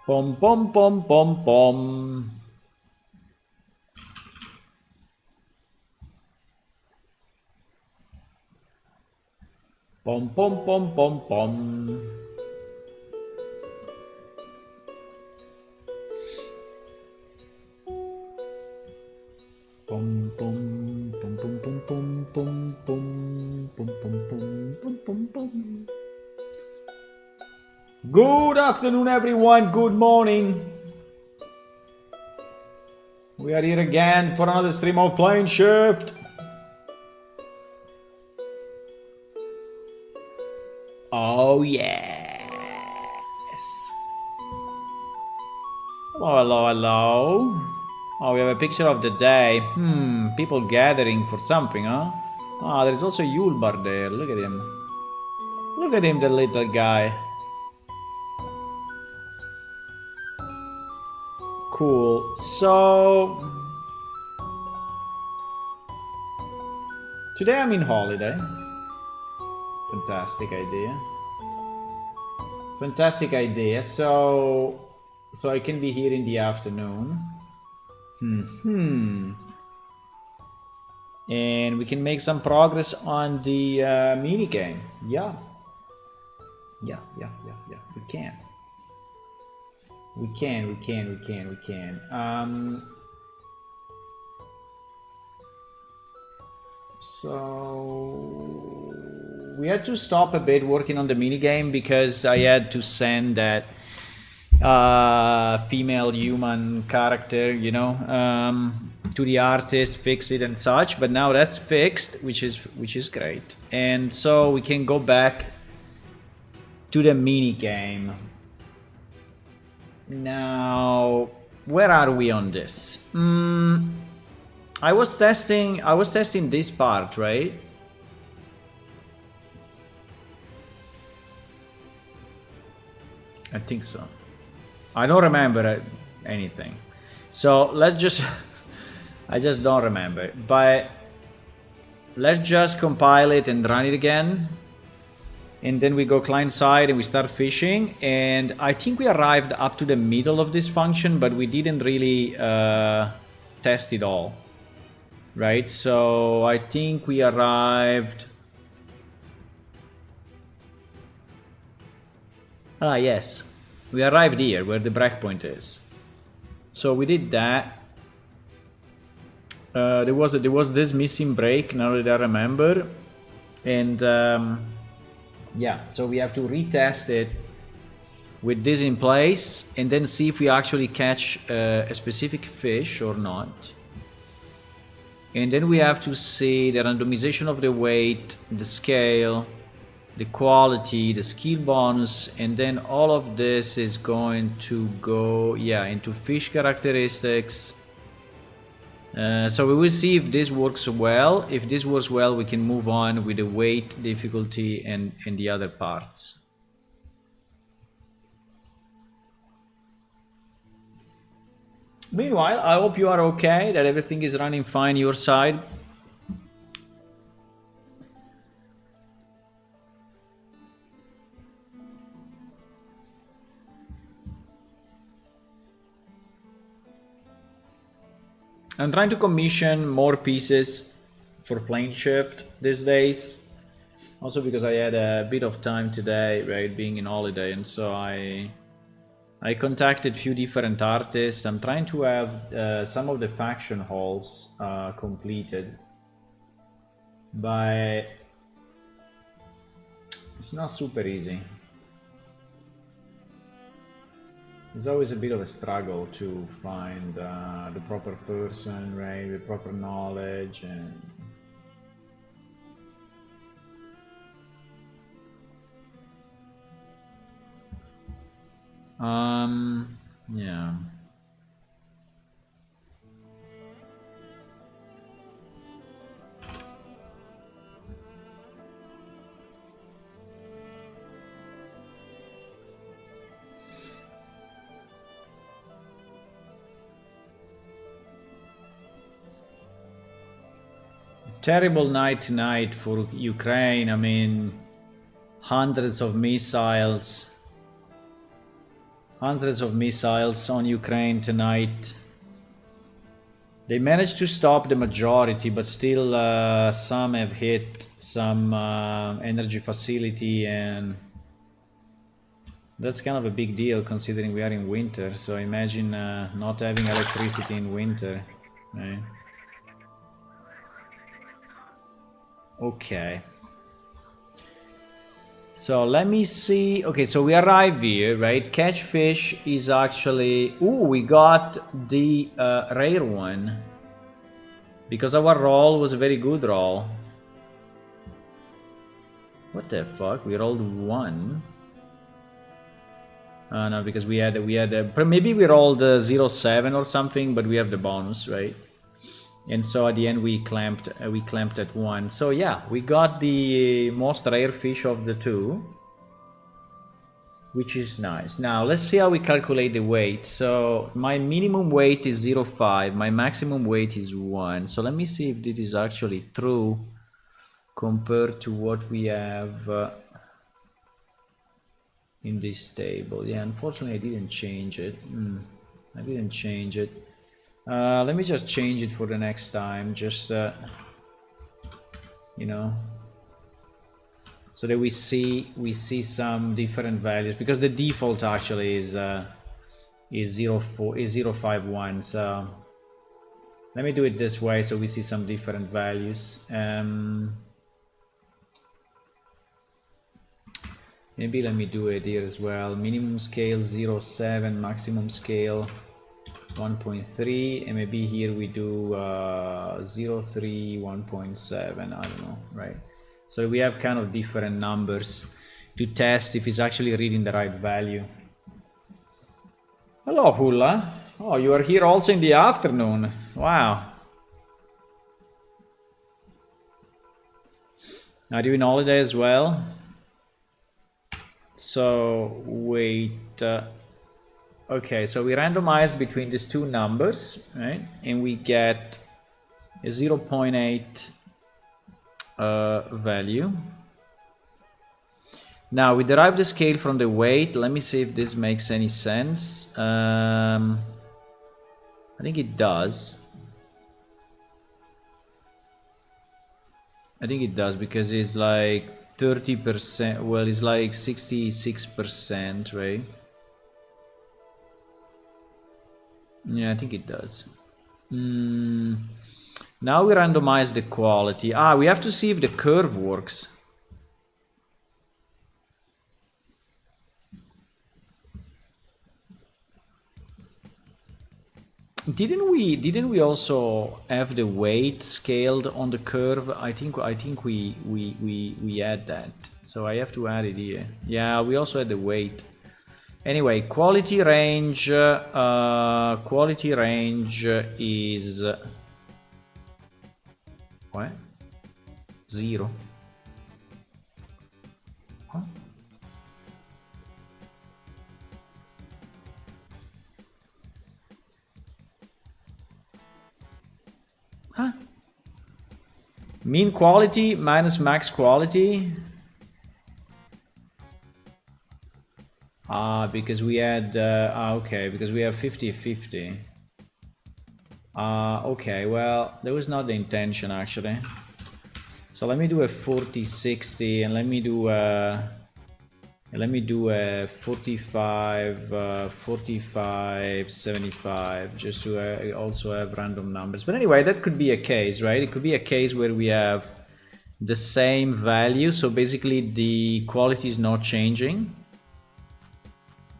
Pom pom pom pom pom. Pom pom pom pom pom. Pom pom pom pom pom pom pom pom pom pom pom pom pom. Good afternoon, everyone. Good morning. We are here again for another stream of Plane Shift. Oh yes. Hello, hello, hello. Oh, we have a picture of the day. People gathering for something, huh? Ah, there's also Yulbar there. Look at him. Look at him, the little guy. Cool. So today I'm in holiday. Fantastic idea. Fantastic idea. So I can be here in the afternoon. And we can make some progress on the mini game. Yeah. We can. We can. So we had to stop a bit working on the mini game because I had to send that female human character, you know, to the artist, fix it and such. But now that's fixed, which is great, and so we can go back to the mini game. Now, where are we on this? I was testing this part, right? I think so. I don't remember anything. So let's just I just don't remember. But let's just compile it and run it again. And then we go client side and we start fishing. And I think we arrived up to the middle of this function, but we didn't really test it all. Right? So I think we arrived... Ah, yes. We arrived here where the breakpoint is. So we did that. There was this missing break, now that I remember. And yeah, so we have to retest it with this in place and then see if we actually catch a specific fish or not. And then we have to see the randomization of the weight, the scale, the quality, the skill bonus, and then all of this is going to go, yeah, into fish characteristics. So we will see if this works well. If this works well, we can move on with the weight, difficulty, and the other parts. Meanwhile, I hope you are okay, that everything is running fine your side. I'm trying to commission more pieces for Plane Shift these days. Also because I had a bit of time today, right, being in holiday, and so I contacted a few different artists. I'm trying to have some of the faction halls completed, but it's not super easy. It's always a bit of a struggle to find the proper person, right, with proper knowledge, and yeah. Terrible night tonight for Ukraine. I mean, hundreds of missiles. Hundreds of missiles on Ukraine tonight. They managed to stop the majority, but still some have hit some energy facility, and that's kind of a big deal considering we are in winter. So imagine not having electricity in winter. Right? Okay. So let me see. Okay, so we arrive here, right? Catch fish is actually... Ooh, we got the rare one. Because our roll was a very good roll. What the fuck? We rolled 1. No, because we had maybe we rolled 0.7 or something, but we have the bonus, right? And so at the end we clamped at 1. So yeah, we got the most rare fish of the two, which is nice. Now let's see how we calculate the weight. So my minimum weight is 0.5, my maximum weight is 1. So let me see if this is actually true compared to what we have in this table. Yeah, unfortunately I didn't change it. I didn't change it. Let me just change it for the next time, just you know, so that we see some different values, because the default actually is 0.51. So let me do it this way so we see some different values. Maybe let me do it here as well. Minimum scale 0.7, maximum scale 1.3, and maybe here we do 0.3, 1.7, I don't know, right? So we have kind of different numbers to test if it's actually reading the right value. Hello, Hula. Oh, you are here also in the afternoon. Wow. Are you in holiday as well? So, wait. Okay, so we randomize between these two numbers, right? And we get a 0.8 value. Now we derive the scale from the weight. Let me see if this makes any sense. I think it does. I think it does, because it's like 30%. Well, it's like 66%, right? Yeah, I think it does. Now we randomize the quality. We have to see if the curve works. Didn't we also have the weight scaled on the curve? I think we add that. So I have to add it here. Yeah, we also had the weight. Anyway, quality range is what? 0. Huh? Huh? Mean quality minus max quality. Because we had okay, because we have 50-50. Okay, well, that was not the intention actually. So let me do a 40-60, and let me do a 45-75, just to also have random numbers. But anyway, that could be a case, right? It could be a case where we have the same value, so basically the quality is not changing.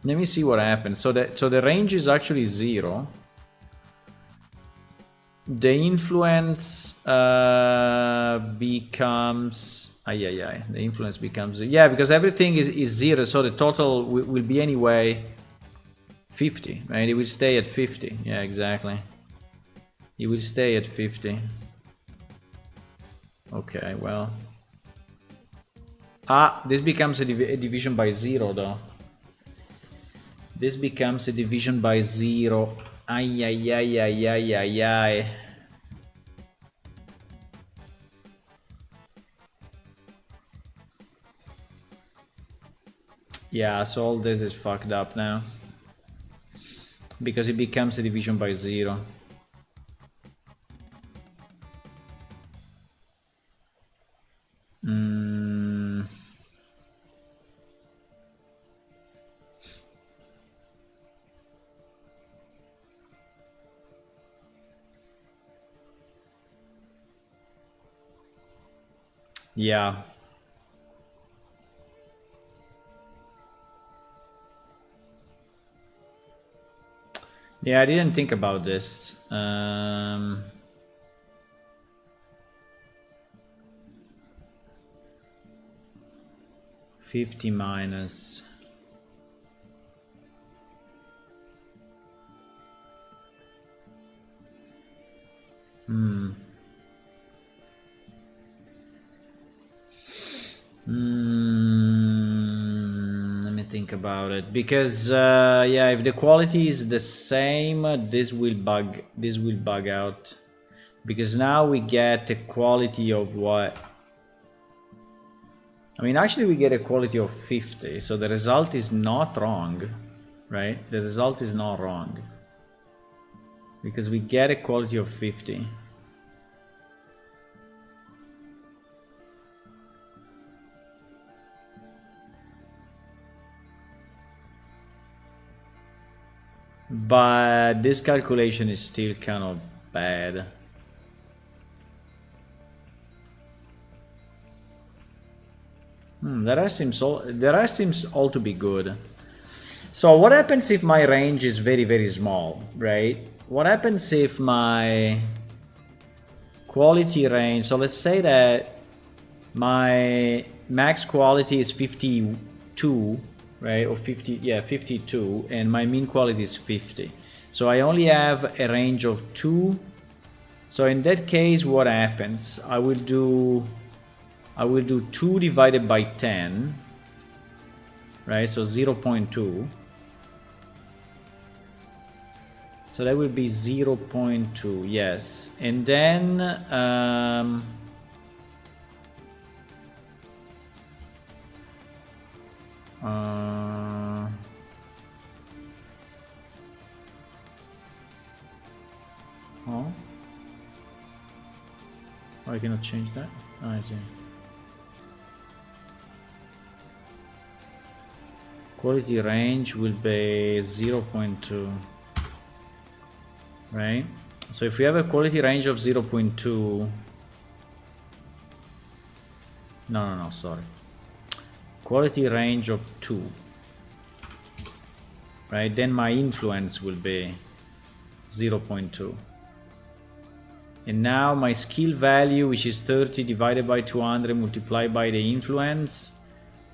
Let me see what happens. So the range is actually 0. The influence becomes the influence becomes, yeah, because everything is 0, so the total will be anyway 50, right? It will stay at 50. Yeah, exactly. It will stay at 50. Okay, well, this becomes a division by 0 though. This becomes a division by 0. Ay. Yeah, so all this is fucked up now. because it becomes a division by 0. Yeah. Yeah, I didn't think about this. 50 minus. Let me think about it, because yeah, if the quality is the same, this will bug out, because now we get a quality of what? I mean, actually we get a quality of 50, so the result is not wrong, right? The result is not wrong, because we get a quality of 50. But this calculation is still kind of bad. The rest seems all to be good. So what happens if my range is very, very small, right? What happens if my quality range, so let's say that my max quality is 52, right? Or 50, yeah, 52, and my mean quality is 50. So I only have a range of 2. So in that case, what happens? I will do 2 divided by 10, right? So 0.2. So that will be 0.2, yes. And then oh, I cannot change that. Oh, I see. Quality range will be 0.2, right? So if we have a quality range of 0.2, no, sorry. Quality range of 2, right? Then my influence will be 0.2. And now my skill value, which is 30 divided by 200 multiplied by the influence,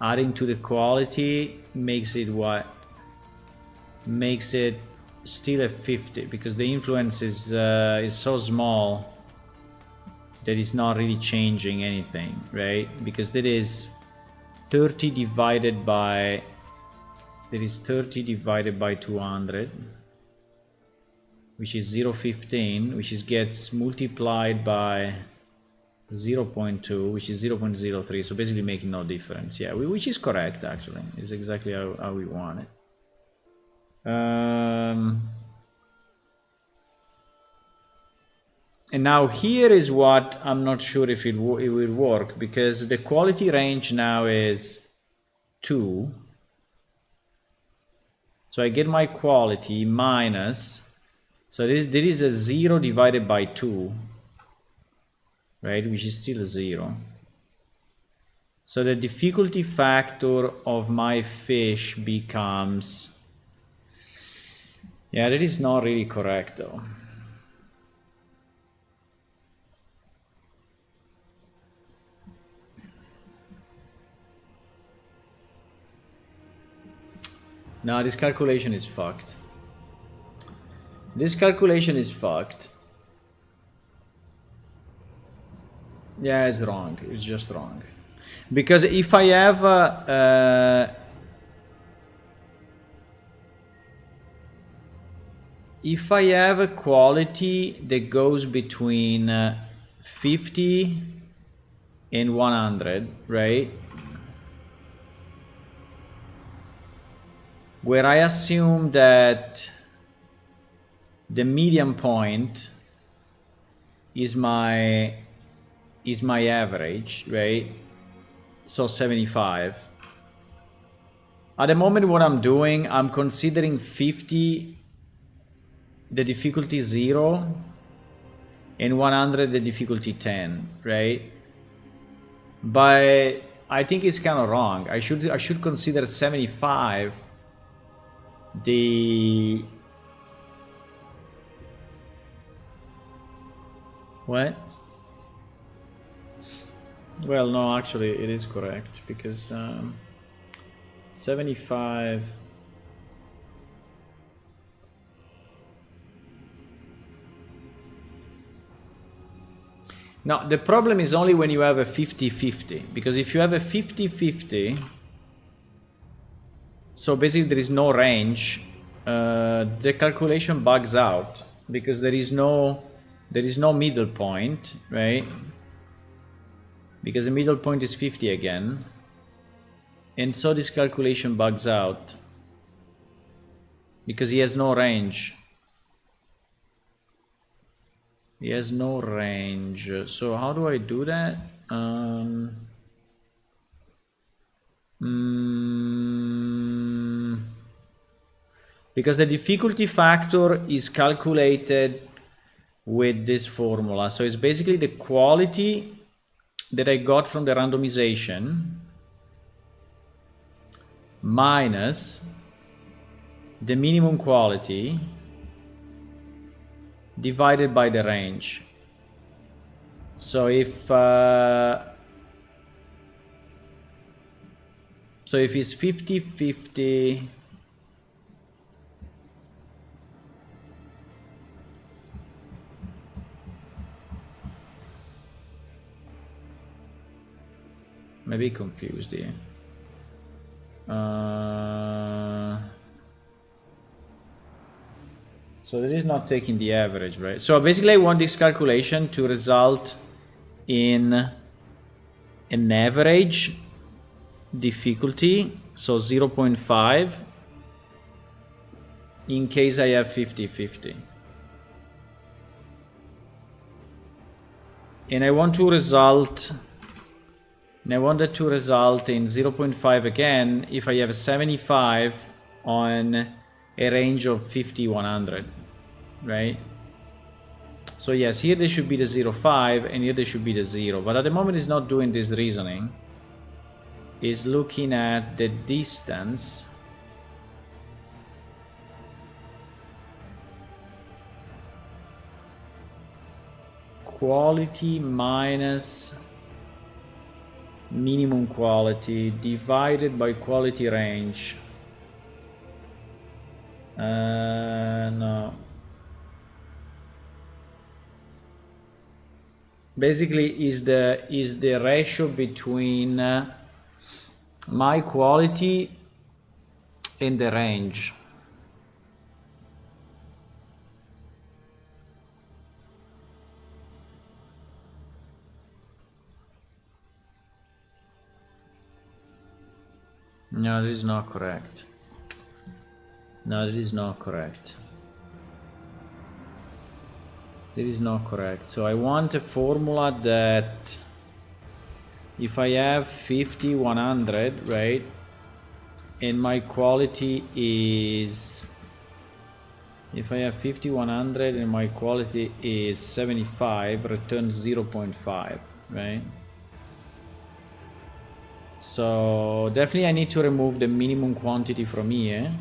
adding to the quality, makes it what? Makes it still a 50, because the influence is so small that it's not really changing anything, right? Because that is 30 divided by 200, which is 0.15, which gets multiplied by 0.2, which is 0.03, so basically making no difference. Yeah, which is correct, actually. It's exactly how we want it. And now here is what I'm not sure if it will work, because the quality range now is 2. So I get my quality minus, so there is a 0 divided by 2, right, which is still a 0. So the difficulty factor of my fish becomes, yeah, that is not really correct though. No, this calculation is fucked. This calculation is fucked. Yeah, it's wrong. It's just wrong. Because if I have a quality that goes between 50 and 100, right? Where I assume that the median point is my average, right? So 75. At the moment, what I'm doing, I'm considering 50 the difficulty 0 and 100 the difficulty 10, right? But I think it's kind of wrong. I should consider 75 the what? Well, no, actually it is correct because 75. Now, the problem is only when you have a 50-50, because if you have a 50-50, so basically there is no range, the calculation bugs out because there is no middle point, right? Because the middle point is 50 again. And so this calculation bugs out because he has no range. He has no range. So how do I do that? Because the difficulty factor is calculated with this formula. So it's basically the quality that I got from the randomization minus the minimum quality divided by the range. So if it's 50-50, maybe confused here. So that is not taking the average, right? So basically I want this calculation to result in an average difficulty, so 0.5 in case I have 50-50. And I want to result, and I want that to result in 0.5 again if I have a 75 on a range of 50-100, right? So yes, here there should be the 0.5 and here there should be the 0, but at the moment it's not doing this reasoning. It's looking at the distance quality minus minimum quality divided by quality range. No. Basically is the ratio between my quality and the range. No, this is not correct. No, that is not correct. That is not correct. So I want a formula that if I have 50-100, right, and my quality is, if I have 50-100 and my quality is 75, returns 0.5, right? So definitely I need to remove the minimum quantity from here.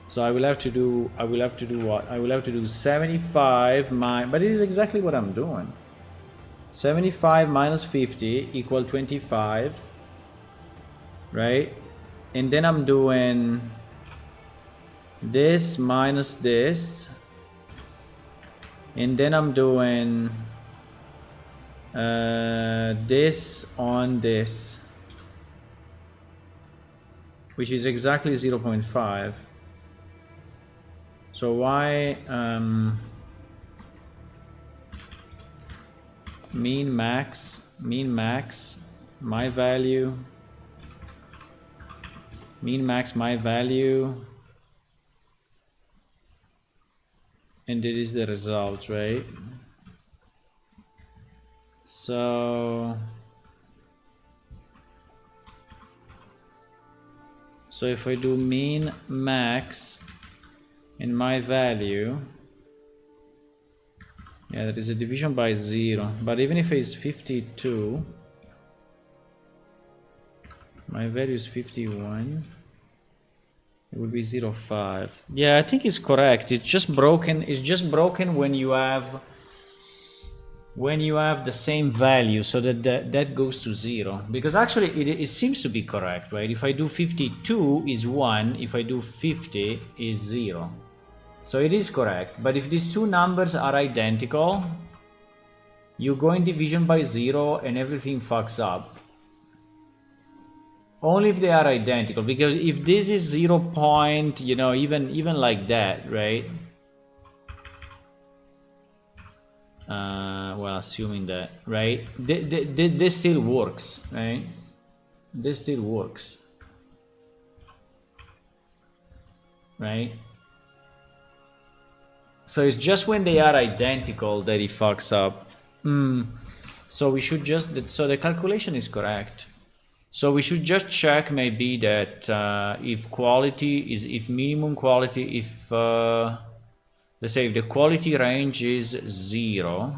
So I will have to do what? I will have to do 75 but it is exactly what I'm doing. 75 minus 50 equal 25, right? And then I'm doing this minus this, and then I'm doing this on this, which is exactly 0.5. So why mean max my value, min max my value and it is the result, right? So if I do min max and my value, yeah, that is a division by 0, but even if it's 52, my value is 51, it would be 0.5. Yeah, I think it's correct. It's just broken. It's just broken when you have the same value, so that goes to 0. Because actually it seems to be correct, right? If I do 52 is 1, if I do 50 is 0. So it is correct. But if these two numbers are identical, you go in division by 0 and everything fucks up. Only if they are identical, because if this is 0 point, you know, even like that, right? Well, assuming that, right? This still works, right? This still works, right? So it's just when they are identical that it fucks up. So we should just, so the calculation is correct. So we should just check maybe that if quality is, if minimum quality, if let's say if the quality range is 0,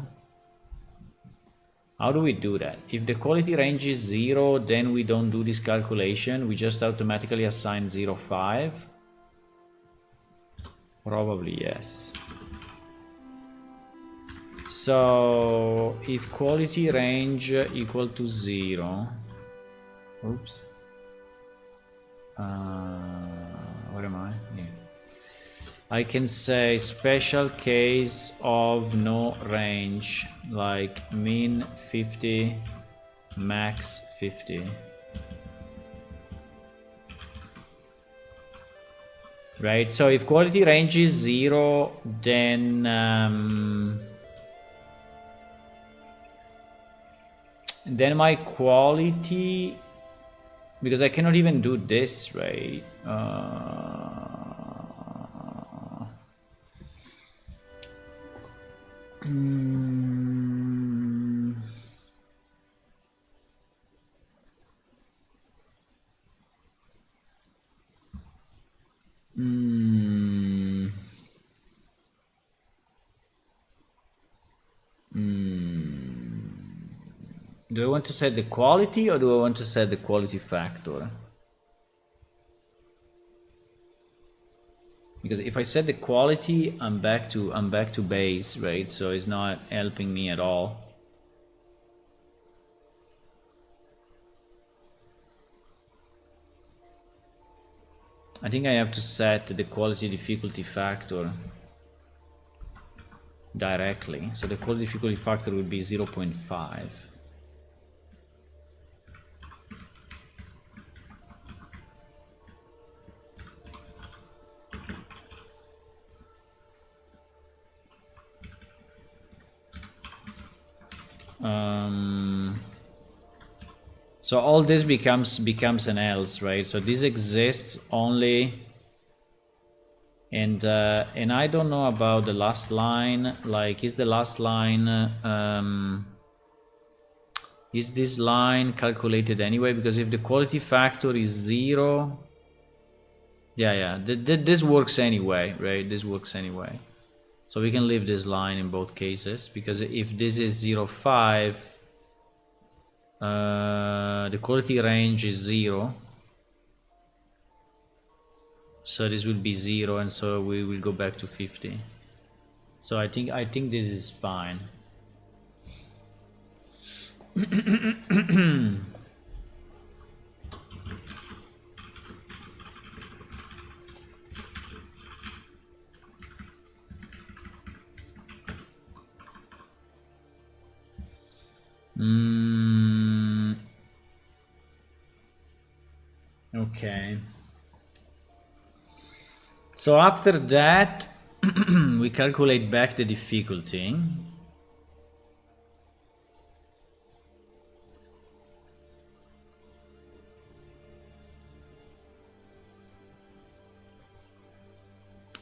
how do we do that? If the quality range is 0, then we don't do this calculation, we just automatically assign 0.5. Probably yes. So if quality range equal to 0, oops, where am I? Yeah. I can say special case of no range, like min 50, max 50. Right, so if quality range is 0, then my quality, because I cannot even do this, right? Do I want to set the quality or do I want to set the quality factor? Because if I set the quality, I'm back to base, right? So it's not helping me at all. I think I have to set the quality difficulty factor directly. So the quality difficulty factor would be 0.5. So all this becomes an else, right? So this exists only, and I don't know about the last line. Like, is the last line is this line calculated anyway? Because if the quality factor is 0, yeah, this works anyway, right? This works anyway. So we can leave this line in both cases, because if this is 0.5, the quality range is 0. So this will be 0, and so we will go back to 50. So I think this is fine. Okay. So after that, we calculate back the difficulty.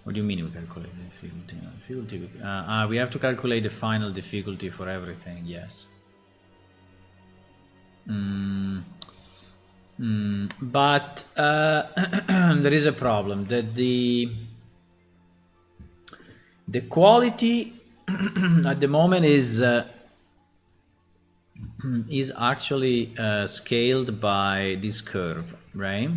What do you mean we calculate the difficulty? We have to calculate the final difficulty for everything, yes. But there is a problem that the quality at the moment is actually scaled by this curve, right?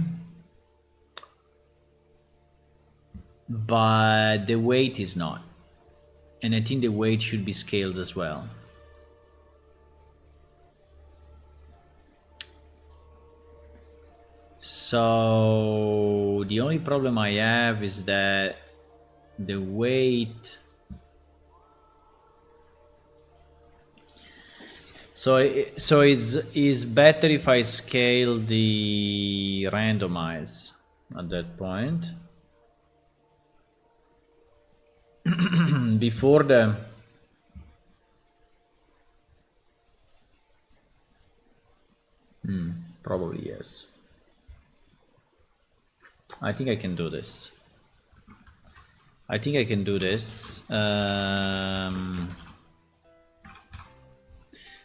But the weight is not, and I think the weight should be scaled as well. So the only problem I have is that the weight, so it's better if I scale the randomize at that point before the probably yes. I think I can do this.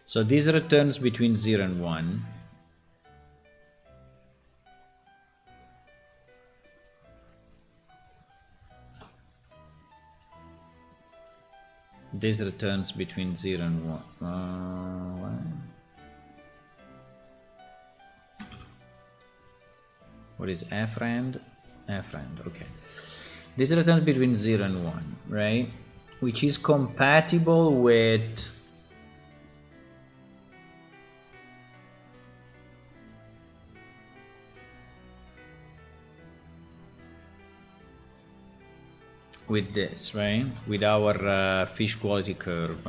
So this returns between 0 and 1. This returns between 0 and 1. What is frand? Frand, okay. This returns between 0 and 1, right? Which is compatible with this, right? With our fish quality curve.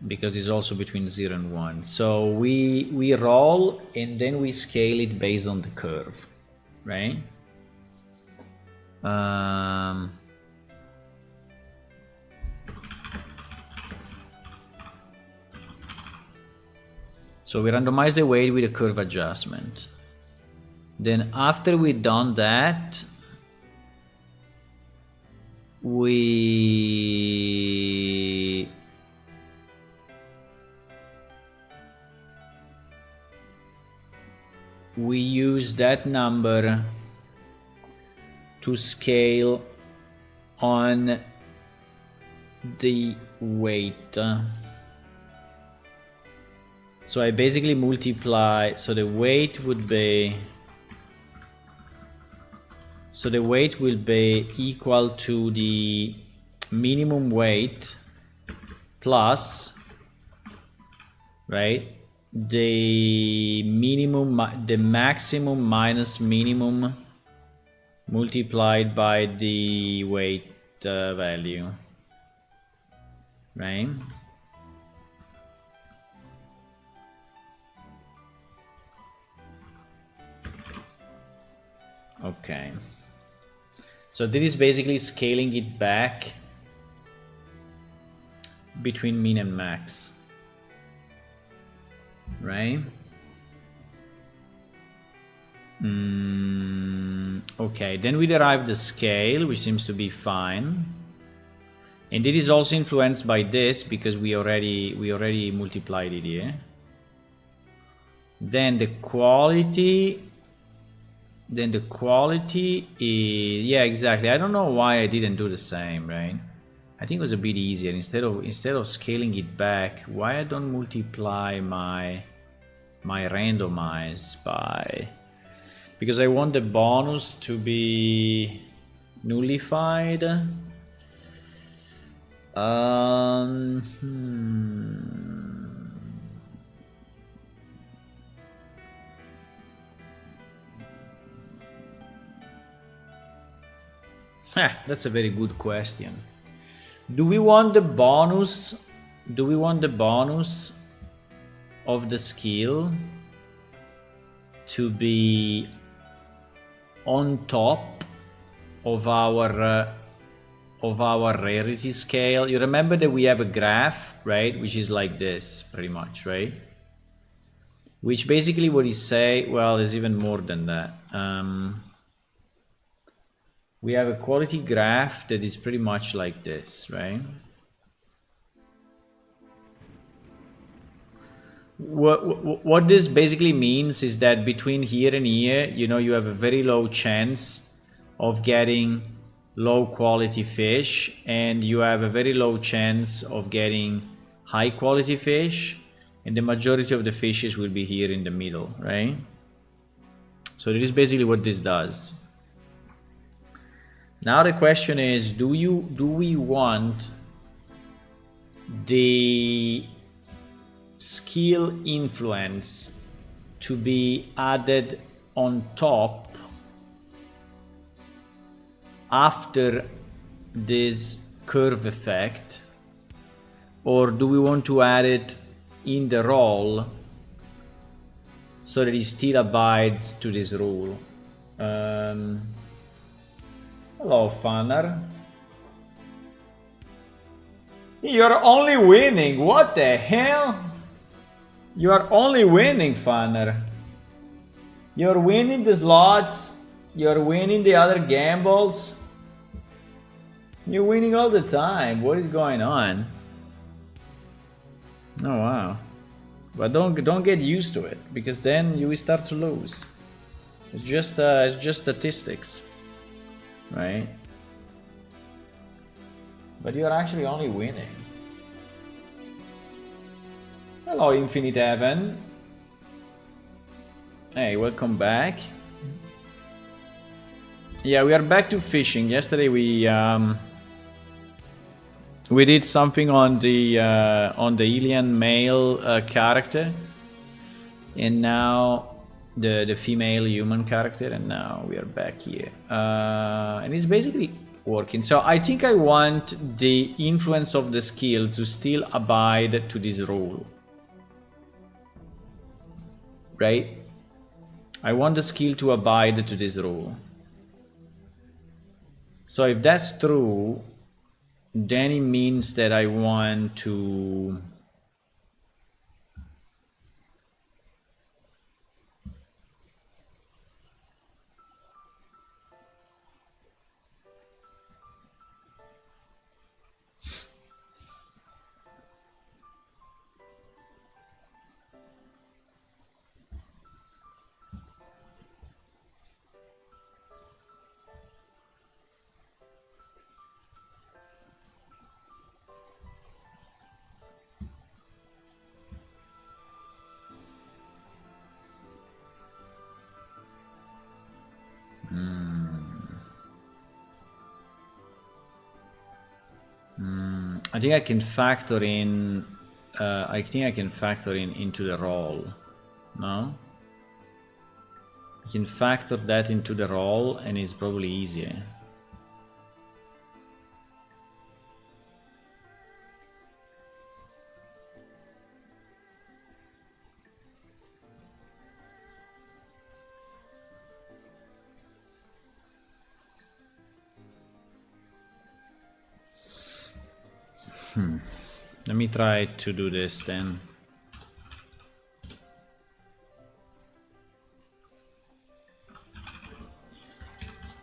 Because it's also between 0 and 1. So we roll and then we scale it based on the curve, right? So we randomize the weight with a curve adjustment. Then after we've done that, we use that number to scale on the weight. So I basically multiply, so the weight would be, so the weight will be equal to the minimum weight plus, right, the maximum minus minimum multiplied by the weight value, right? Okay, so this is basically scaling it back between min and max, right? Okay, then we derive the scale, which seems to be fine, and it is also influenced by this because we already multiplied it here. Then the quality is, yeah, exactly. I don't know why I didn't do the same, right? I think it was a bit easier. Instead of scaling it back, why I don't multiply my randomize by, because I want the bonus to be nullified. That's a very good question. Do we want the bonus? Do we want the bonus of the skill to be on top of our rarity scale? You remember that we have a graph, right, which is like this pretty much, right? Which basically what is say, well, is even more than that. we have a quality graph that is pretty much like this, right? What this basically means is that between here and here, you know, you have a very low chance of getting low quality fish, and you have a very low chance of getting high quality fish, and the majority of the fishes will be here in the middle, right? So this is basically what this does. Now the question is, do we want the skill influence to be added on top after this curve effect, or do we want to add it in the role so that it still abides to this rule? Hello, Fanner. You're only winning. What the hell? You are only winning, Fanner. You're winning the slots. You're winning the other gambles. You're winning all the time. What is going on? Oh wow. But don't get used to it, because then you will start to lose. It's just statistics, right? But you're actually only winning. Hello, Infinite Heaven. Hey, welcome back. Yeah, we are back to fishing. Yesterday we did something on the alien male character, and now the female human character, and now we are back here, and it's basically working. So I think I want the influence of the skill to still abide to this rule, right? I want the skill to abide to this rule. So if that's true, then it means that I want to I think I can factor in. I think I can factor in into the role. No, I can factor that into the role, and it's probably easier. Let me try to do this then.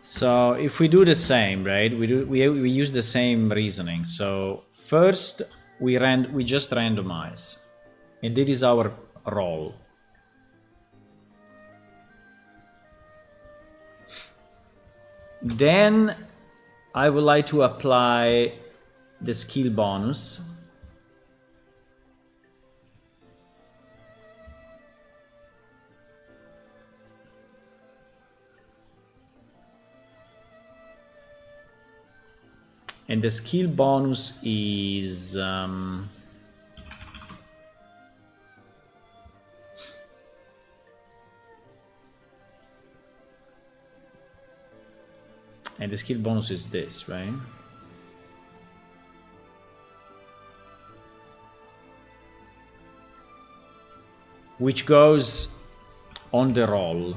So if we do the same, right? We use the same reasoning. So first we just randomize, and this is our role. Then I would like to apply the skill bonus. And the skill bonus is and the skill bonus is this, right? Which goes on the roll.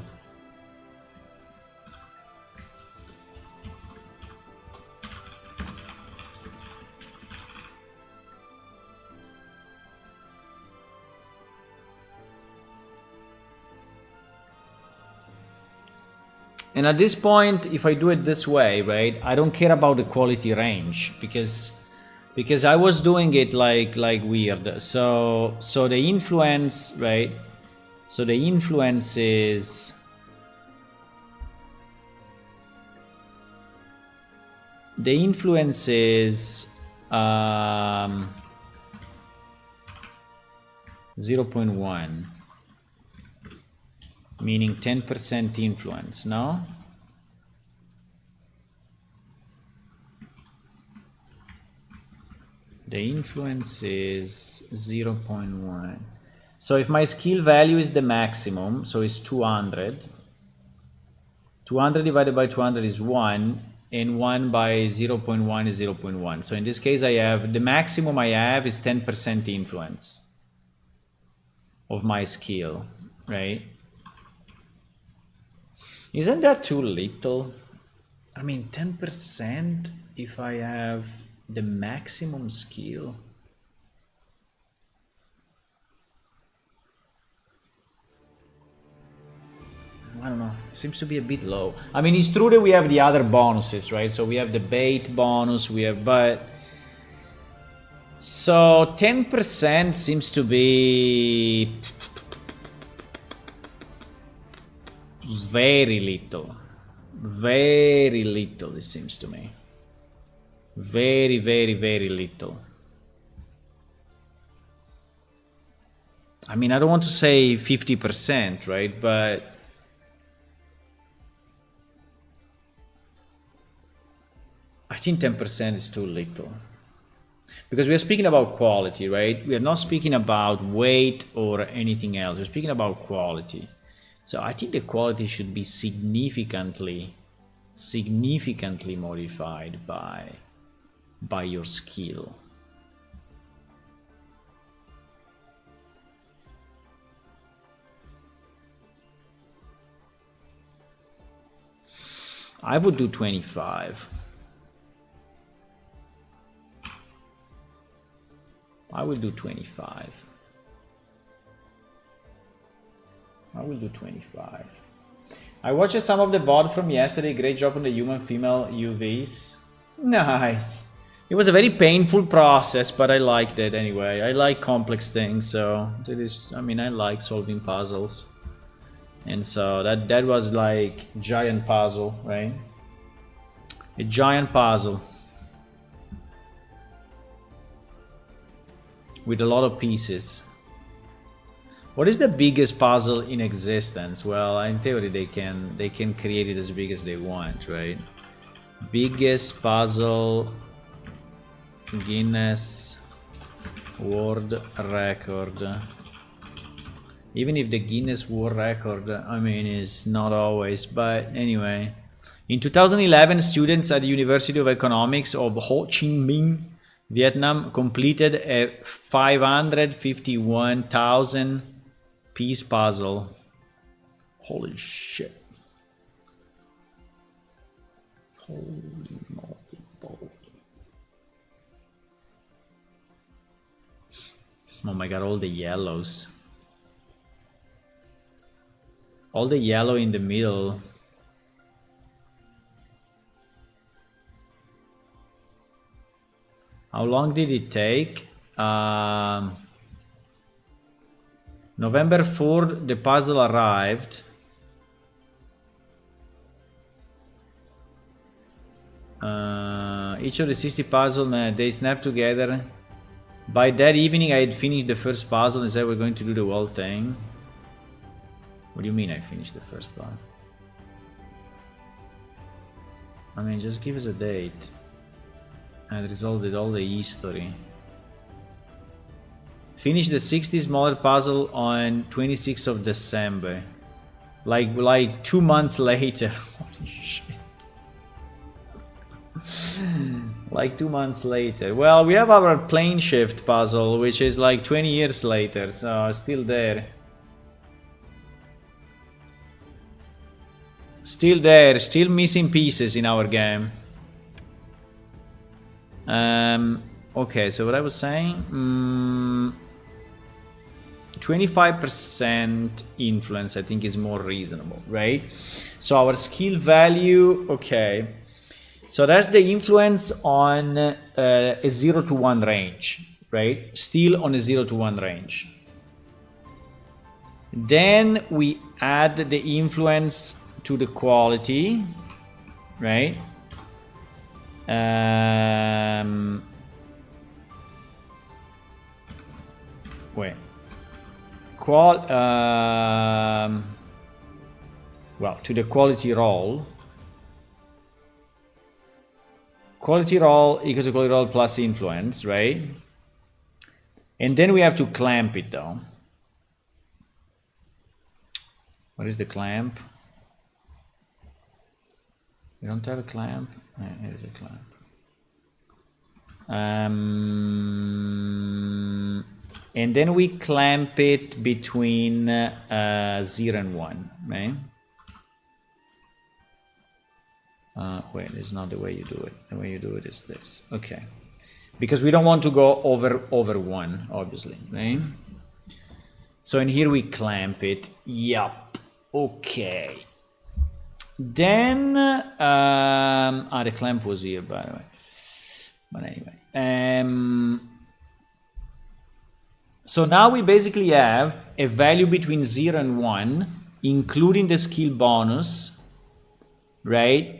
And at this point, if I do it this way, right, I don't care about the quality range because I was doing it like weird. So the influence, right? So the influence is 0.1, meaning 10% influence, no? The influence is 0.1. So if my skill value is the maximum, so it's 200. 200 divided by 200 is 1, and 1 by 0.1 is 0.1. So in this case, I have the maximum I have is 10% influence of my skill, right? Isn't that too little? I mean, 10% if I have the maximum skill. I don't know, seems to be a bit low. I mean, it's true that we have the other bonuses, right? So we have the bait bonus, we have, but so 10% seems to be very little. Very little, it seems to me. Very, very, very little. I mean, I don't want to say 50%, right? But I think 10% is too little. Because we are speaking about quality, right? We are not speaking about weight or anything else. We're speaking about quality. So I think the quality should be significantly modified by your skill. I would do 25. I will do 25. I will do 25. I watched some of the VOD from yesterday. Great job on the human female UVs. Nice. It was a very painful process, but I liked it anyway. I like complex things, so it is. I mean, I like solving puzzles, and so that was like giant puzzle, right? A giant puzzle with a lot of pieces. What is the biggest puzzle in existence? Well, in theory, they can create it as big as they want, right? Biggest puzzle, Guinness World Record. Even if the Guinness World Record, I mean, is not always, but anyway. In 2011, students at the University of Economics of Ho Chi Minh, Vietnam, completed a 551,000 piece puzzle. Holy shit. Holy moly. Oh my god, all the yellows. All the yellow in the middle. How long did it take? November 4th, the puzzle arrived. Each of the 60 puzzles, they snapped together. By that evening, I had finished the first puzzle and said we're going to do the whole thing. What do you mean I finished the first one? I mean, just give us a date. And resolved all the history. Finished the 60 smaller puzzle on 26th of December. Like 2 months later. Holy shit. Like 2 months later. Well, we have our plane shift puzzle, which is like 20 years later, so still there. Still there, still missing pieces in our game. Okay, so what I was saying, 25% influence, I think, is more reasonable, right? So our skill value, okay. So that's the influence on a 0 to 1 range, right? Still on a 0 to 1 range. Then we add the influence to the quality, right? Wait. Well, to the quality roll. Quality roll equals to quality roll plus influence, right? And then we have to clamp it though. What is the clamp? We don't have a clamp. Here is a clamp. And then we clamp it between 0 and 1, right? Wait, it's not the way you do it. The way you do it is this. Okay. Because we don't want to go over 1, obviously, right? So in here we clamp it. Yup. Okay. Then, the clamp was here, by the way. But anyway. So now we basically have a value between 0 and 1, including the skill bonus, right?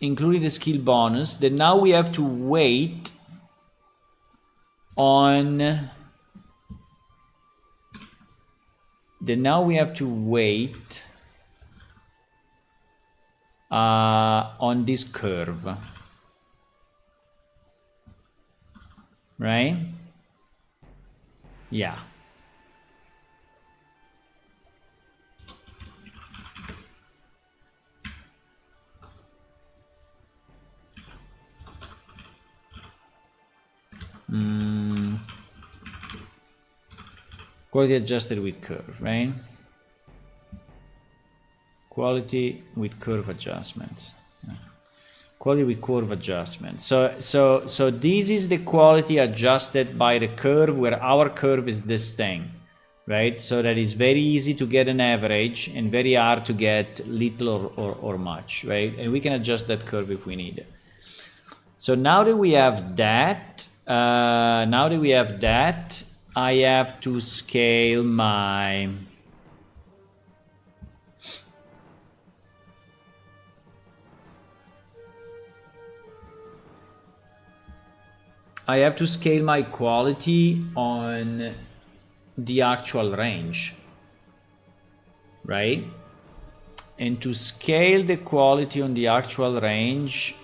Including the skill bonus, that now we have to wait on on this curve, right? Yeah. Quality adjusted with curve, right? Quality with curve adjustments. Quality with curve adjustment. So this is the quality adjusted by the curve, where our curve is this thing, right? So that is very easy to get an average and very hard to get little or much, right? And we can adjust that curve if we need it. So now that we have that, I have to scale my quality on the actual range, right? And to scale the quality on the actual range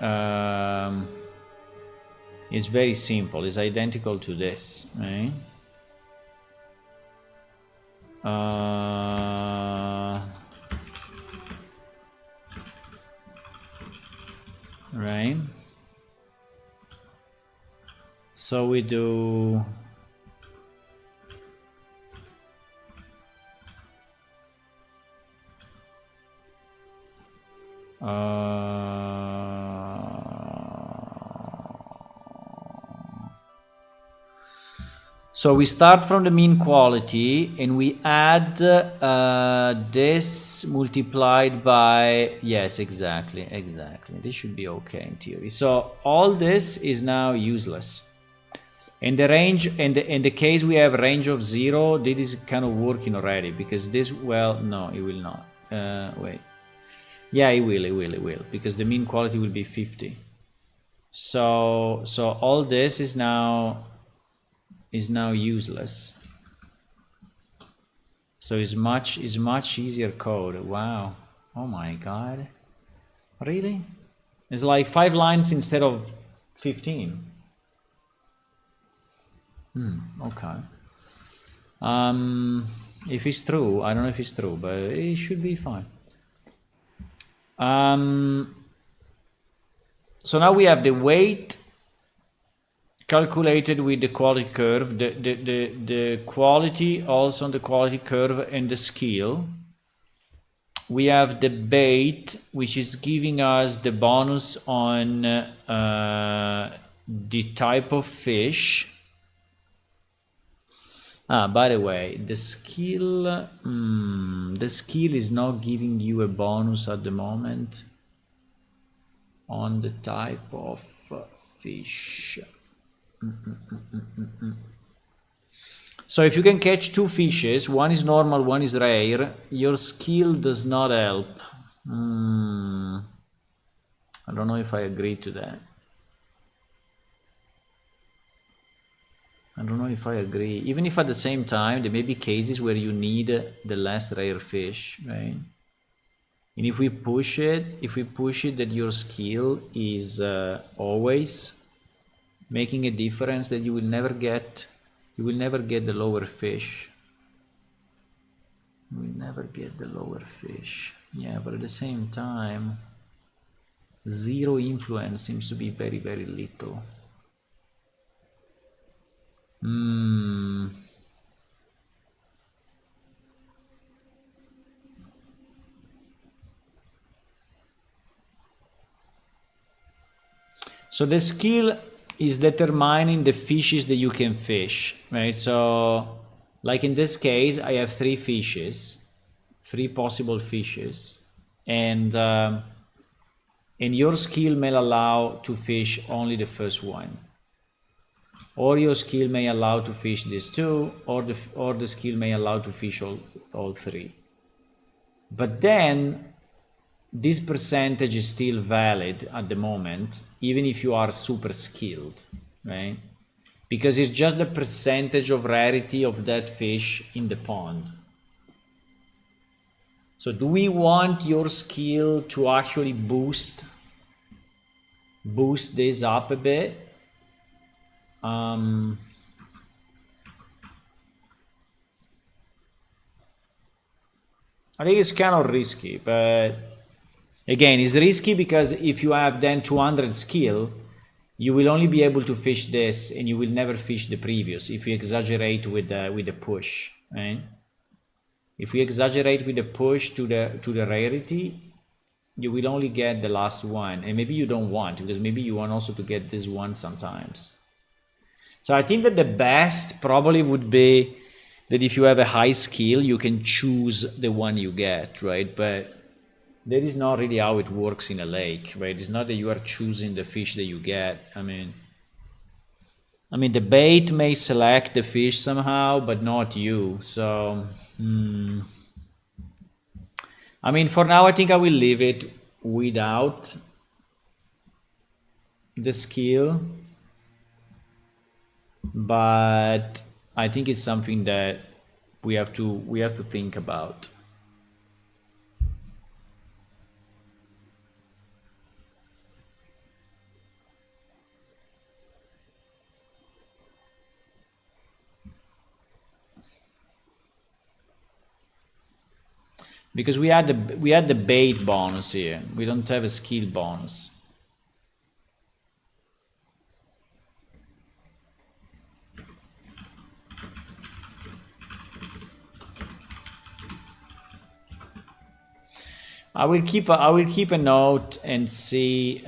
is very simple. It's identical to this, right? Right? So we do so we start from the mean quality and we add this multiplied by, yes, exactly. This should be okay in theory. So all this is now useless. And the range, in the case we have a range of 0, this is kind of working already, because this, well, no, it will not. Wait. Yeah, it will, because the mean quality will be 50. So all this is now useless. So it's much easier code. Wow. Oh my god. Really? It's like 5 lines instead of 15. Okay. If it's true, I don't know if it's true, but it should be fine. So now we have the weight calculated with the quality curve, the quality also on the quality curve, and the skill. We have the bait, which is giving us the bonus on the type of fish. By the way, the skill is not giving you a bonus at the moment on the type of fish. So if you can catch 2 fishes, one is normal, one is rare, your skill does not help. I don't know if I agree to that. I don't know if I agree. Even if at the same time, there may be cases where you need the last rare fish, right? And if we push it that your skill is always making a difference, that you will never get the lower fish. You will never get the lower fish. Yeah, but at the same time, 0 influence seems to be very, very little. So the skill is determining the fishes that you can fish, right? So, like in this case, I have 3 fishes, 3 possible fishes, and your skill may allow to fish only the first one, or your skill may allow to fish these 2, or the skill may allow to fish all 3. But then this percentage is still valid at the moment, even if you are super skilled, right? Because it's just the percentage of rarity of that fish in the pond. So do we want your skill to actually boost this up a bit? I think it's kind of risky, but again, it's risky because if you have then 200 skill, you will only be able to fish this and you will never fish the previous if you exaggerate with the push, right? If we exaggerate with the push to the rarity, you will only get the last one, and maybe you don't want, because maybe you want also to get this one sometimes. So I think that the best probably would be that if you have a high skill, you can choose the one you get, right? But that is not really how it works in a lake, right? It's not that you are choosing the fish that you get. I mean, the bait may select the fish somehow, but not you. So, for now, I think I will leave it without the skill, but I think it's something that we have to think about. Because we had the bait bonus here. We don't have a skill bonus. I will keep a note and see.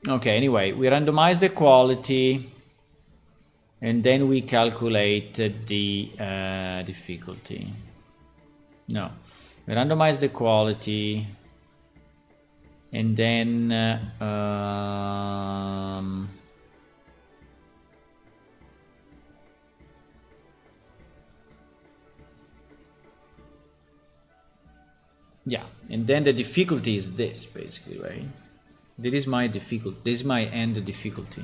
Okay, anyway, we randomize the quality and then we calculate the difficulty. No, we randomize the quality and then yeah, and then the difficulty is this, basically, right? This is my difficulty. This is my end difficulty.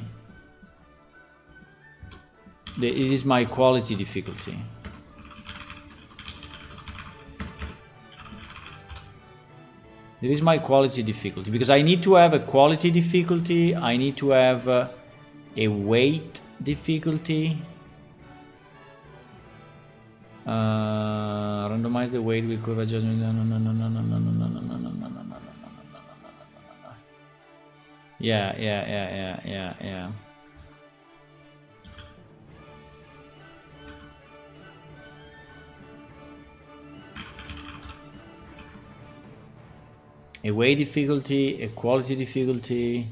It is my quality difficulty. This is my quality difficulty, because I need to have a quality difficulty, I need to have a weight difficulty. Randomize the weight with curve adjustment. No. Yeah. a weight difficulty, a quality difficulty,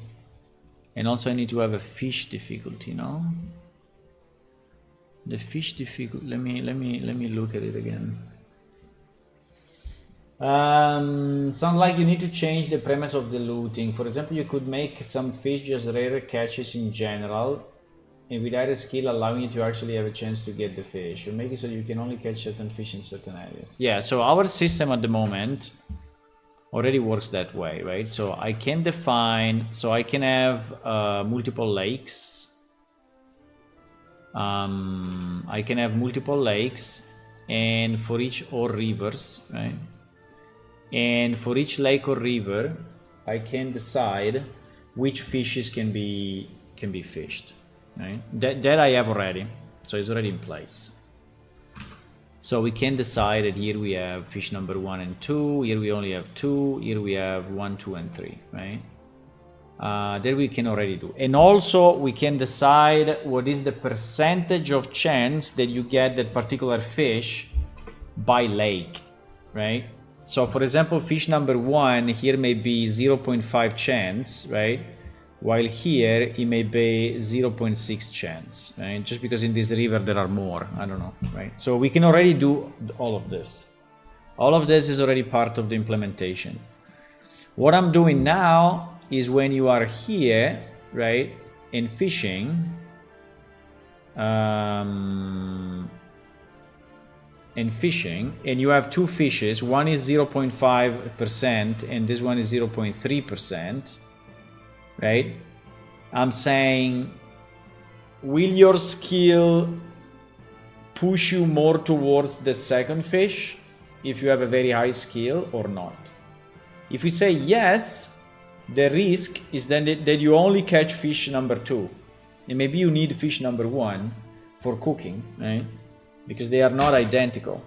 and also I need to have a fish difficulty, no? The fish difficulty, let me look at it again. Sounds like you need to change the premise of the looting. For example, you could make some fish just rarer catches in general, and with either skill allowing you to actually have a chance to get the fish, or make it so you can only catch certain fish in certain areas. Yeah, so our system at the moment already works that way, right? So I can define, so I can have multiple lakes. I can have multiple lakes, and for each, or rivers, right? And for each lake or river, I can decide which fishes can be fished, right? That I have already, so it's already in place. So we can decide that here we have fish number 1 and 2, here we only have 2, here we have 1, 2, and 3, right? That we can already do. And also we can decide what is the percentage of chance that you get that particular fish by lake, right? So for example, fish number 1 here may be 0.5 chance, right? While here it may be 0.6 chance, right? Just because in this river there are more, I don't know, right? So we can already do all of this. All of this is already part of the implementation. What I'm doing now is when you are here, right, in fishing, and you have two fishes, one is 0.5% and this one is 0.3%, right? I'm saying, will your skill push you more towards the second fish if you have a very high skill or not? If we say yes, the risk is then that you only catch fish number 2, and maybe you need fish number 1 for cooking, right? Because they are not identical,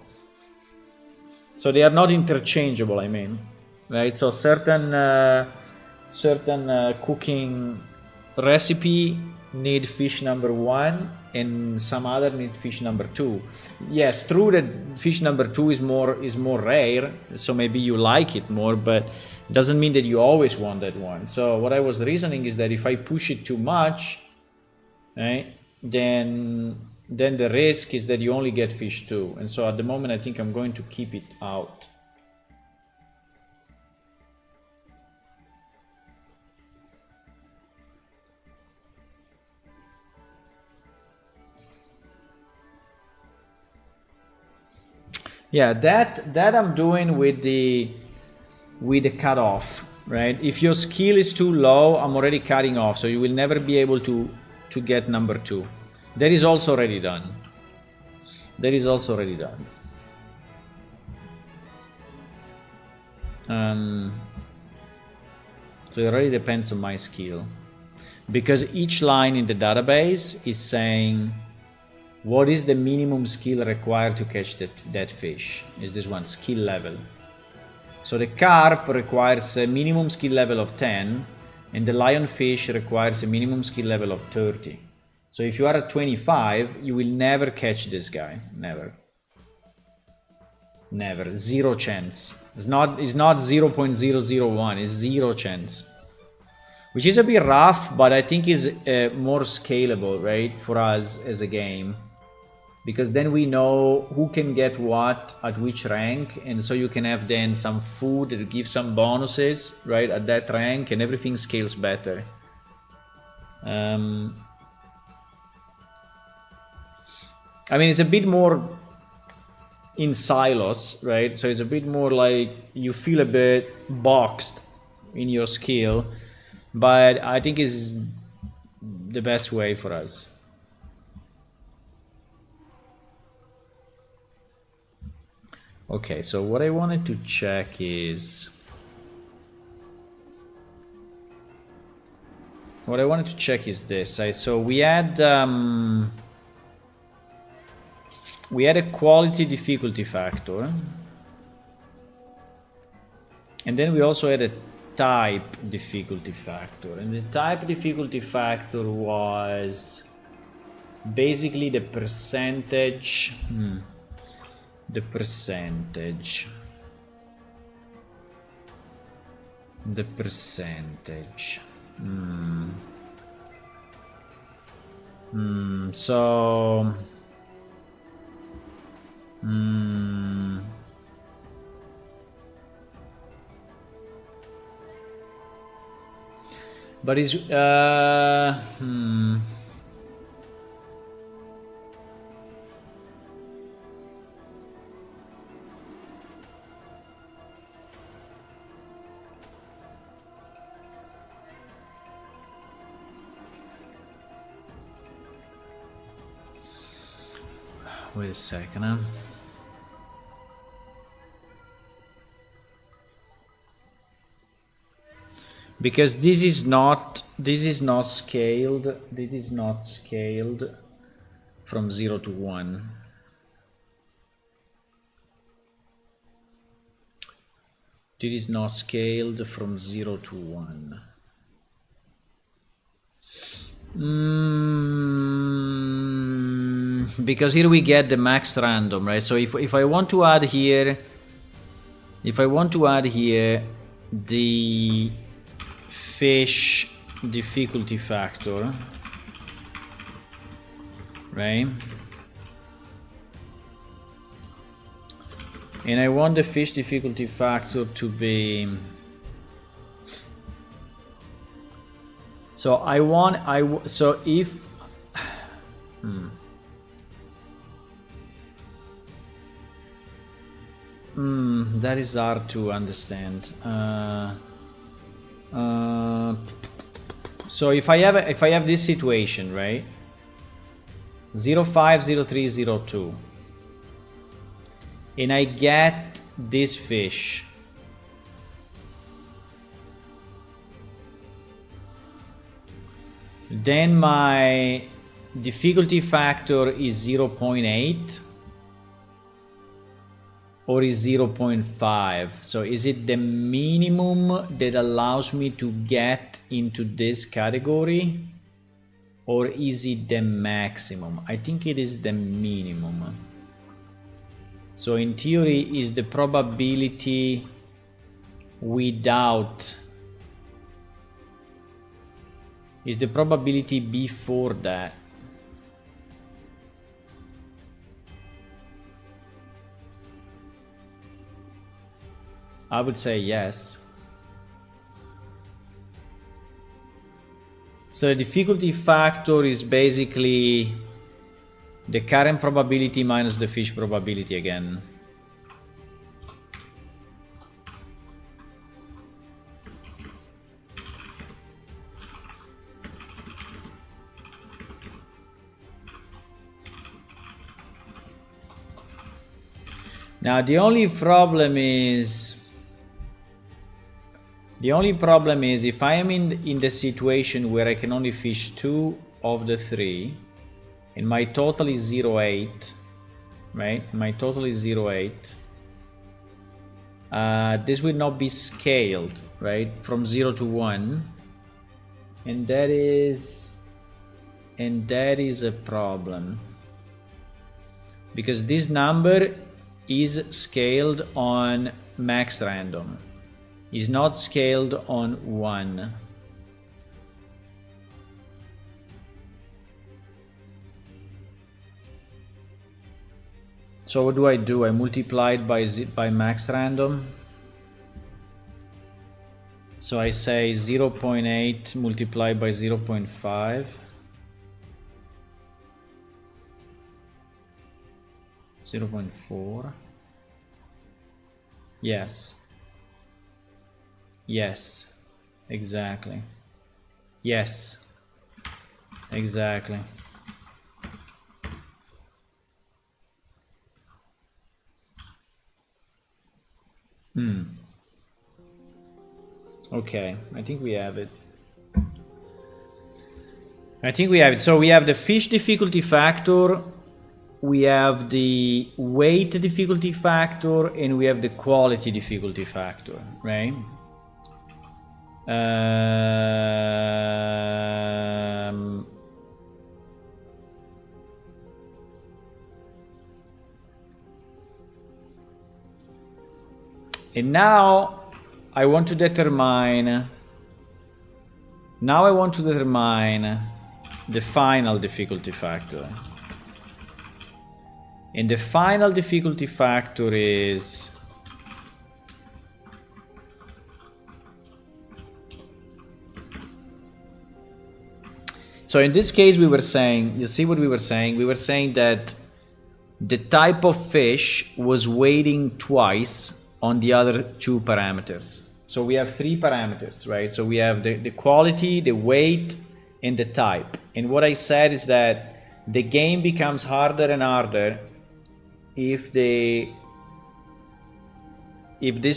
so they are not interchangeable, I mean, right? So certain cooking recipe need fish number 1 and some other need fish number 2. Yes, true that fish number 2 is more rare, so maybe you like it more, but it doesn't mean that you always want that one. So what I was reasoning is that if I push it too much, right, then the risk is that you only get fish 2. And so at the moment I think I'm going to keep it out. Yeah, that I'm doing with the cutoff, right? If your skill is too low, I'm already cutting off, so you will never be able to get number 2. That is also already done. That is also already done. So it already depends on my skill, because each line in the database is saying what is the minimum skill required to catch that fish. Is this one skill level? So the carp requires a minimum skill level of 10, and the lionfish requires a minimum skill level of 30. So if you are at 25, you will never catch this guy. Never. Never. Zero chance. It's not 0.001, it's 0 chance. Which is a bit rough, but I think is more scalable, right, for us as a game. Because then we know who can get what at which rank, and so you can have then some food that gives some bonuses, right, at that rank, and everything scales better. I mean, it's a bit more in silos, right? So it's a bit more like you feel a bit boxed in your skill, but I think is the best way for us. Okay, so what I wanted to check is this. So we had a quality difficulty factor, and then we also had a type difficulty factor, and the type difficulty factor was basically the percentage. The percentage The percentage. So... But it's... Wait a second, huh? Because this is not scaled. This is not scaled from 0 to 1. This is not scaled from 0 to 1. Because here we get the max random, right? So if I want to add here, the fish difficulty factor, right? And I want the fish difficulty factor to be... So so if... that is hard to understand. So if I have this situation, right? 05, 03, 02. And I get this fish. Then my difficulty factor is 0.8 or is 0.5. So is it the minimum that allows me to get into this category, or is it the maximum? I think it is the minimum. So in theory, is the probability without, is the probability before that? I would say yes. So the difficulty factor is basically the current probability minus the fish probability again. Now the only problem is if I am in the situation where I can only fish 2 of the 3 and my total is 0.8, right? My total is 0.8. This will not be scaled, right? From 0 to 1. And that is a problem. Because this number is scaled on max random. Is not scaled on 1. So what do? I multiply it by max random. So I say 0.8 multiplied by 0.5. 0.4. Yes. Yes, exactly. Yes, exactly. Okay, I think we have it. So we have the fish difficulty factor, we have the weight difficulty factor, and we have the quality difficulty factor, right? And now I want to determine, now I want to determine the final difficulty factor. And the final difficulty factor is so in this case we were saying, you see what we were saying? We were saying that the type of fish was weighting twice on the other two parameters. So we have three parameters, right? So we have the quality, the weight, and the type. And what I said is that the game becomes harder and harder if these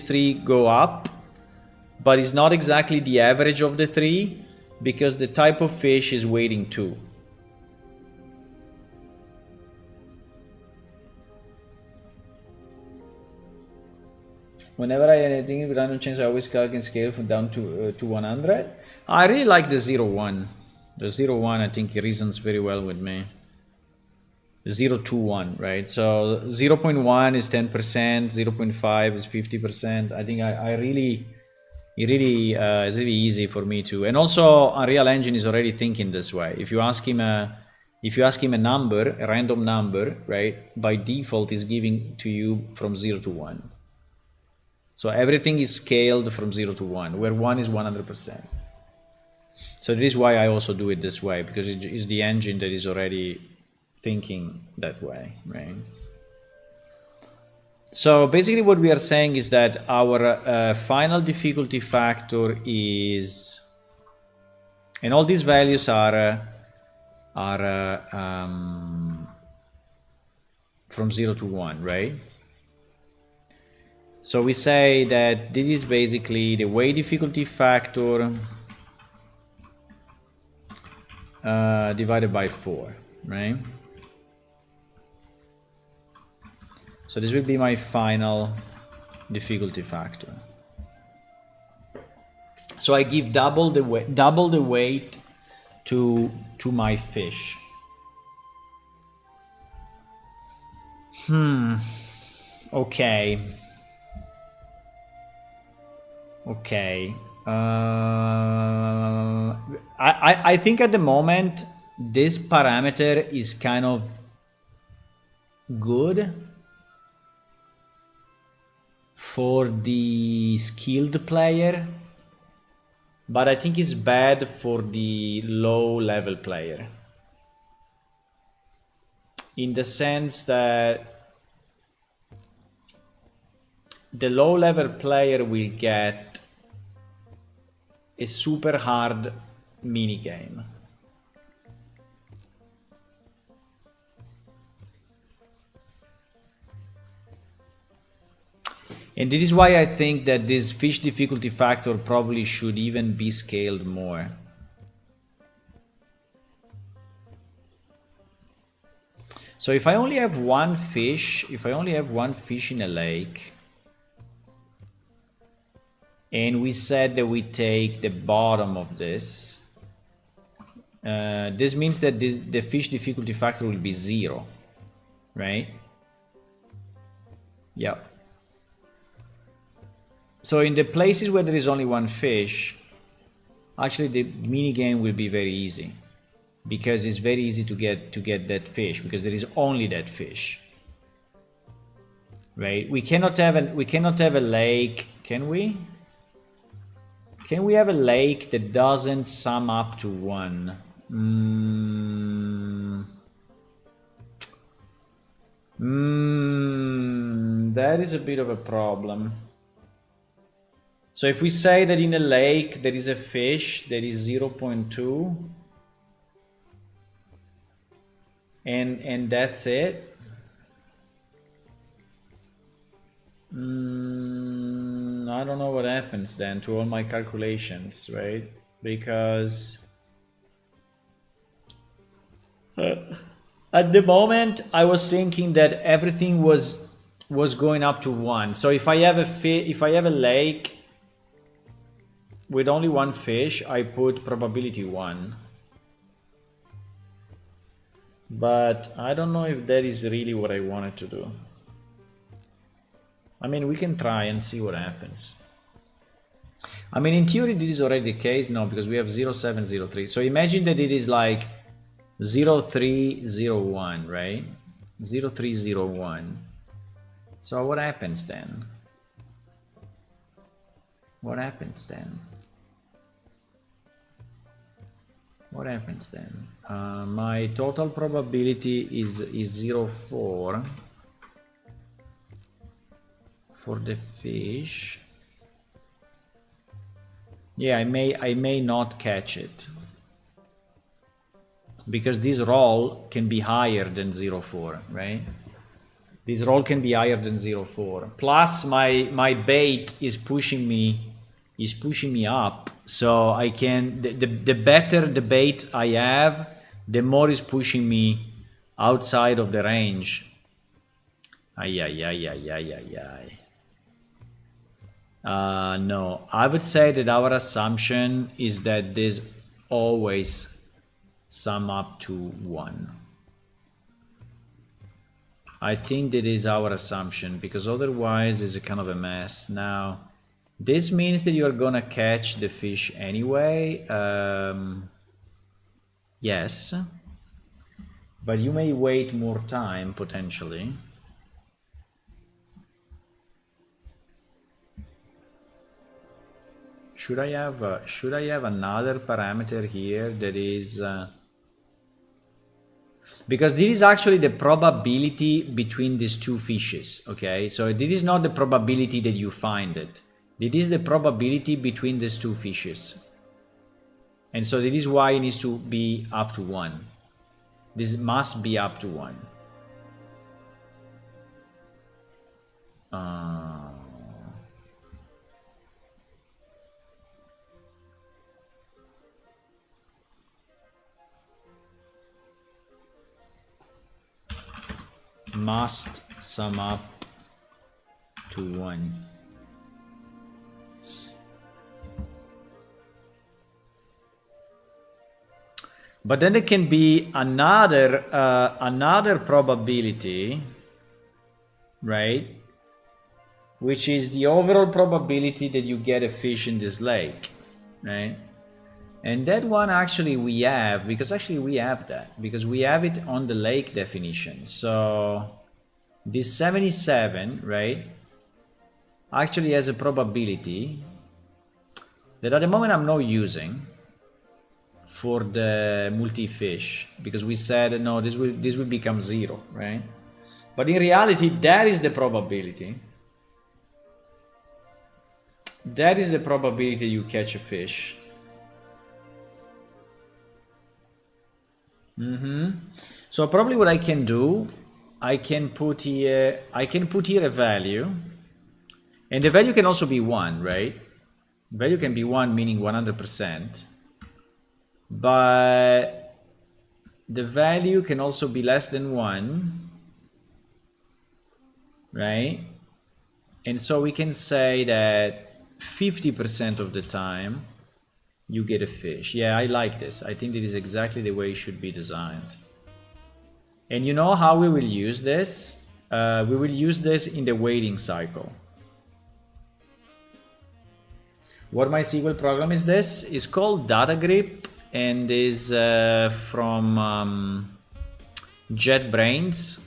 three go up, but it's not exactly the average of the three, because the type of fish is weighting 2. Whenever I anything with random change, I always calculate scale from down to 100. I really like the 0-1. The 0-1 I think reasons very well with me. 0-2-1, right? So 0.1 is 10%, 0.5 is 50%. I think it really is really easy for me to. And also Unreal Engine is already thinking this way. If you ask him a number, a random number, right? By default is giving to you from 0 to 1. So everything is scaled from 0 to 1, where 1 is 100%. So this is why I also do it this way, because it is the engine that is already thinking that way, right? So basically what we are saying is that our final difficulty factor is, and all these values are from 0 to 1, right? So we say that this is basically the weight difficulty factor divided by 4, right? So this will be my final difficulty factor. So I give double the weight to my fish. Okay. Okay. I think at the moment this parameter is kind of good for the skilled player, but I think it's bad for the low level player, in the sense that the low level player will get a super hard minigame. And this is why I think that this fish difficulty factor probably should even be scaled more. So if I only have one fish, in a lake, and we said that we take the bottom of this, this means that the fish difficulty factor will be 0, right? Yeah. So in the places where there is only one fish, actually the minigame will be very easy, because it's very easy to get that fish, because there is only that fish, right? We cannot have a lake, can we? Can we have a lake that doesn't sum up to 1? That is a bit of a problem. So if we say that in a lake there is a fish that is 0.2 and that's it, I don't know what happens then to all my calculations, right? Because at the moment I was thinking that everything was going up to 1. So if I have a lake with only one fish, I put probability 1. But I don't know if that is really what I wanted to do. I mean, we can try and see what happens. I mean, in theory, this is already the case. No, because we have 0703. So imagine that it is like 0301, right? 0301. So what happens then? What happens then? What happens then? My total probability is 04 for the fish. Yeah, I may not catch it because this roll can be higher than 04, right? This roll can be higher than 04. Plus my bait is pushing me up, so I can the better the bait I have, the more is pushing me outside of the range. No, I would say that our assumption is that this always sum up to 1. I think that is our assumption, because otherwise it's a kind of a mess. Now, this means that you're gonna catch the fish anyway. Yes, but you may wait more time potentially. Should I have another parameter here that is because this is actually the probability between these two fishes, okay? So this is not the probability that you find it. This is the probability between these two fishes. And so this is why it needs to be up to 1. This must be up to 1. Must sum up to 1. But then there can be another probability, right? Which is the overall probability that you get a fish in this lake, right? And that one actually we have, because actually we have that, because we have it on the lake definition. So this 77, right, actually has a probability that at the moment I'm not using for the multi-fish, because we said no, this will become 0, right? But in reality, that is the probability. That is the probability you catch a fish. So probably what I can do, I can put here a value, and the value can also be 1, right? Value can be 1, meaning 100%, but the value can also be less than 1, right? And so we can say that 50% of the time you get a fish. Yeah, I like this. I think that is exactly the way it should be designed. And you know how we will use this? We will use this in the waiting cycle. What MySQL program is this? It's called DataGrip and is from JetBrains.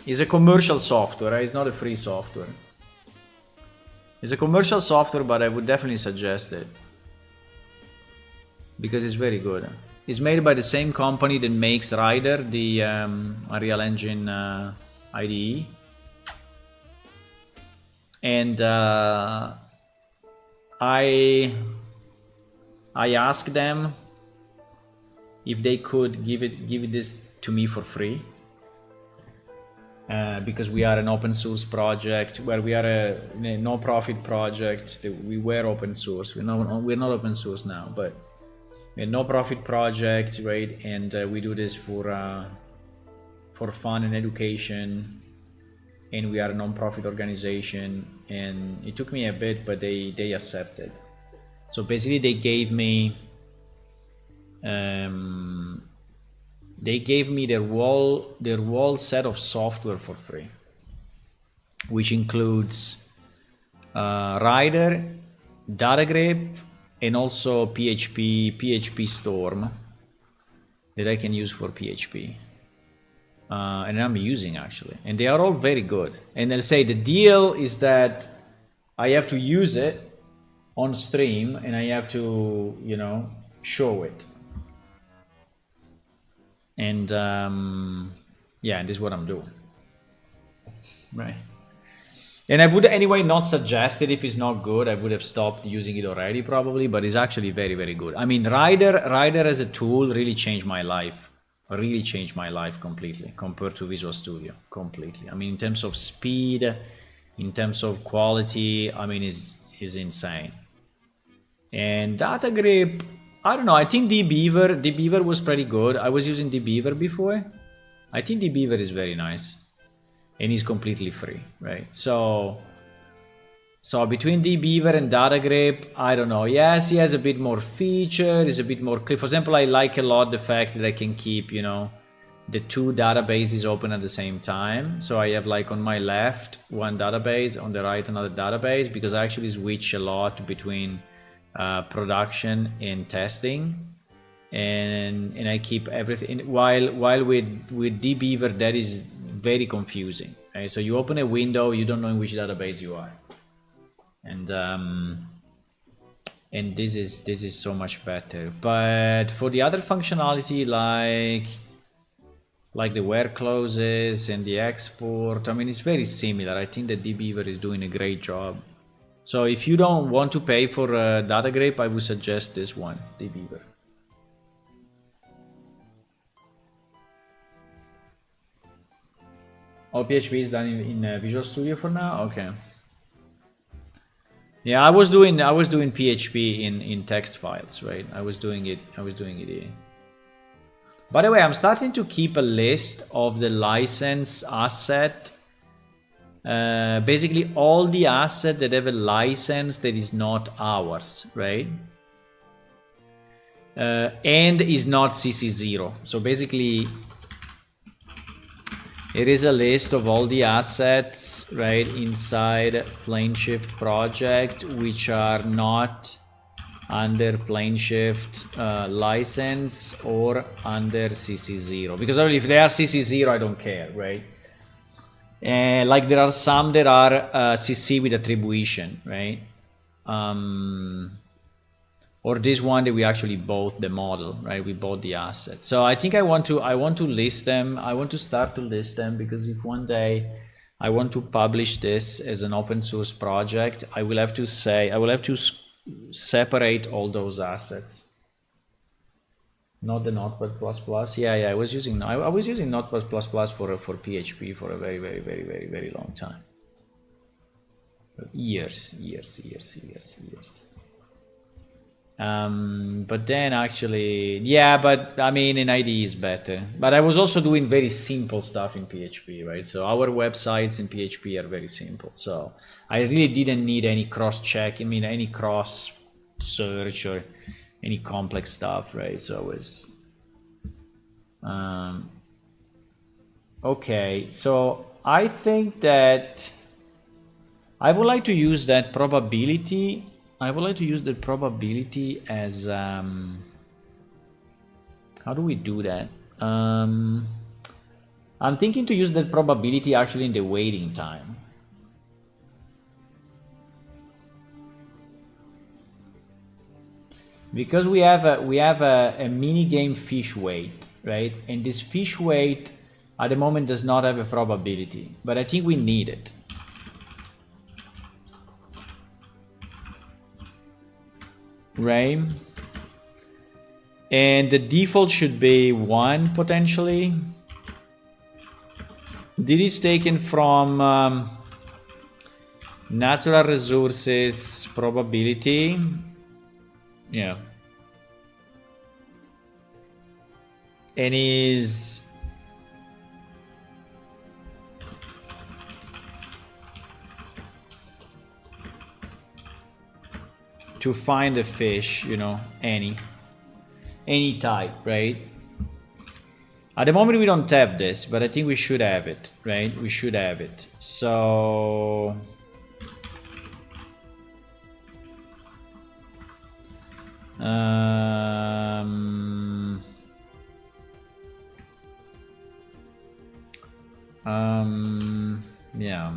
It's a commercial software, it's not a free software. It's a commercial software, but I would definitely suggest it because it's very good. It's made by the same company that makes Rider, the Unreal Engine IDE. And I asked them if they could give this to me for free. Because we are an open source project, where we are a no-profit project. We were open source. We're not open source now, but we're a no-profit project, right? And we do this for fun and education. And we are a non-profit organization. And it took me a bit, but they accepted. So basically, they gave me their whole set of software for free, which includes Rider, Datagrip, and also PHP Storm that I can use for PHP. And I'm using actually, and they are all very good. And I'll say the deal is that I have to use it on stream and I have to, you know, show it. And yeah, this is what I'm doing. Right. And I would anyway not suggest it if it's not good. I would have stopped using it already probably, but it's actually very, very good. I mean, Rider as a tool really changed my life. Really changed my life completely compared to Visual Studio. Completely. I mean, in terms of speed, in terms of quality, I mean, is insane. And Datagrip, I don't know. I think dbeaver was pretty good. I was using dbeaver before. I think dbeaver is very nice. And it's completely free, right? So between dbeaver and Datagrip, I don't know. Yes, he has a bit more features, a bit more clear. For example, I like a lot the fact that I can keep, you know, the two databases open at the same time. So I have like on my left one database, on the right another database, because I actually switch a lot between production and testing. And I keep everything. While with dbeaver, that is very confusing. Right? So you open a window, you don't know in which database you are, and this is so much better. But for the other functionality, like the where clauses and the export, I mean, it's very similar. I think that dbeaver is doing a great job. So if you don't want to pay for Datagrip, I would suggest this one, dbeaver. All PHP is done in Visual Studio for now. Okay. Yeah, I was doing PHP in text files, right? I was doing it here. By the way, I'm starting to keep a list of the license asset. Basically all the assets that have a license that is not ours, right? And is not CC0. So basically, it is a list of all the assets, right, inside PlaneShift project, which are not under PlaneShift license or under CC0. Because if they are CC0, I don't care, right? Like there are some that are CC with attribution, right? Or this one that we actually bought the model, right? We bought the asset. So I think I want to list them. I want to start to list them, because if one day I want to publish this as an open source project, I will have to separate all those assets. Not the Notepad++. Yeah, I was using Notepad++ for PHP for a very, very, very, very, very long time. Years. But then actually, yeah, but I mean, in IDE is better. But I was also doing very simple stuff in PHP, right? So our websites in PHP are very simple. So I really didn't need any cross-check, I mean, any cross-search or any complex stuff, right? So it was... okay, so I think that I would like to use that probability. I would like to use the probability as how do we do that? I'm thinking to use that probability actually in the waiting time. Because we have a minigame fish weight, right? And this fish weight at the moment does not have a probability, but I think we need it. Right? And the default should be 1 potentially. This is taken from natural resources probability. Yeah. And is to find a fish, you know, any type, right? At the moment we don't have this, but I think we should have it, right? We should have it. So Yeah.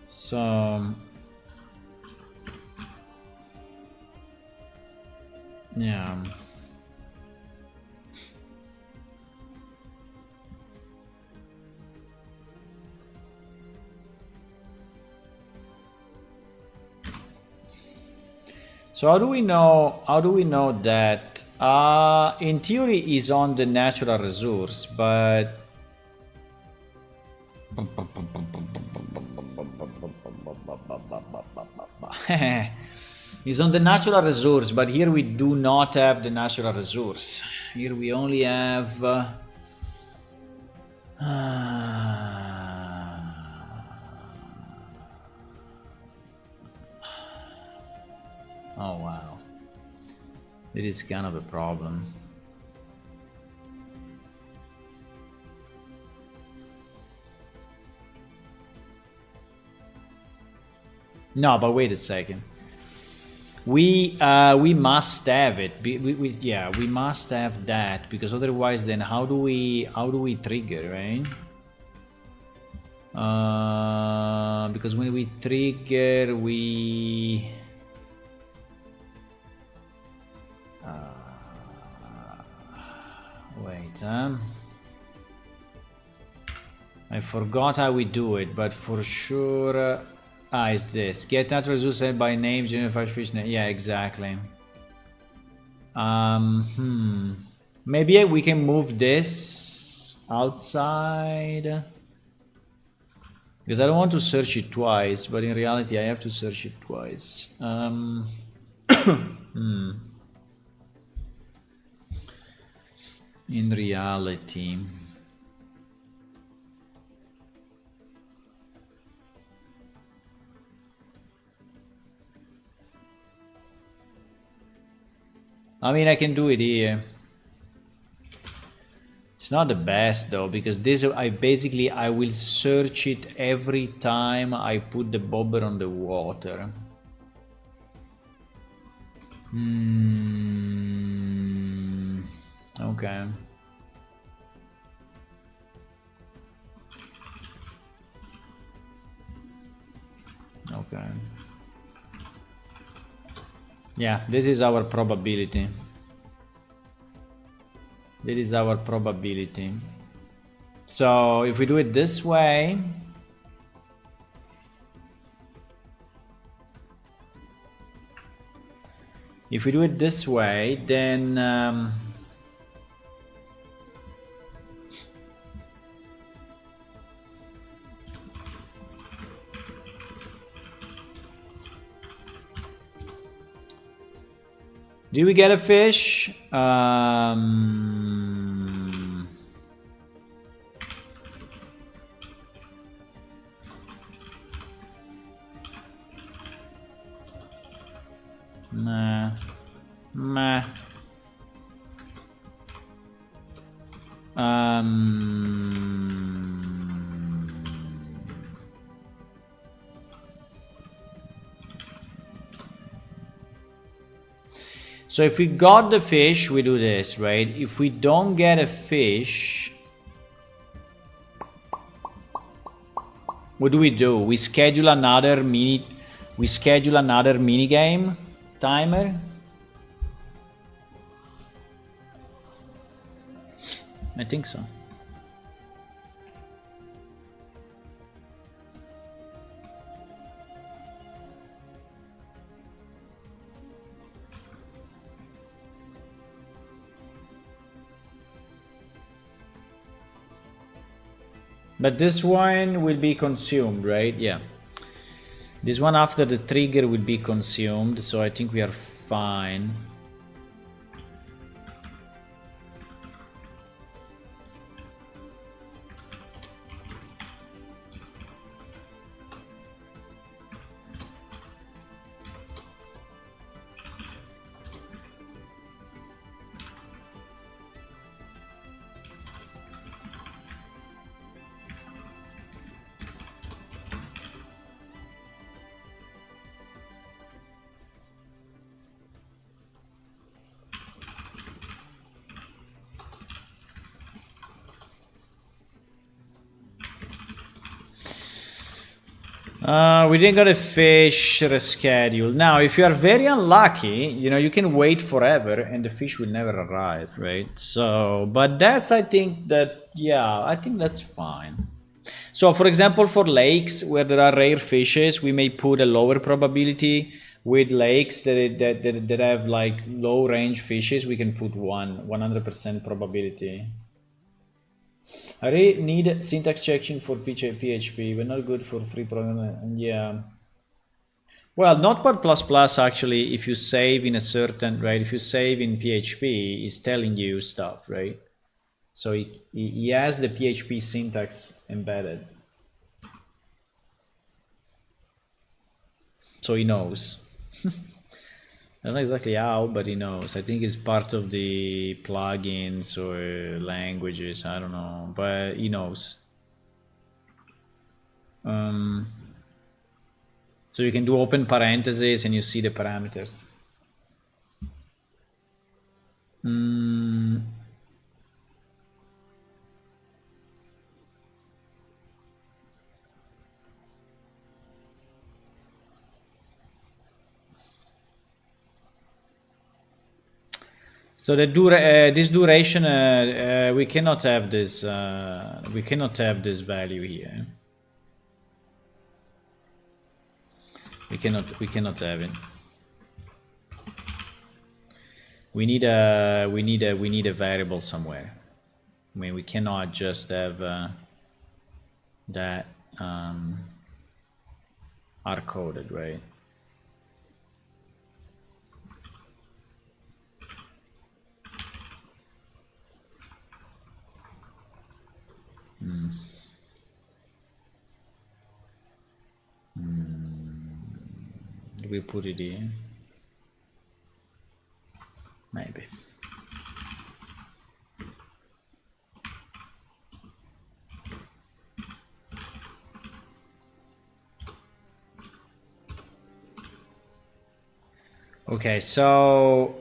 So yeah. So how do we know? How do we know that? In theory, is on the natural resource, but is on the natural resource. But here we do not have the natural resource. Here we only have. Oh wow, it is kind of a problem. No, but wait a second. We must have it. Yeah, we must have that, because otherwise, then how do we trigger, right? Because when we trigger, we wait. I forgot how we do it, but for sure. It's this. Get natural resources by name, generate fish name. Yeah, exactly. Maybe we can move this outside. Because I don't want to search it twice, but in reality I have to search it twice. In reality. I mean, I can do it here. It's not the best though, because this I will search it every time I put the bobber on the water. Okay. Okay. Yeah, this is our probability. This is our probability. So if we do it this way, then do we get a fish? Meh. So if we got the fish, we do this, right? If we don't get a fish, what do? We schedule another mini game timer. I think so. But this one will be consumed, right? Yeah. This one after the trigger will be consumed, so I think we are fine. We didn't get a fish reschedule. Now, if you are very unlucky, you know, you can wait forever and the fish will never arrive, right? So, but that's, I think that, yeah, I think that's fine. So, for example, for lakes where there are rare fishes, we may put a lower probability. With lakes that have like low range fishes, we can put 100% probability. I really need syntax checking for PHP, but not good for free programming. Yeah. Well, Notepad++ actually, if you save in a certain, right, if you save in PHP, it's telling you stuff, right? So he has the PHP syntax embedded. So he knows. I don't know exactly how, but he knows. I think it's part of the plugins or languages. I don't know, but he knows. So you can do open parentheses and you see the parameters. So the this duration, we cannot have this. We cannot have this value here. We cannot have it. We need a variable somewhere. I mean, we cannot just have that hard coded, right? We put it in. Maybe. Okay, so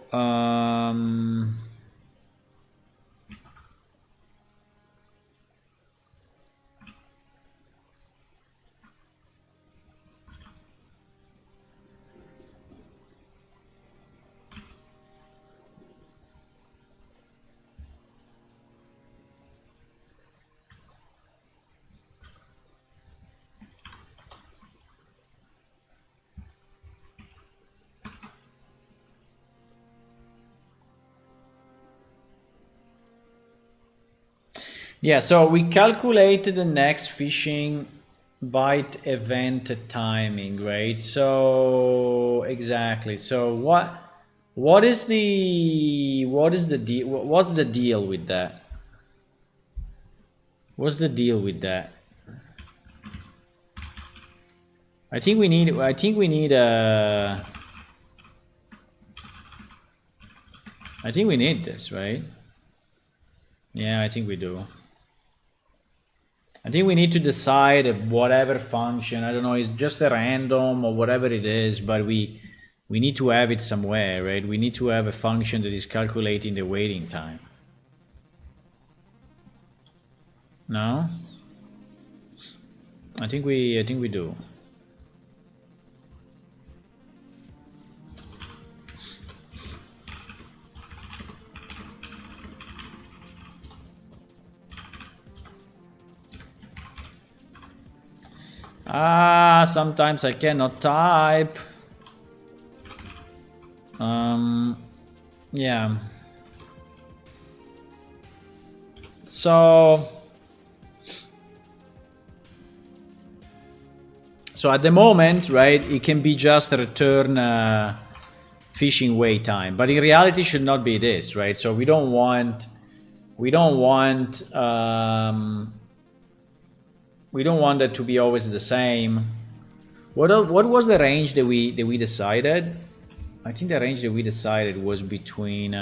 yeah, so we calculated the next fishing bite event timing, right? So exactly. So what is the deal? What's the deal with that? What's the deal with that? I think we need I think we need this, right? Yeah, I think we do. I think we need to decide whatever function. I don't know, it's just a random or whatever it is, but we need to have it somewhere, right? We need to have a function that is calculating the waiting time. No? I think we do. Sometimes I cannot type. Yeah. So at the moment, right, it can be just a return fishing wait time, but in reality should not be this, right? So we don't want that to be always the same. What was the range that we decided? I think the range that we decided was between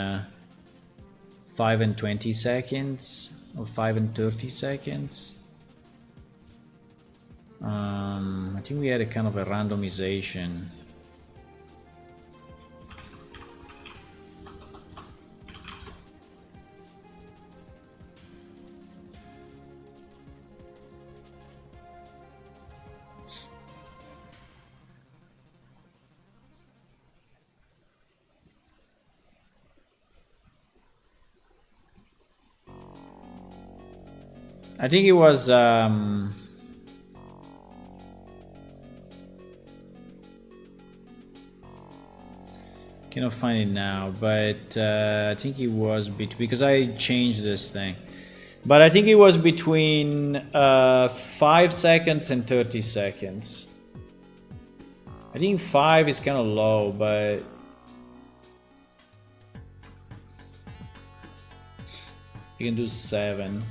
5 and 20 seconds or 5 and 30 seconds. I think we had a kind of a randomization. I think it was cannot find it now, but I think it was because I changed this thing. But I think it was between 5 seconds and 30 seconds. I think 5 is kind of low, but you can do 7.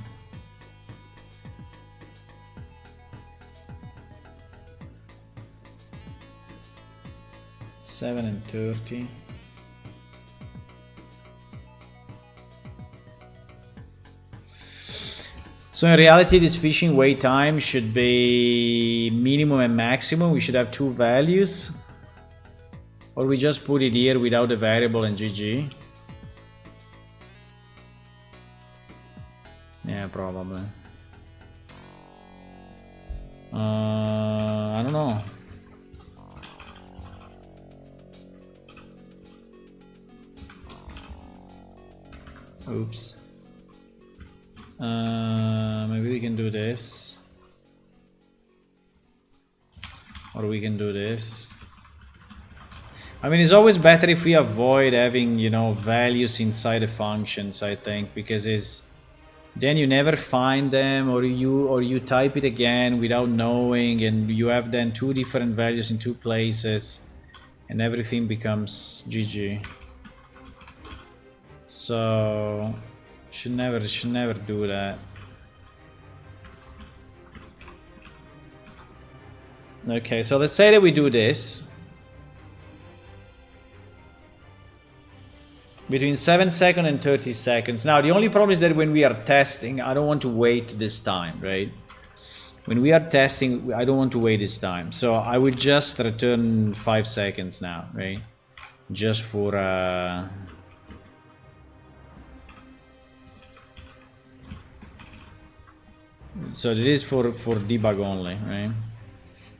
Seven and 30. So in reality, this fishing wait time should be minimum and maximum. We should have 2 values. Or we just put it here without a variable and GG. Yeah, probably. I don't know. Oops. Maybe we can do this. Or we can do this. I mean, it's always better if we avoid having, you know, values inside the functions, I think, because then you never find them, or you type it again without knowing, and you have then 2 different values in 2 places, and everything becomes GG. So should never do that. Okay, so let's say that we do this. Between 7 seconds and 30 seconds. Now, the only problem is that when we are testing, I don't want to wait this time, right? When we are testing, I don't want to wait this time. So I will just return 5 seconds now, right? Just for... So this is for debug only, right?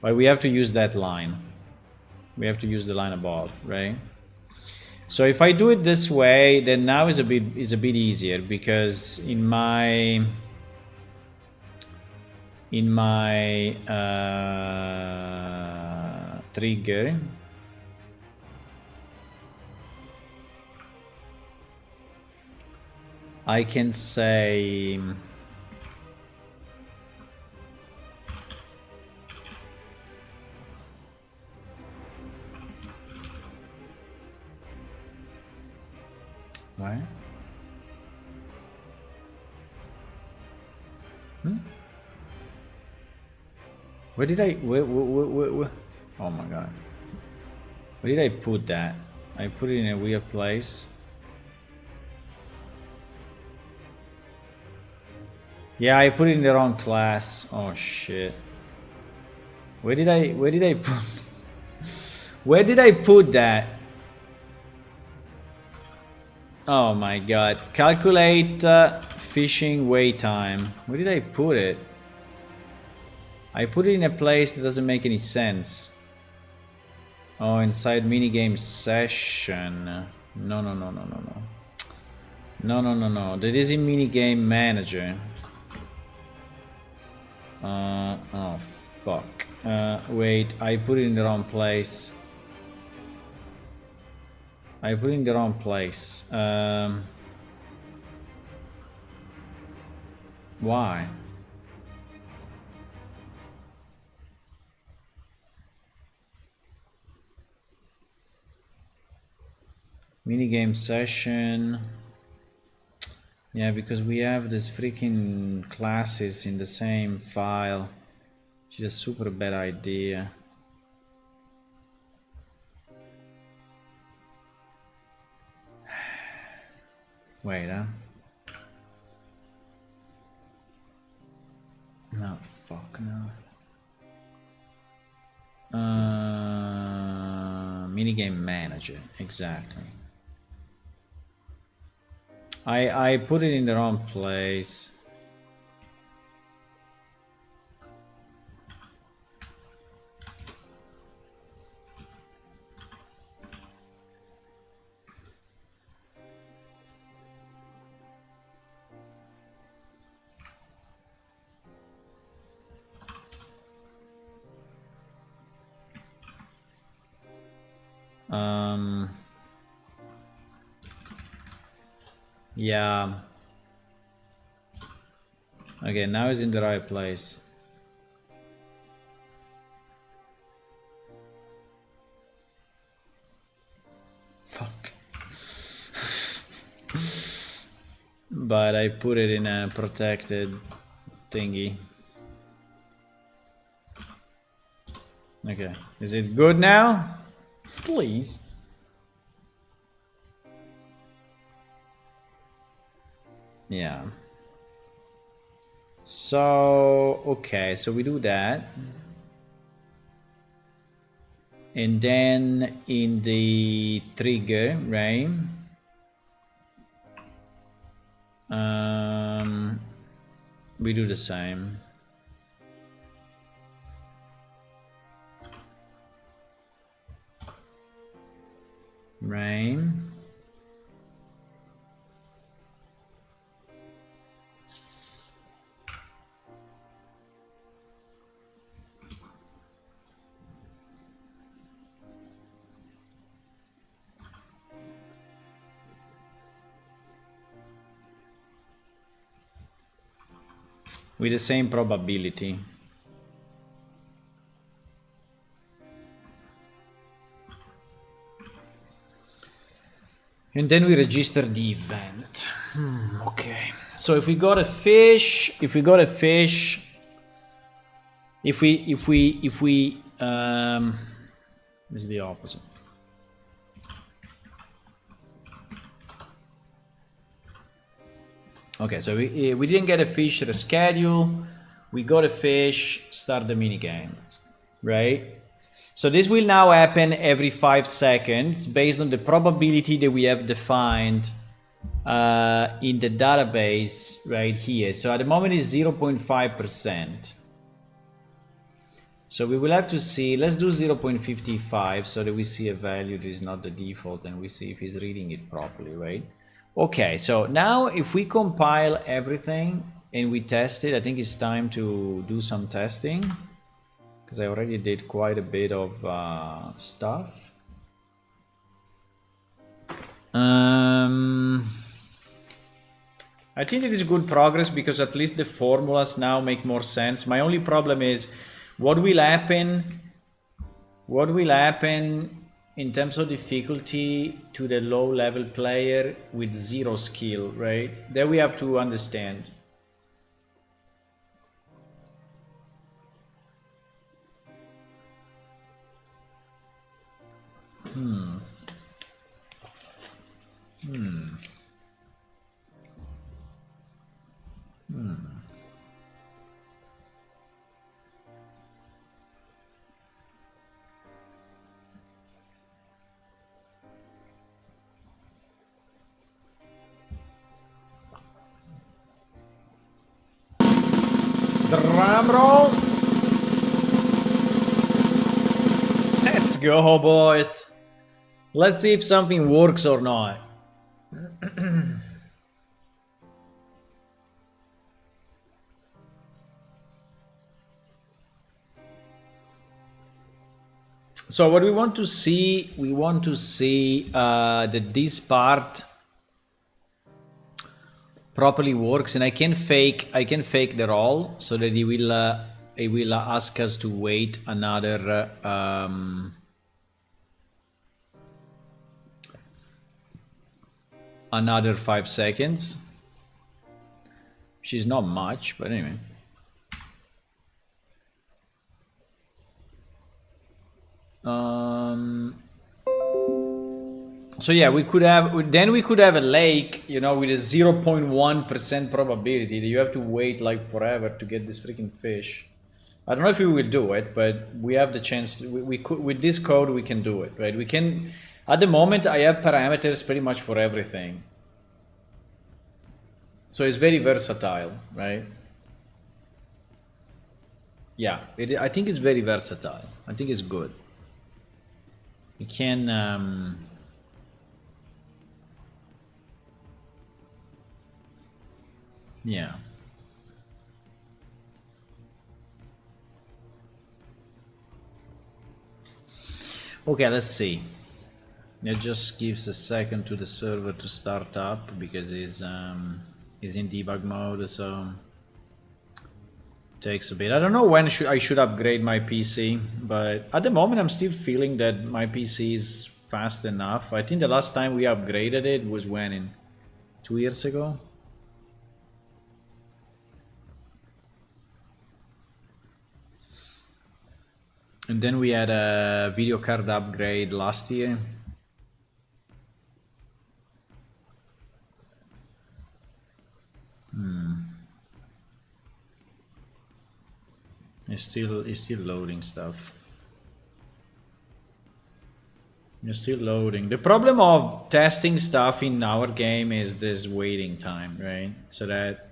But we have to use that line. We have to use the line above, right? So if I do it this way, then now is a bit easier, because in my trigger, I can say what? Where did I... Where? Oh my god. Where did I put that? I put it in a weird place. Yeah, I put it in the wrong class. Oh shit. Where did I put... Where did I put that? Oh my god. Calculate fishing wait time. Where did I put it? I put it in a place that doesn't make any sense. Oh, inside minigame session. No. No. That is in minigame manager. Oh, fuck. Wait, I put it in the wrong place. I put it in the wrong place. Why? Minigame session. Yeah, because we have these freaking classes in the same file. Which is a super bad idea. Wait, huh? No, fuck no. Minigame manager, exactly. I put it in the wrong place. Yeah. Okay, now it's in the right place. Fuck. But I put it in a protected thingy. Okay, is it good now? Please. Yeah. So, okay, so we do that. And then in the trigger, right? We do the same. Right? With the same probability. And then we register the event. Okay. So if we got a fish, it's the opposite. Okay, so we didn't get a fish to the schedule. We got a fish, start the minigame, right? So this will now happen every 5 seconds based on the probability that we have defined in the database right here. So at the moment it's 0.5%. So we will have to see, let's do 0.55 so that we see a value that is not the default and we see if he's reading it properly, right? Okay, so now if we compile everything and we test it, I think it's time to do some testing because I already did quite a bit of stuff. I think it is good progress because at least the formulas now make more sense. My only problem is what will happen in terms of difficulty to the low level player with 0 skill, right? There we have to understand. Drum roll. Let's go, boys. Let's see if something works or not. So what we want to see that this part properly works, and I can fake the roll so that it will ask us to wait another another 5 seconds, which is not much, but anyway. So yeah, we could have a lake, you know, with a 0.1% probability that you have to wait like forever to get this freaking fish. I don't know if we will do it, but we have the chance. We could, with this code, we can do it, right? We can. At the moment, I have parameters pretty much for everything, so it's very versatile, right? Yeah, I think it's very versatile. I think it's good. We can. Yeah. Okay, let's see. It just gives a second to the server to start up because it's in debug mode, so takes a bit. I don't know when I should upgrade my PC, but at the moment I'm still feeling that my PC is fast enough. I think the last time we upgraded it was when, in 2 years ago. And then we had a video card upgrade last year. It's still loading stuff. It's still loading. The problem of testing stuff in our game is this waiting time, right? So that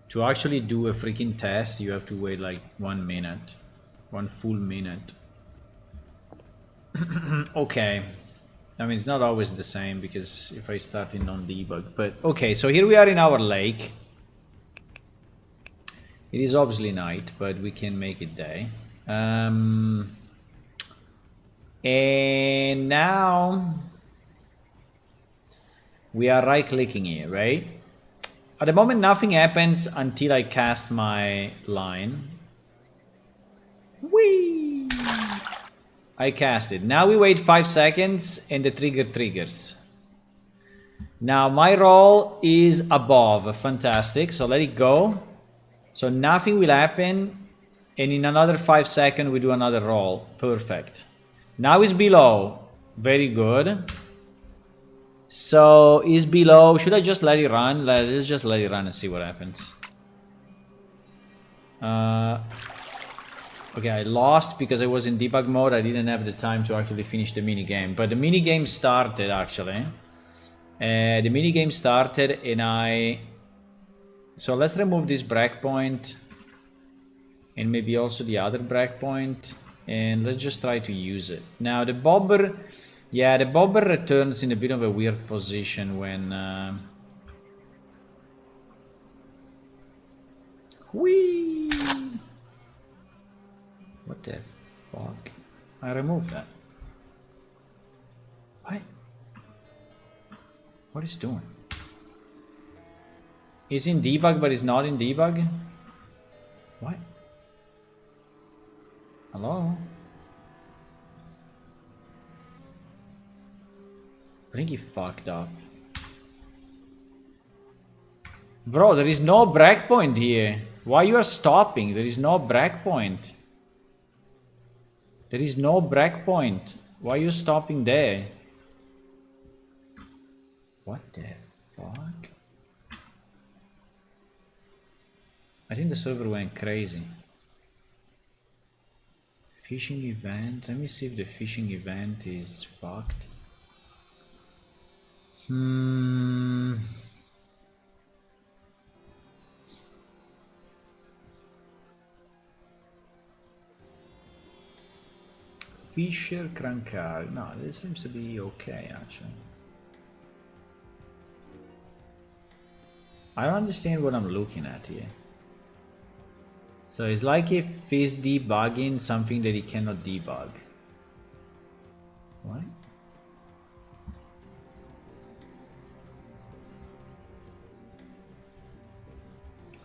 to actually do a freaking test, you have to wait like 1 minute. 1 full minute. Okay. I mean, it's not always the same because if I start in non-debug, but okay, so here we are in our lake. It is obviously night, but we can make it day. And now we are right-clicking here, right? At the moment, nothing happens until I cast my line. Whee! I cast it. Now we wait 5 seconds and the trigger triggers. Now my roll is above. Fantastic. So let it go. So nothing will happen. And in another 5 seconds we do another roll. Perfect. Now it's below. Very good. So is below. Should I just let it run? Let's just let it run and see what happens. Okay, I lost because I was in debug mode. I didn't have the time to actually finish the minigame. But the minigame started, actually. The minigame started and I... So let's remove this breakpoint. And maybe also the other breakpoint. And let's just try to use it. Now the bobber... Yeah, the bobber returns in a bit of a weird position when... Whee! What the fuck? I removed that. What? What is doing? It's in debug, but it's not in debug? What? Hello? I think he fucked up. Bro, there is no breakpoint here. Why you are stopping? There is no breakpoint. There is no breakpoint. Why are you stopping there? What the fuck? I think the server went crazy. Fishing event. Let me see if the fishing event is fucked. Fisher Crankar. No, this seems to be okay actually. I don't understand what I'm looking at here. So it's like if he's debugging something that he cannot debug. What?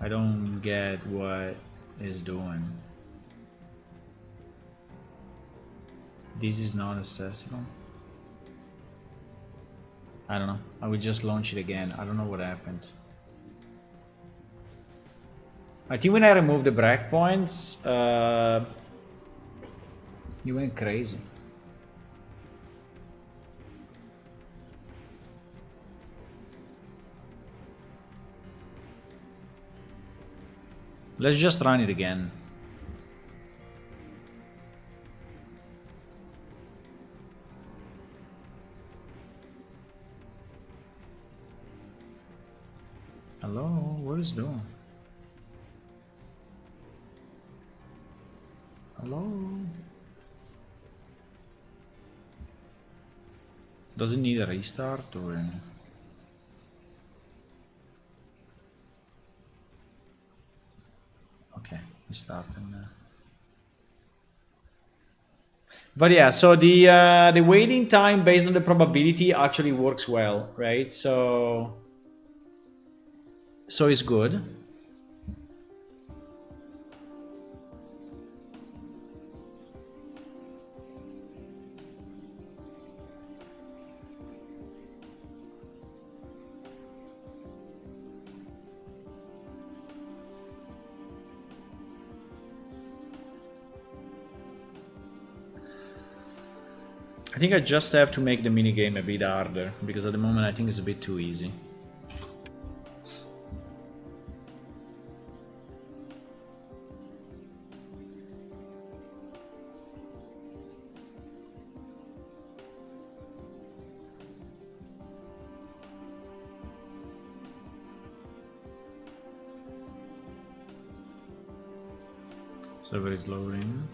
I don't get what it's doing. This is not accessible. I don't know. I will just launch it again. I don't know what happened. I think when I removed the breakpoints, you went crazy. Let's just run it again. Hello, what is doing? Hello? Does it need a restart or? Okay, we start now. But yeah, so the waiting time based on the probability actually works well, right? So it's good. I think I just have to make the minigame a bit harder, because at the moment I think it's a bit too easy. Server is loading.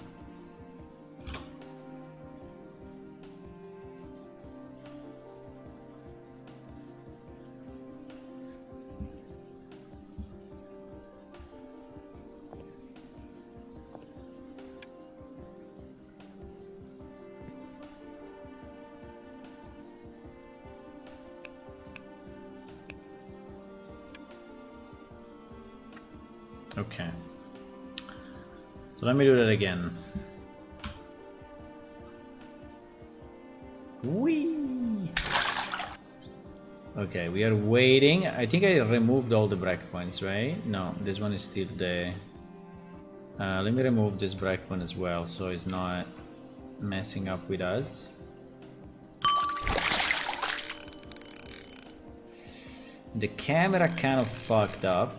Okay. So let me do that again. Whee! Okay, we are waiting. I think I removed all the breakpoints, right? No, this one is still there. Let me remove this breakpoint as well, so it's not messing up with us. The camera kind of fucked up.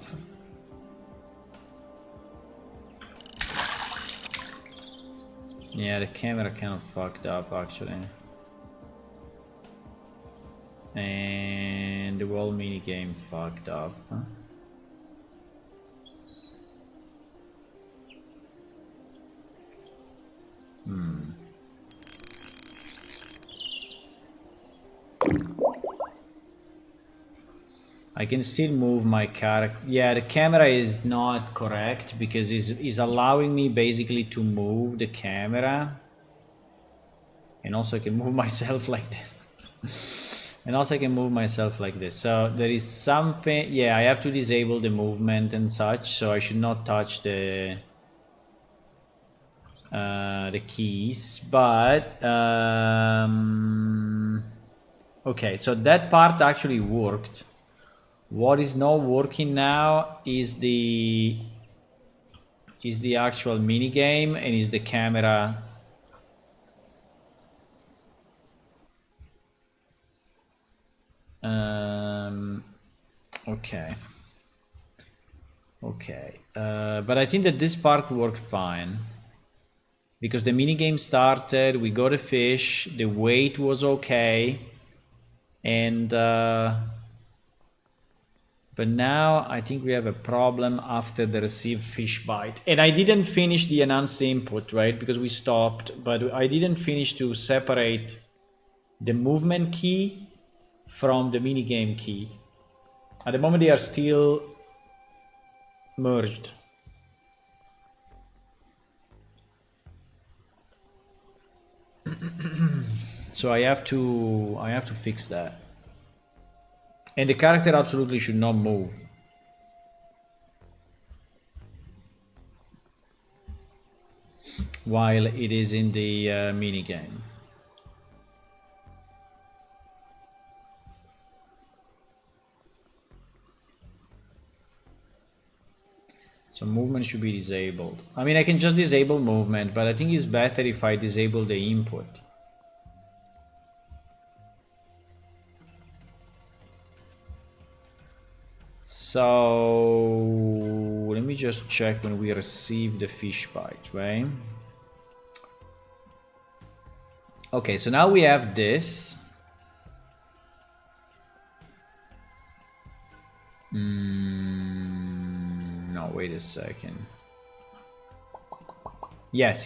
Yeah, the camera kind of fucked up actually. And the whole minigame fucked up. Huh? I can still move my character. Yeah, the camera is not correct because it's allowing me basically to move the camera. And also I can move myself like this. And also I can move myself like this. So there is something, yeah, I have to disable the movement and such. So I should not touch the keys, but okay, so that part actually worked. What is not working now is the actual minigame and is the camera. Okay. Okay, but I think that this part worked fine. Because the minigame started, we got a fish, the weight was okay, and but now I think we have a problem after the receive fish bite. And I didn't finish the enhanced input, right? Because we stopped, but I didn't finish to separate the movement key from the minigame key. At the moment they are still merged. So I have to fix that. And the character absolutely should not move. While it is in the minigame. So movement should be disabled. I mean, I can just disable movement, but I think it's better if I disable the input. So let me just check when we receive the fish bite, right? Okay, so now we have this. No, wait a second. Yes.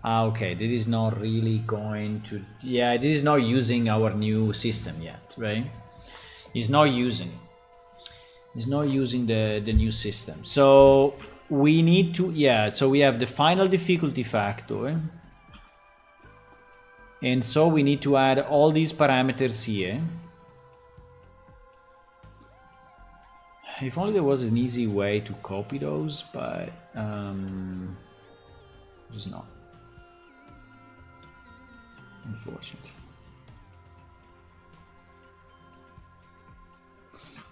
Okay, this is not really going to... Yeah, this is not using our new system yet, right? It's not using it. It's not using the new system. So we need to, yeah, so we have the final difficulty factor. And so we need to add all these parameters here. If only there was an easy way to copy those, but there's not, unfortunately.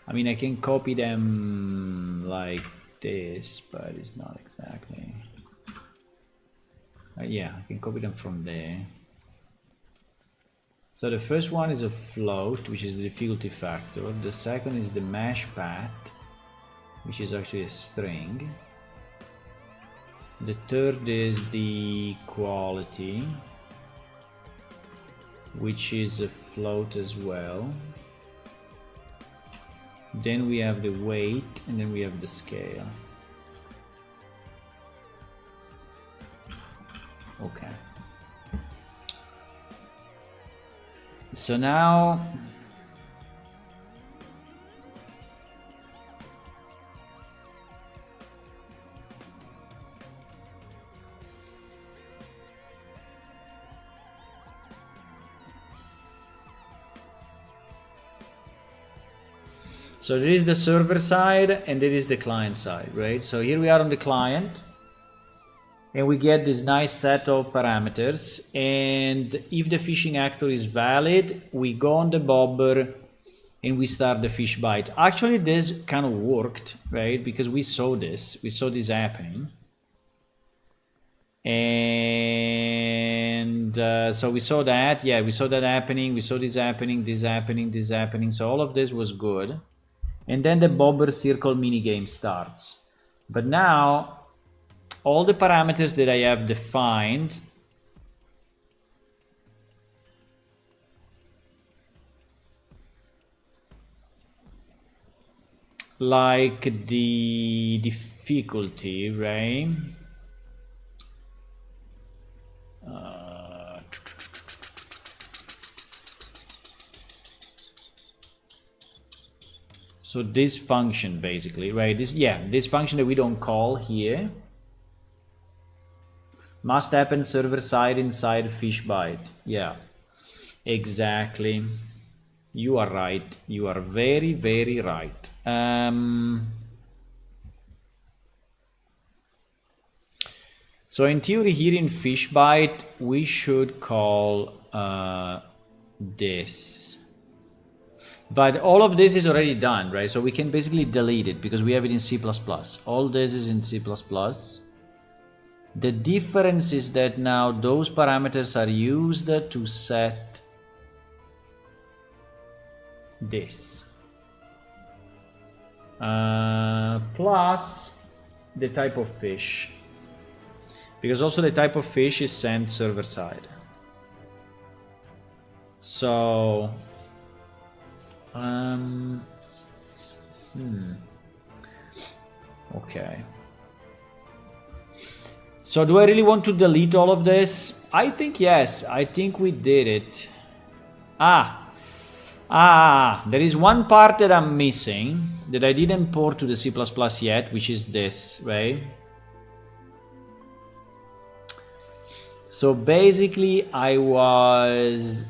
I mean, I can copy them like this, but it's not exactly. Yeah, I can copy them from there. So the first one is a float, which is the difficulty factor. The second is the mesh path, which is actually a string. The third is the quality, which is a float as well. Then we have the weight, and then we have the scale. Okay. So now there is the server side and there is the client side, right? So here we are on the client. And we get this nice set of parameters, and if the fishing actor is valid, we go on the bobber and we start the fish bite. Actually, this kind of worked, right? Because we saw this happening. And so we saw that, yeah, we saw that happening, we saw this happening, this happening, this happening. So all of this was good. And then the bobber circle minigame starts. But now, all the parameters that I have defined like the difficulty, right? So this function basically, right? This function that we don't call here must happen server side inside fish bite. Yeah, exactly. You are right. You are very, very right. So in theory here in fish bite, we should call this. But all of this is already done, right? So we can basically delete it because we have it in C++. All this is in C++. The difference is that now those parameters are used to set this. Plus the type of fish. Because also the type of fish is sent server side. So okay. So do I really want to delete all of this? I think yes. I think we did it. There is one part that I'm missing that I didn't port to the C++ yet, which is this, right? So basically I was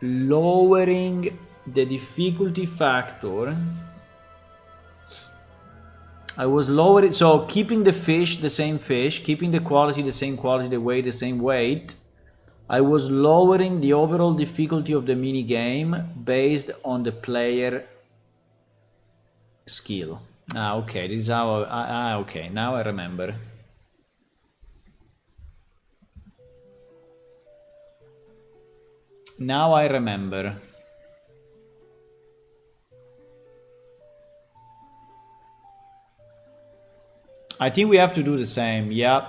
lowering the difficulty factor. I was lowering, so keeping the fish the same fish, keeping the quality the same quality, the weight the same weight. I was lowering the overall difficulty of the mini game based on the player skill. Okay, this is how okay, now I remember. Now I remember. I think we have to do the same. Yeah.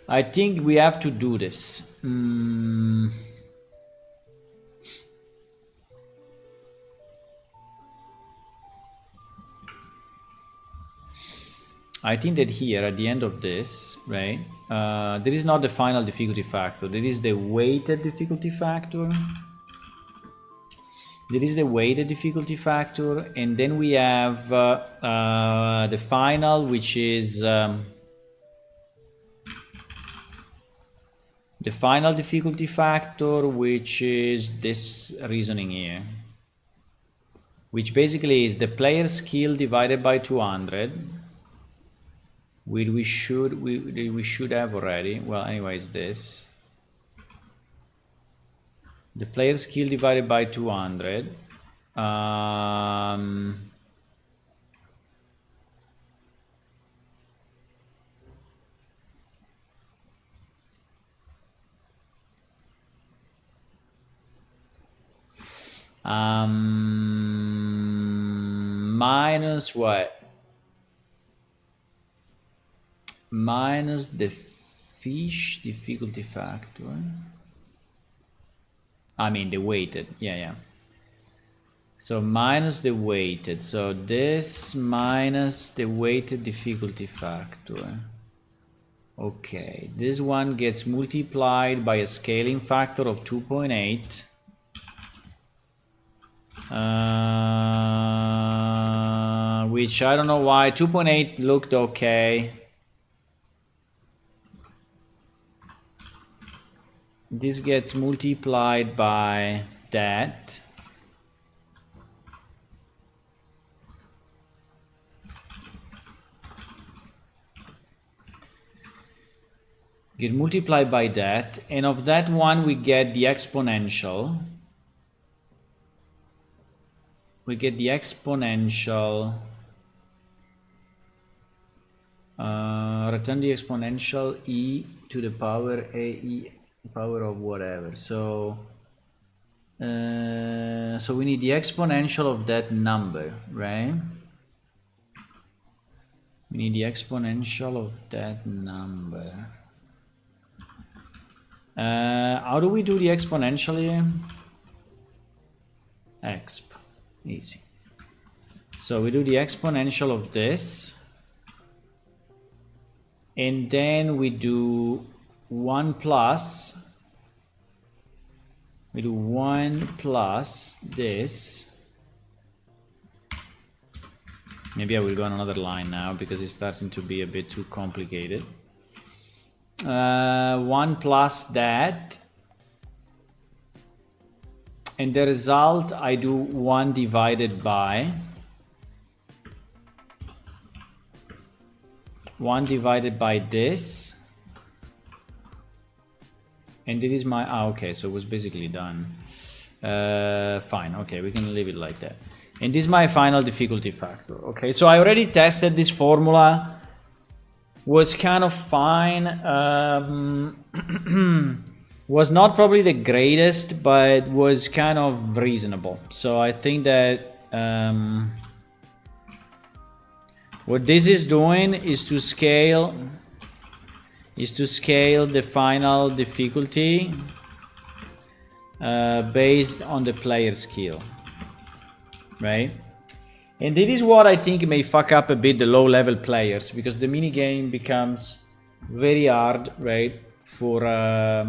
I think we have to do this. I think that here at the end of this, right, there is not the final difficulty factor. There is the weighted difficulty factor. There is the weighted difficulty factor, and then we have the final, which is the final difficulty factor, which is this reasoning here, which basically is the player skill divided by 200. We should have already. Well, anyways, this. The player skill divided by 200. Minus what? Minus the fish difficulty factor. I mean the weighted, yeah. So minus the weighted, so this minus the weighted difficulty factor. Okay, this one gets multiplied by a scaling factor of 2.8. Which I don't know why, 2.8 looked okay. This gets multiplied by that. Get multiplied by that, and of that one we get the exponential. We get the exponential. Return the exponential e to the power a e power of whatever. So so we need the exponential of that number, right? We need the exponential of that number. How do we do the exponential here? Exp, easy. So we do the exponential of this, and then we do 1 plus, we do 1 plus this. Maybe I will go on another line now because it's starting to be a bit too complicated. 1 plus that, and the result I do 1 divided by 1 divided by this, and it is my okay, so it was basically done. Fine, okay, we can leave it like that. And this is my final difficulty factor. Okay, so I already tested this formula. Was kind of fine. Was not probably the greatest, but was kind of reasonable. So I think that what this is doing is to scale the final difficulty based on the player skill, right? And it is what I think may fuck up a bit the low-level players, because the minigame becomes very hard, right, for a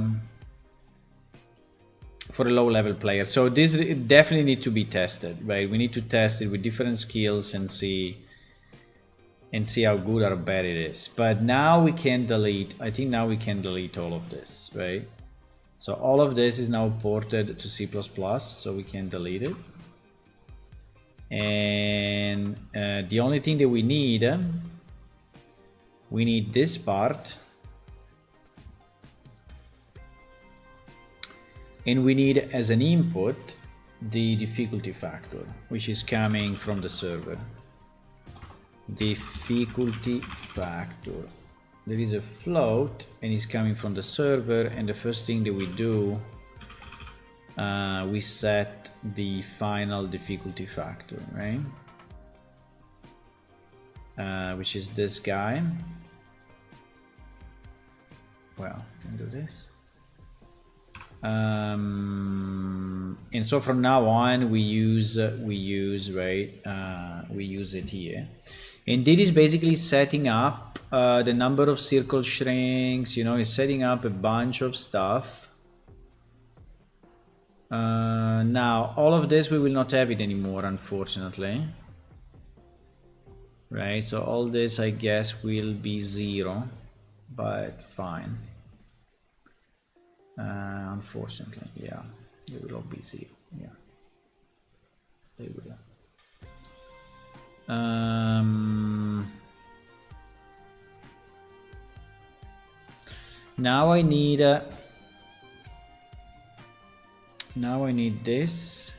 low-level player. So this definitely needs to be tested, right? We need to test it with different skills and see how good or bad it is. But now we can delete. I think now we can delete all of this, right? So all of this is now ported to C++, so we can delete it. And the only thing that we need this part, and we need as an input the difficulty factor, which is coming from the server. Difficulty factor, there is a float and it's coming from the server, and the first thing that we do, we set the final difficulty factor, right? Which is this guy. Well, can do this. And so from now on we use it here, and it is basically setting up the number of circle shrinks, you know, it's setting up a bunch of stuff. Now, all of this, we will not have it anymore, unfortunately. Right, so all this, I guess, will be 0, but fine. Unfortunately, yeah, they will all be 0, yeah. They will. Now I need this.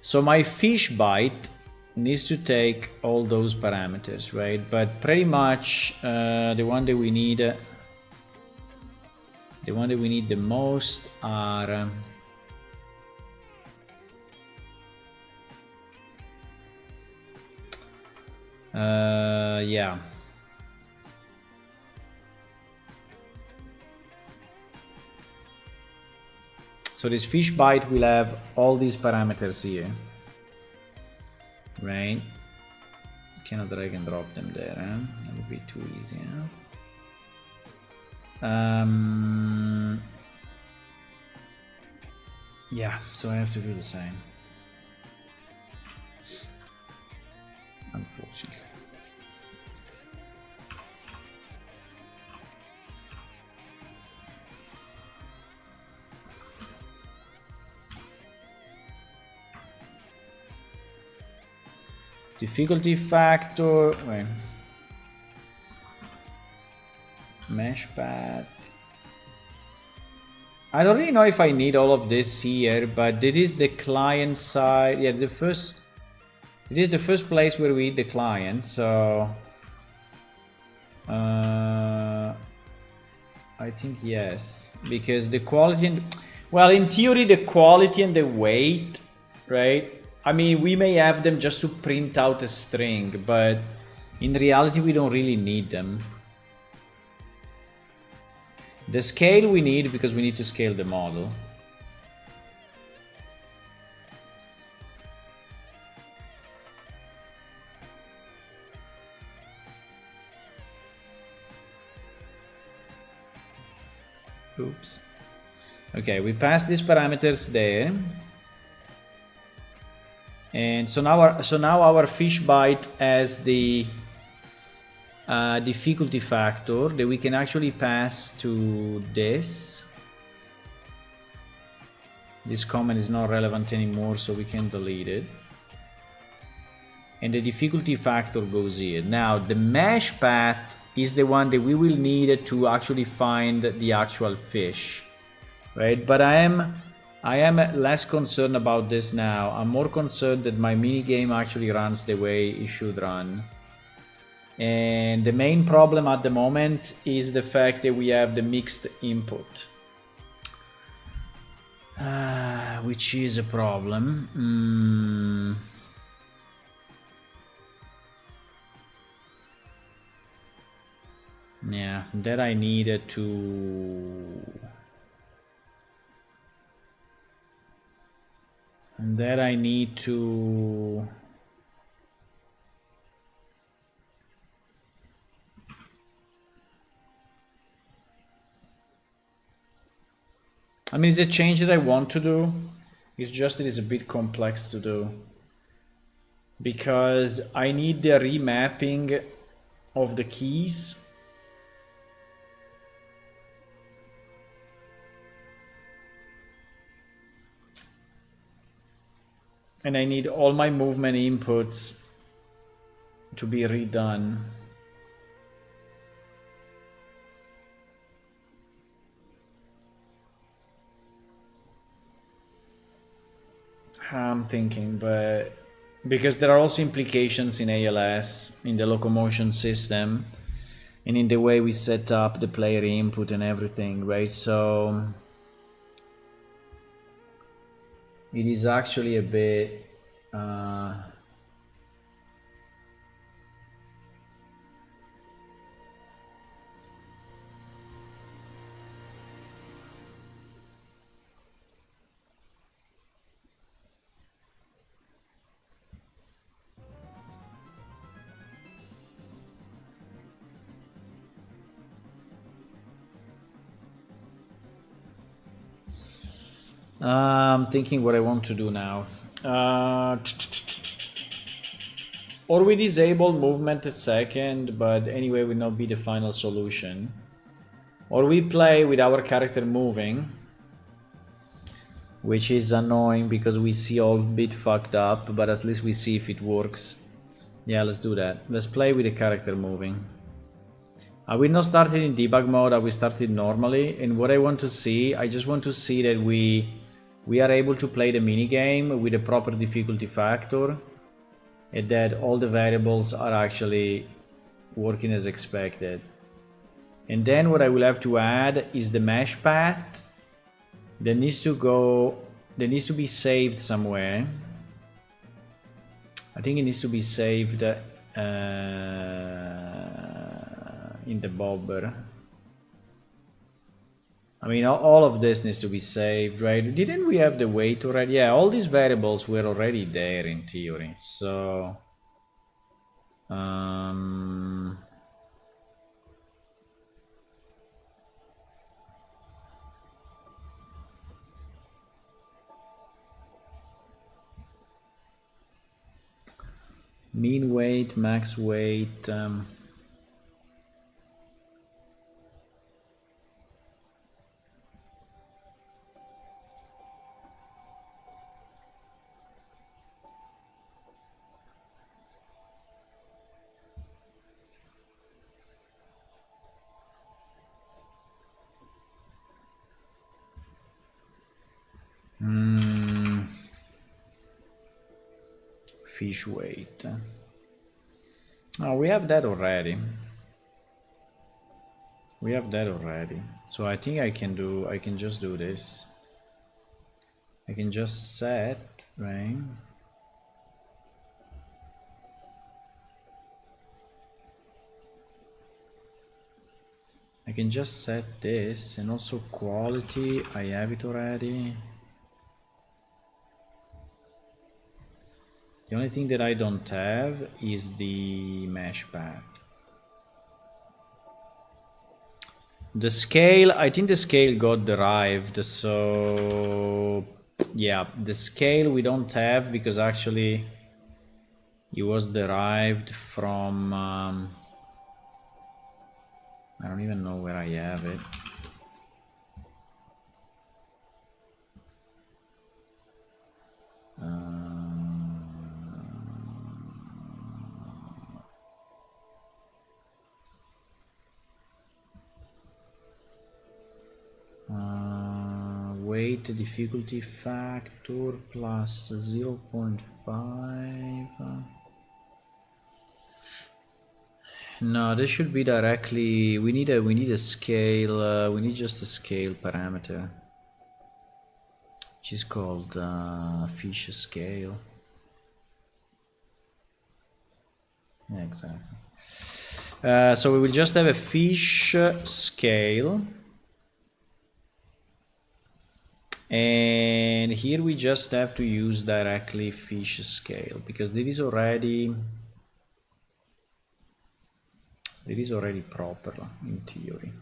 So my fish bite needs to take all those parameters, right? But pretty much the one that we need the most are yeah. So this fish bite will have all these parameters here, right? Cannot drag and drop them there, that would be too easy. Yeah, so I have to do the same, unfortunately. Difficulty factor, wait. Mesh path. I don't really know if I need all of this here, but it is the client side. Yeah, it is the first place where we hit the client, so I think yes, because the quality and, well, in theory the quality and the weight, right? I mean, we may have them just to print out a string, but in reality we don't really need them. The scale we need because we need to scale the model. Oops. Okay, we passed these parameters there. And so now our fish bite has the difficulty factor that we can actually pass to this. This comment is not relevant anymore, so we can delete it. And the difficulty factor goes here. Now the mesh path is the one that we will need to actually find the actual fish, right? But I am less concerned about this now. I'm more concerned that my minigame actually runs the way it should run. And the main problem at the moment is the fact that we have the mixed input, which is a problem. Yeah, that I needed to... And that I need to... I mean, it's a change that I want to do. It's just that it's a bit complex to do. Because I need the remapping of the keys. And I need all my movement inputs to be redone. I'm thinking, but because there are also implications in ALS, in the locomotion system, and in the way we set up the player input and everything, right? So it is actually a bit I'm thinking what I want to do now. Or we disable movement at second, but anyway will not be the final solution. Or we play with our character moving, which is annoying because we see all bit fucked up, but at least we see if it works. Yeah, let's do that. Let's play with the character moving. I will not start it in debug mode, I will start it normally, and what I want to see, I just want to see that we are able to play the minigame with a proper difficulty factor, and that all the variables are actually working as expected. And then what I will have to add is the mesh path that needs to be saved somewhere. I think it needs to be saved in the bobber. I mean, all of this needs to be saved, right? Didn't we have the weight already? Yeah, all these variables were already there in theory. So, mean weight, max weight. Fish weight. Oh, we have that already. We have that already. So I think I can just do this. I can just set, right? I can just set this, and also quality, I have it already. The only thing that I don't have is the mesh path. The scale, I think the scale got derived, so yeah, the scale we don't have because actually it was derived from I don't even know where I have it. Weight difficulty factor plus 0.5. No, this should be directly. We need a scale. We need just a scale parameter, which is called fish scale. Yeah, exactly. So we will just have a fish scale. And here we just have to use directly fish scale because there is already proper in theory.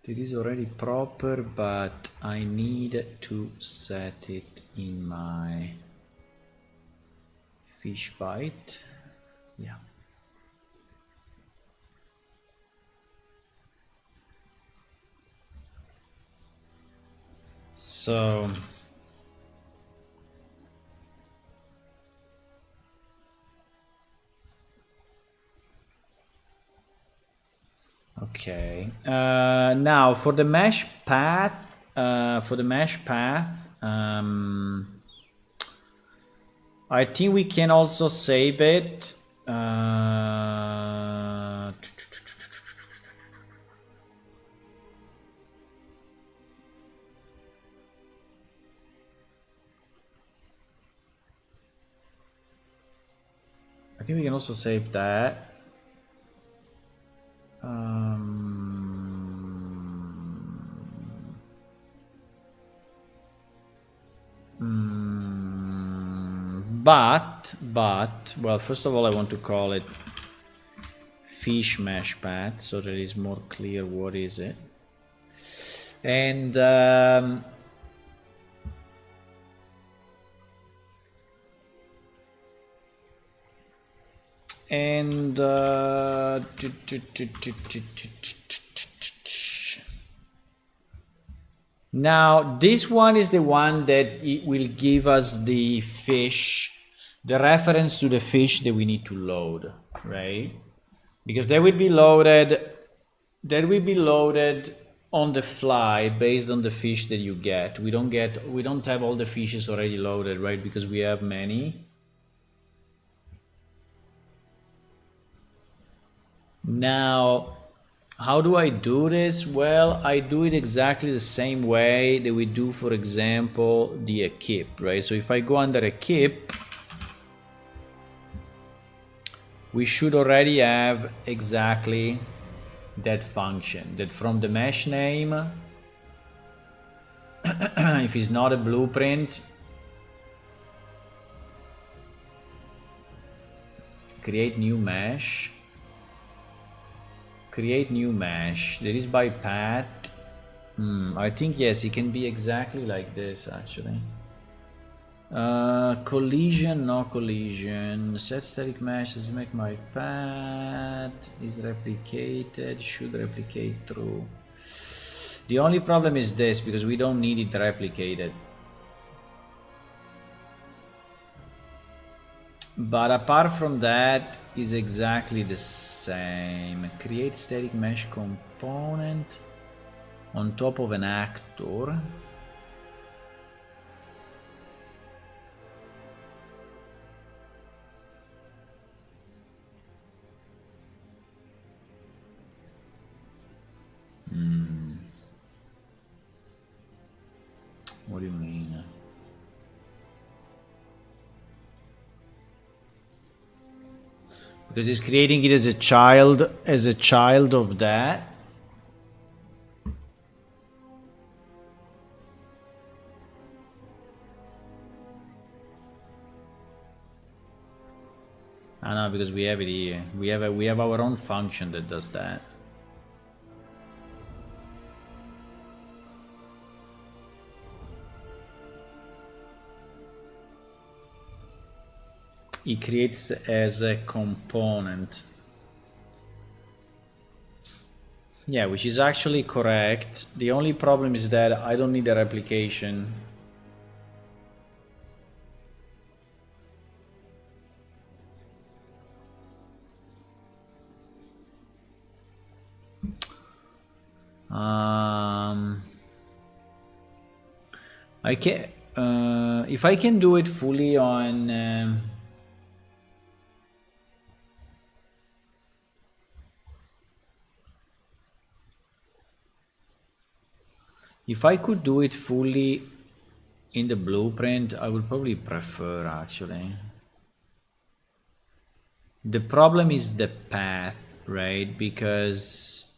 It is already proper, but I need to set it in my fish bite. Yeah. So okay. Now for the mesh path, I think we can also save it. I think we can also save that. But well, first of all, I want to call it fish mesh path so that it's more clear what is it. And now this one is the one that it will give us the fish, the reference to the fish that we need to load, right? Because they will be loaded on the fly based on the fish that you get. We don't have all the fishes already loaded, right? Because we have many. Now, how do I do this? Well, I do it exactly the same way that we do, for example, the equip, right? So if I go under equip, we should already have exactly that function, that from the mesh name, if it's not a blueprint, create new mesh, that is by path. I think yes, it can be exactly like this actually. Collision, no collision, set static meshes, make my path is replicated, should replicate true. The only problem is this, because we don't need it replicated. But apart from that, is exactly the same. Create static mesh component on top of an actor. What do you mean? Because it's creating it as a child of that. I know, because we have it here. We have our own function that does that. It creates as a component. Yeah, which is actually correct. The only problem is that I don't need a replication. I can, if I can do it fully on. If I could do it fully in the blueprint, I would probably prefer actually. The problem is the path, right? Because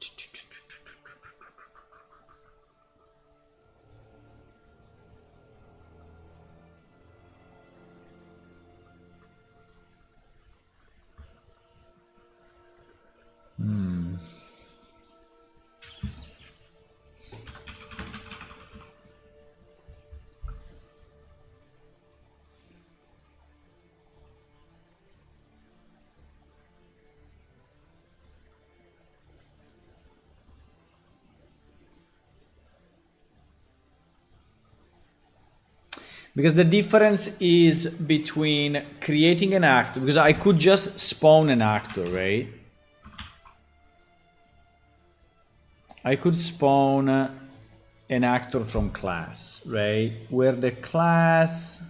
the difference is between creating an actor, because I could just spawn an actor, right? I could spawn an actor from class, right? Where the class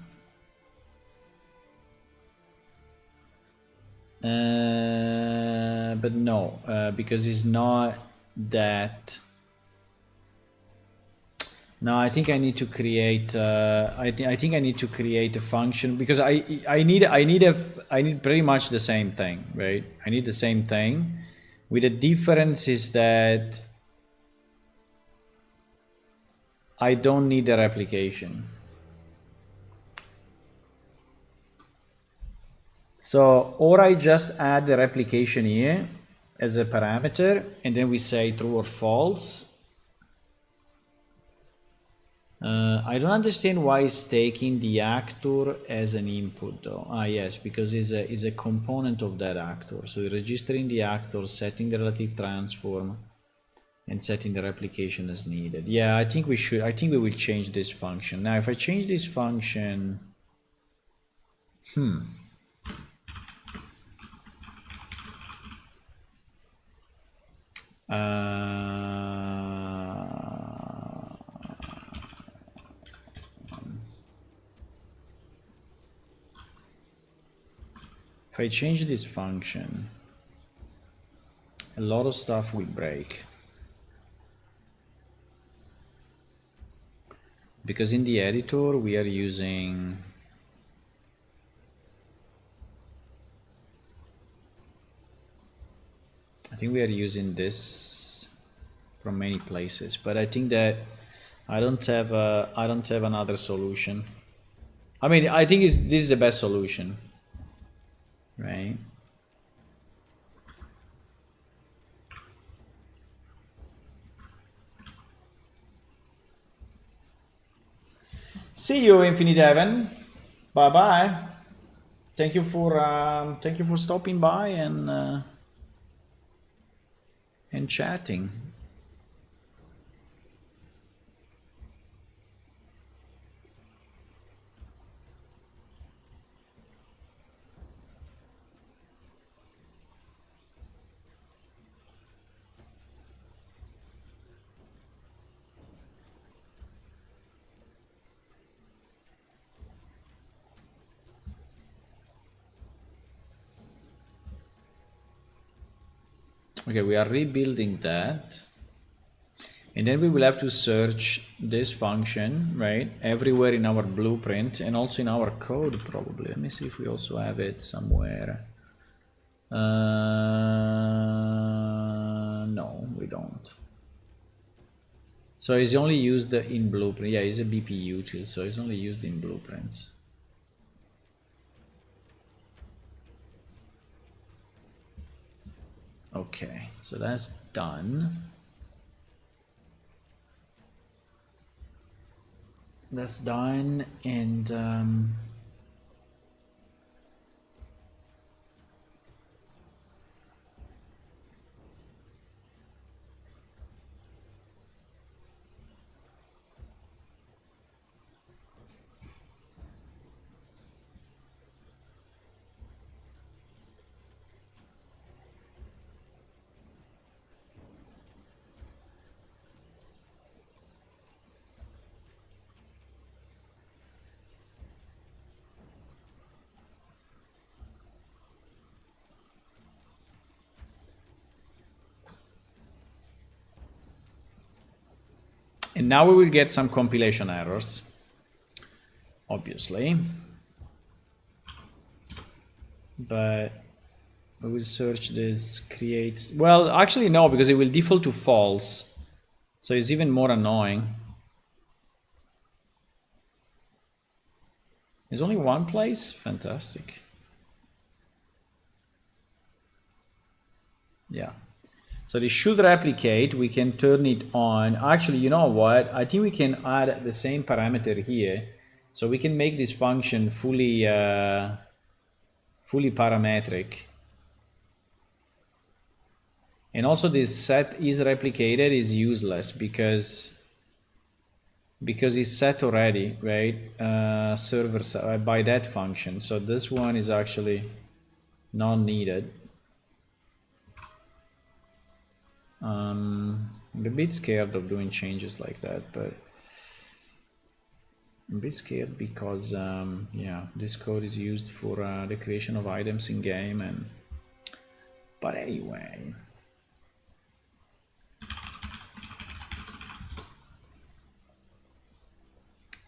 but no, because it's not that. No, I think I need to create. I think I need to create a function, because I need pretty much the same thing, right? I need the same thing, with the difference is that I don't need a replication. So, or I just add the replication here, as a parameter, and then we say true or false. I don't understand why it's taking the actor as an input though. Yes, because it's a component of that actor. So we're registering the actor, setting the relative transform, and setting the replication as needed. Yeah, I think we will change this function. Now, if I change this function, if I change this function, a lot of stuff will break. Because in the editor, we are using I think we are using this from many places, but I think that I don't have another solution. I mean, I think this is the best solution, right? See you, Infinite Heaven. Bye bye. Thank you for stopping by and chatting. Okay, we are rebuilding that. And then we will have to search this function, right, everywhere in our blueprint and also in our code probably. Let me see if we also have it somewhere. No, we don't. So it's only used in blueprint. Yeah, it's a BP util, so it's only used in blueprints. Okay, so that's done. That's done, and now we will get some compilation errors, obviously, but we will search this creates, well, actually no, because it will default to false, so it's even more annoying. There's only one place? Fantastic. Yeah. So this should replicate. We can turn it on. Actually, you know what? I think we can add the same parameter here. So we can make this function fully parametric. And also this set is replicated is useless because it's set already, right? Server by that function. So this one is actually not needed. I'm a bit scared of doing changes like that, but I'm a bit scared because yeah, this code is used for the creation of items in game, and but anyway.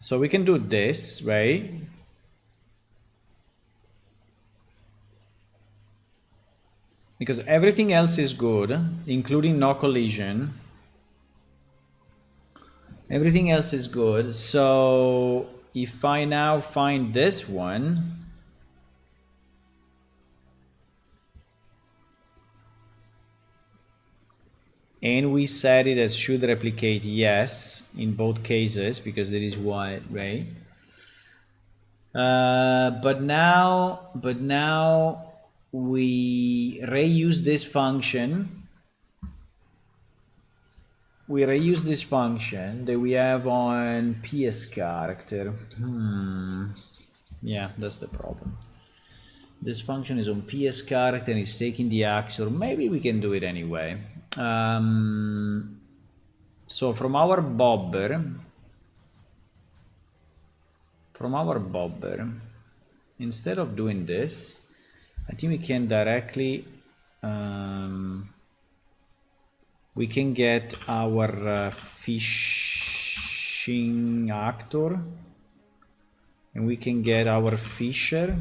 So we can do this, right? Because everything else is good, including no collision. Everything else is good. So if I now find this one, and we set it as should replicate yes in both cases because there is white, right? But now we reuse this function. We reuse this function that we have on PS character. Yeah, that's the problem. This function is on PS character and it's taking the actor. Maybe we can do it anyway. So from our bobber, instead of doing this, I think we can directly we can get our fishing actor, and we can get our fisher,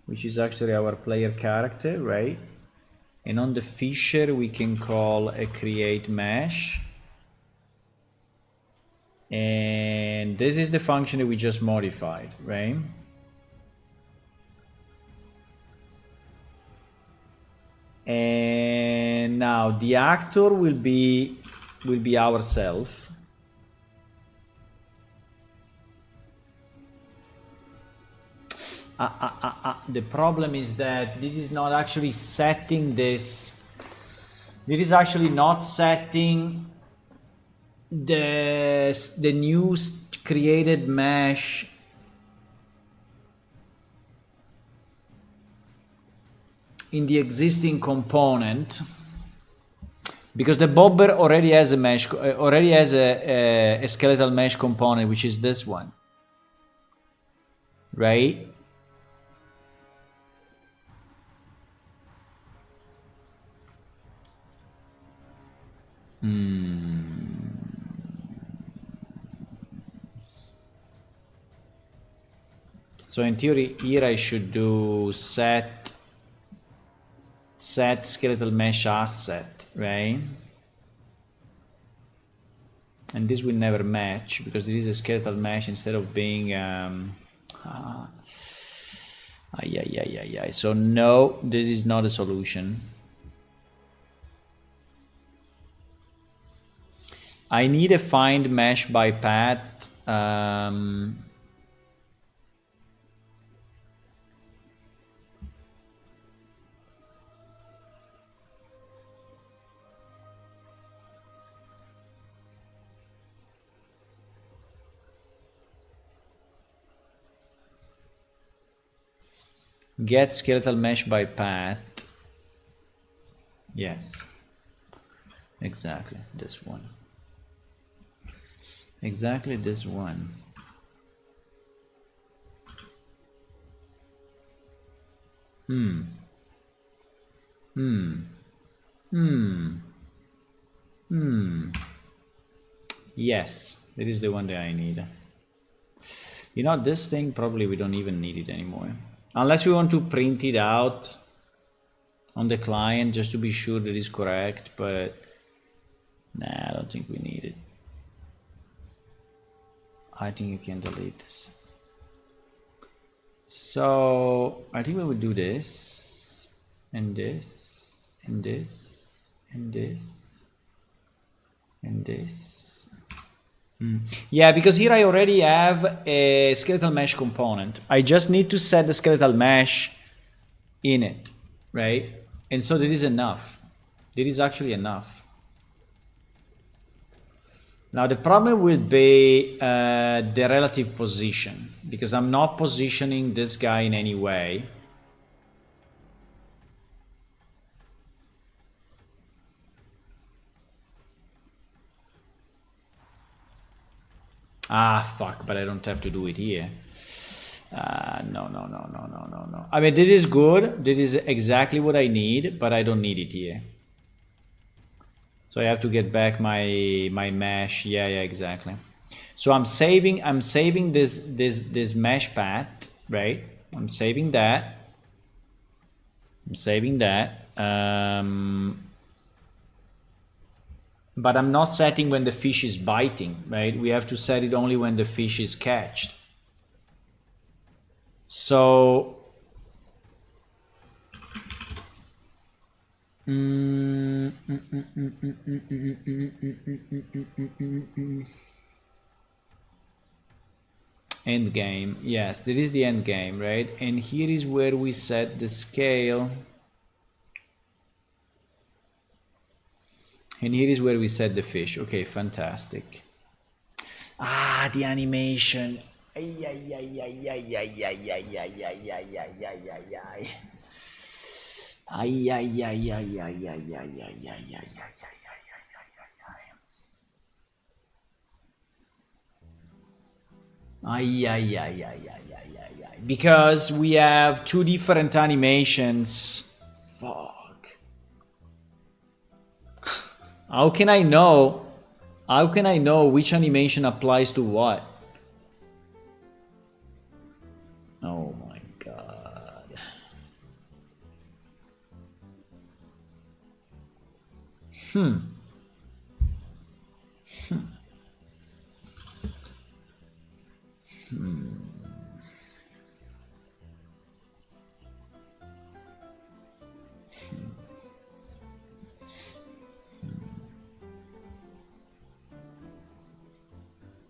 which is actually our player character, right? And on the fisher we can call a create mesh, and this is the function that we just modified, right? And now the actor will be ourself. The problem is that this is not actually setting this. This is actually not setting the new created mesh in the existing component, because the bobber already has a mesh, already has a skeletal mesh component, which is this one, right? So in theory here I should do set skeletal mesh asset, right? And this will never match because this is a skeletal mesh instead of being so no, this is not a solution. I need a find mesh by path. Get skeletal mesh by path. Yes, exactly this one. Exactly this one. Yes, it is the one that I need. You know, this thing probably we don't even need it anymore. Unless we want to print it out on the client just to be sure that it's correct, but nah, I don't think we need it. I think you can delete this. So I think we would do this and this and this and this and this. Yeah, because here I already have a skeletal mesh component. I just need to set the skeletal mesh in it, right? And so that is enough. That is actually enough. Now the problem will be the relative position, because I'm not positioning this guy in any way. Ah, fuck, but I don't have to do it here. No. I mean, this is good. This is exactly what I need, but I don't need it here. So I have to get back my mesh. Yeah, exactly. So I'm saving this mesh path, right? I'm saving that. But I'm not setting when the fish is biting, right? We have to set it only when the fish is catched. So End game. Yes, there is the end game, right? And here is where we set the scale. And here is where we set the fish. Okay, fantastic. Ah, the animation. Ay, ay, ay, ay, ay, ay, ay, ay, ay, ay, ay, ay, ay, ay, ay. Ay, ay, ay, ay, ay, ay, ay, ay, ay, ay, ay, ay. Ay, ay, ay, ay, ay, ay, ay, ay. Because we have two different animations. Fuck. How can I know? How can I know which animation applies to what? Oh my god.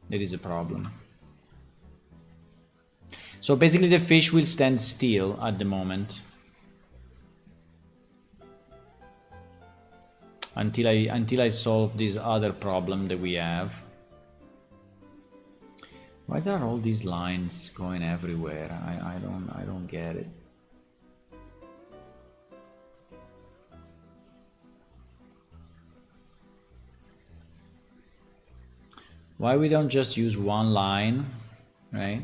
There is a problem. So basically the fish will stand still at the moment. Until I solve this other problem that we have. Why are all these lines going everywhere? I don't get it. Why we don't just use one line, right?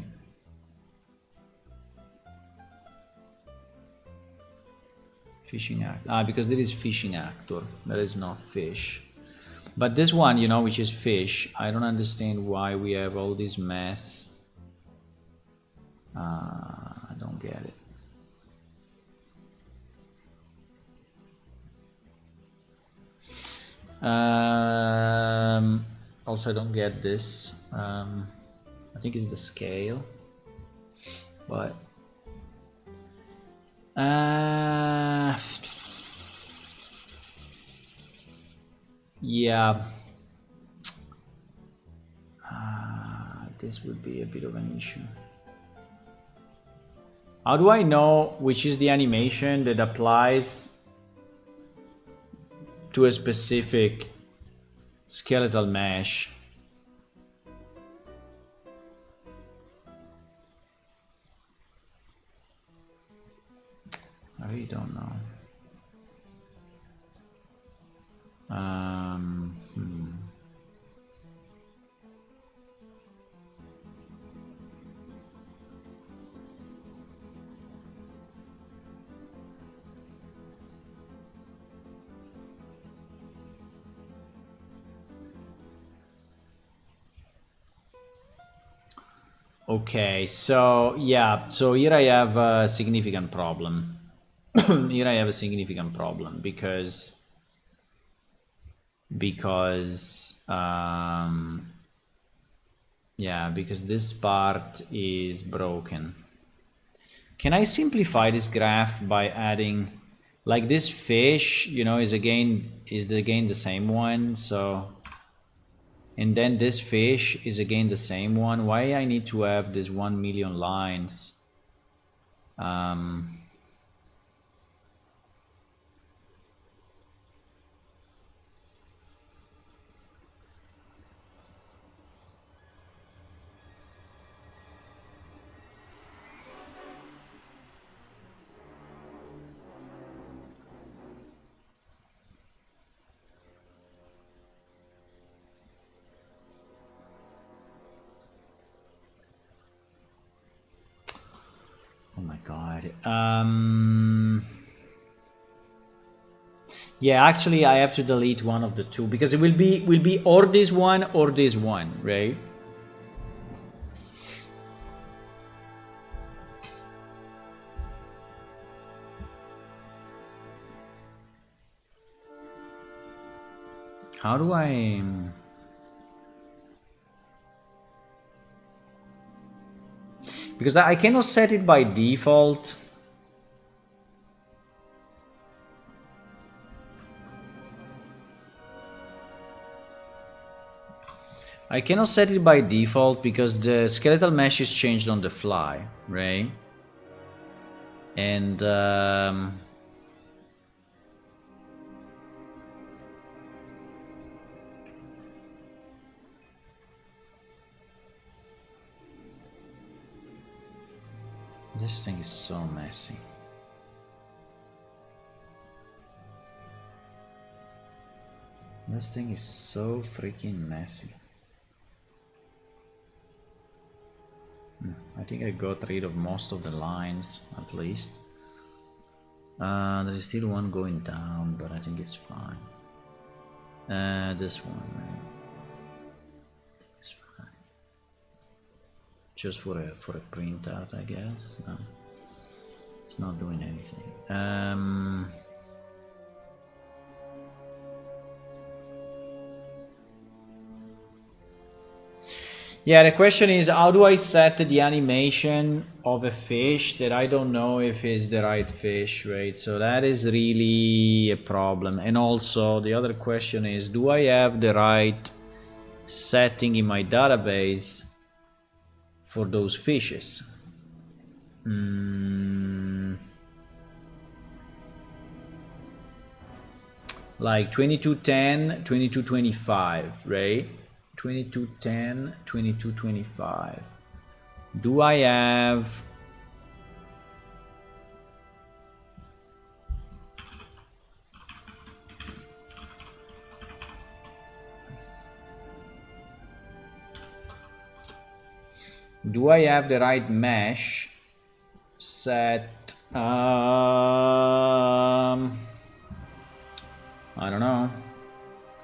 Fishing act. Ah, because there is fishing actor. That is not fish. But this one, you know, which is fish, I don't understand why we have all this mess. I don't get it. Also, I don't get this. I think it's the scale, but yeah, this would be a bit of an issue. How do I know which is the animation that applies to a specific skeletal mesh? I really don't know. Okay, so yeah, so here I have a significant problem. Here I have a significant problem because yeah, because this part is broken. Can I simplify this graph by adding, like, this fish, you know, is again the same one, so, and then this fish is again the same one. Why I need to have this 1 million lines? Oh my god. Yeah, actually I have to delete one of the two because it will be or this one, right? How do I... Because I cannot set it by default. I cannot set it by default because the skeletal mesh is changed on the fly, right? And this thing is so messy. This thing is so freaking messy. I think I got rid of most of the lines, at least. There is still one going down, but I think it's fine. This one, right? It's fine. Just for a printout, I guess. No, it's not doing anything. Yeah, the question is, how do I set the animation of a fish that I don't know if it's the right fish, right? So that is really a problem. And also the other question is, do I have the right setting in my database for those fishes? Like 2210, 2225, right? 2210, 2225. Do I have... Do I have the right mesh set? I don't know.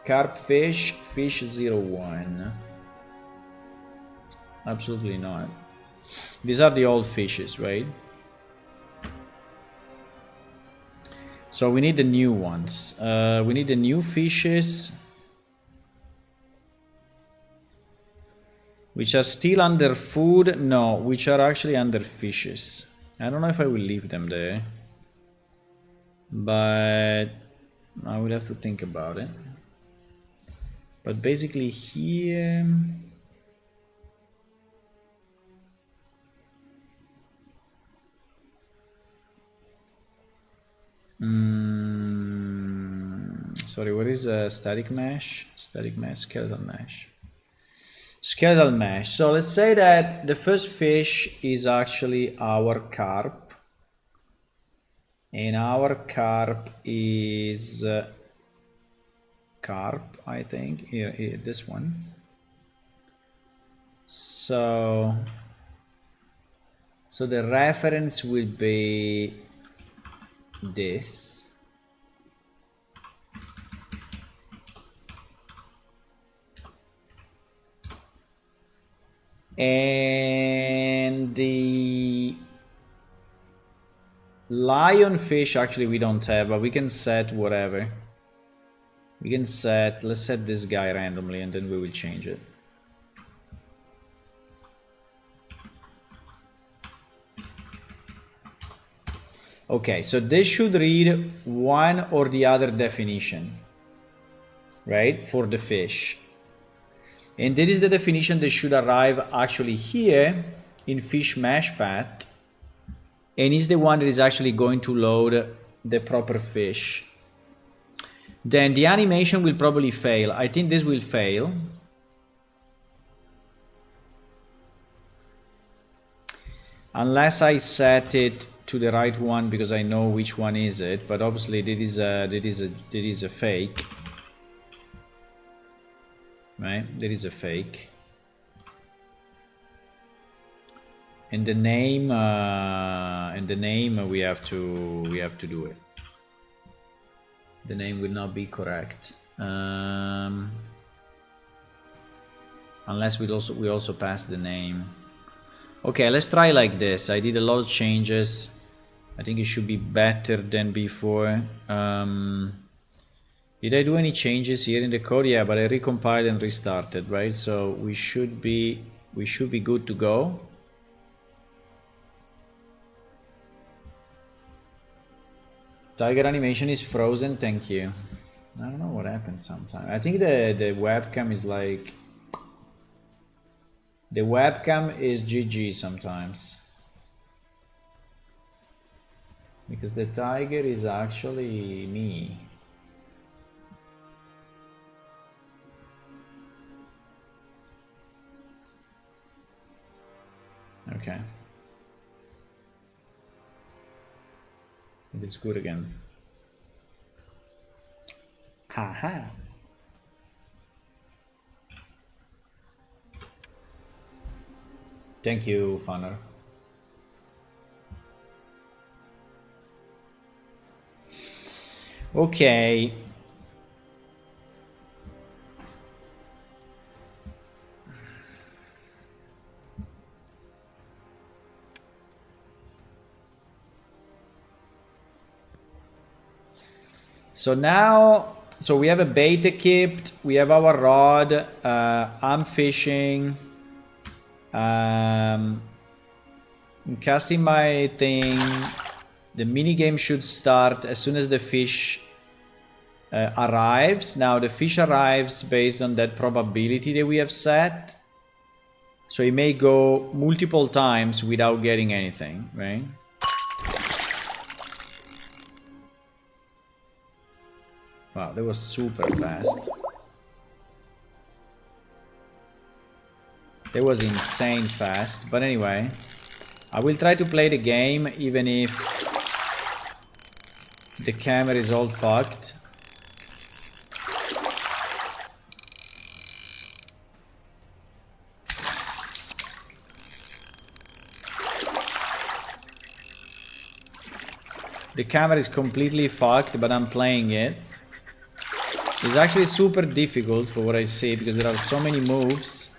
Carp fish 01. Absolutely not. These are the old fishes, right? So we need the new ones. We need the new fishes, which are still under food. No, which are actually under fishes. I don't know if I will leave them there, but I will have to think about it. But basically here, sorry, what is a static mesh? Static mesh, skeletal mesh. Skeletal mesh. So let's say that the first fish is actually our carp, and our carp is carp, I think, here, this one. So the reference will be this. And the lionfish, actually we don't have, but we can set whatever. We can set, let's set this guy randomly and then we will change it. Okay, so this should read one or the other definition, right, for the fish. And this is the definition that should arrive actually here in fish mesh path, and is the one that is actually going to load the proper fish. Then the animation will probably fail. I think this will fail. Unless I set it to the right one because I know which one is it, but obviously that is a fake. Right? There is a fake. And the name we have to do it. The name will not be correct. Unless we also pass the name. Okay, let's try like this. I did a lot of changes. I think it should be better than before. Did I do any changes here in the code? Yeah, but I recompiled and restarted, right? So we should be good to go. Tiger animation is frozen, thank you. I don't know what happens sometimes. I think the webcam is like The webcam is GG sometimes. Because the tiger is actually me. Okay. It is good again. Haha. Thank you, Funner. Okay. So now, so we have a bait equipped, we have our rod, I'm fishing, I'm casting my thing, the minigame should start as soon as the fish arrives. Now the fish arrives based on that probability that we have set. So it may go multiple times without getting anything, right? Wow, that was super fast. That was insane fast. But anyway, I will try to play the game even if the camera is all fucked. The camera is completely fucked, but I'm playing it. It's actually super difficult for what I see because there are so many moves.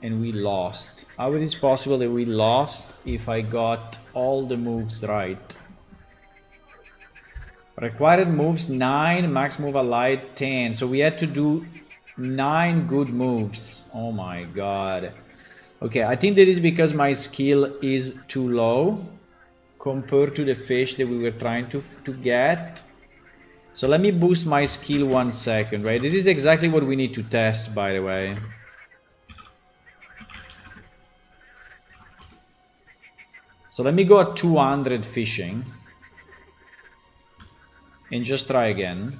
And we lost. How it is possible that we lost if I got all the moves right? Required moves 9, max move allied 10. So we had to do 9 good moves. Oh my god. Okay, I think that is because my skill is too low compared to the fish that we were trying to get. So let me boost my skill 1 second, right? This is exactly what we need to test, by the way. So let me go at 200 fishing. And just try again.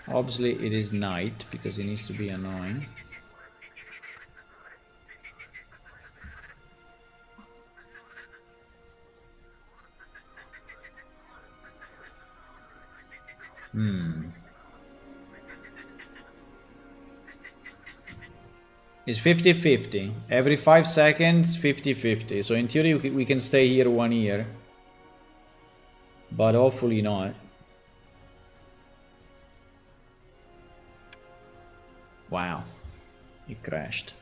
Obviously it is night because it needs to be annoying. It's 50-50. Every 5 seconds, 50-50. So in theory we can stay here 1 year. But hopefully not. Wow. It crashed.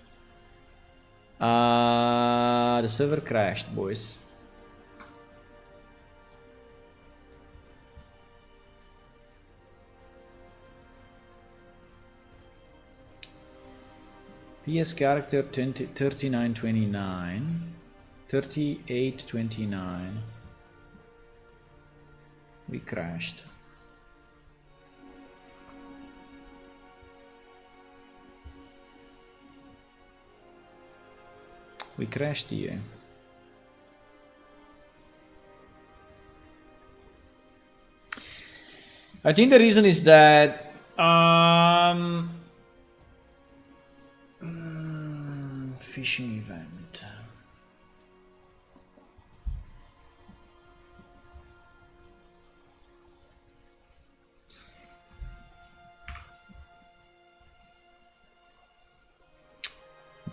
The server crashed, boys. PS character 3929. 3829. We crashed. We crashed here. I think the reason is that fishing event.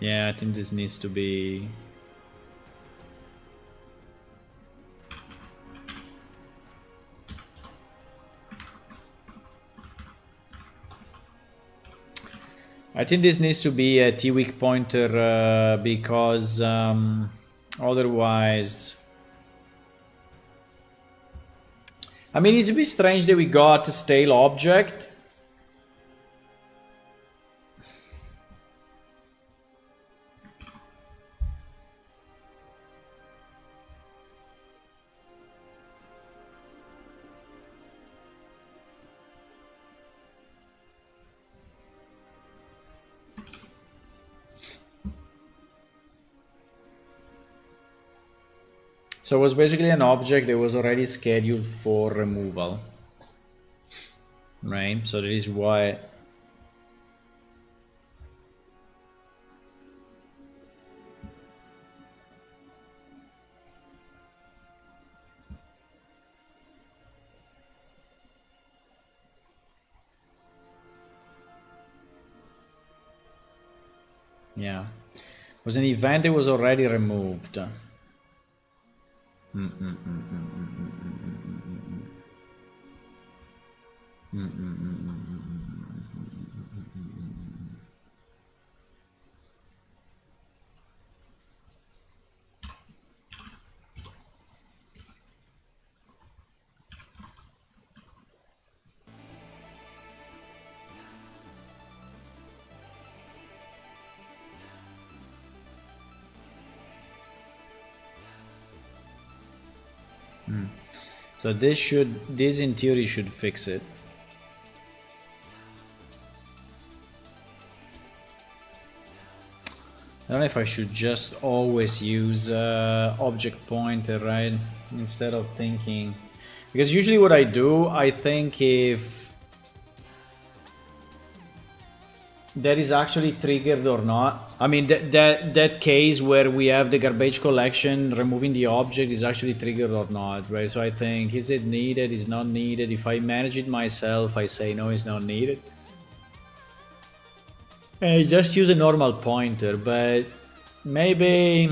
Yeah, I think this needs to be. I think this needs to be a T-weak pointer because otherwise... I mean, it's a bit strange that we got a stale object. So it was basically an object that was already scheduled for removal, right? So that is why. Yeah, it was an event that was already removed. So this in theory should fix it. I don't know if I should just always use object pointer, right? Instead of thinking, because usually what I do, I think if that is actually triggered or not. I mean, that case where we have the garbage collection, removing the object is actually triggered or not, right? So I think, is it needed, is not needed? If I manage it myself, I say no, it's not needed. And I just use a normal pointer, but maybe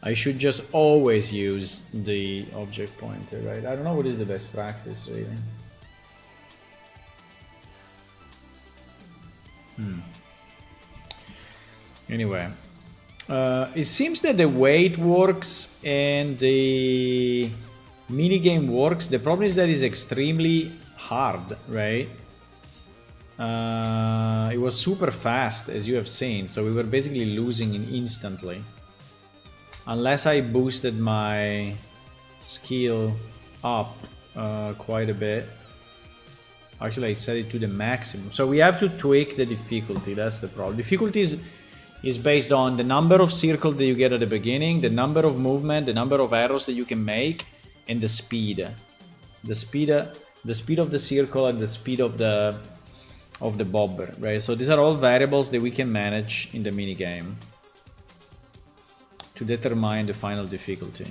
I should just always use the object pointer, right? I don't know what is the best practice, really. Anyway, it seems that the way it works and the minigame works, the problem is that it's extremely hard, right? It was super fast, as you have seen, so we were basically losing instantly. Unless I boosted my skill up quite a bit. Actually, I set it to the maximum. So we have to tweak the difficulty, that's the problem. Difficulty is based on the number of circles that you get at the beginning, the number of movement, the number of arrows that you can make, and the speed. The speed of the circle and the speed of the bobber, right? So these are all variables that we can manage in the minigame to determine the final difficulty.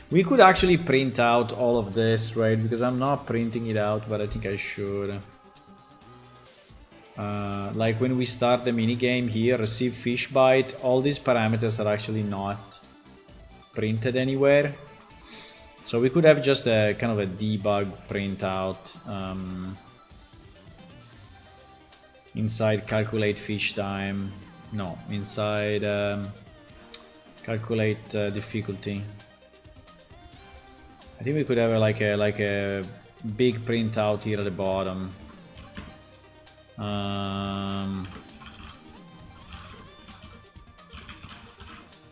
We could actually print out all of this, right? Because I'm not printing it out, but I think I should. Like when we start the minigame here, receive fish bite, all these parameters are actually not printed anywhere. So we could have just a kind of a debug printout inside calculate fish time. No, inside calculate difficulty. I think we could have like a big printout here at the bottom.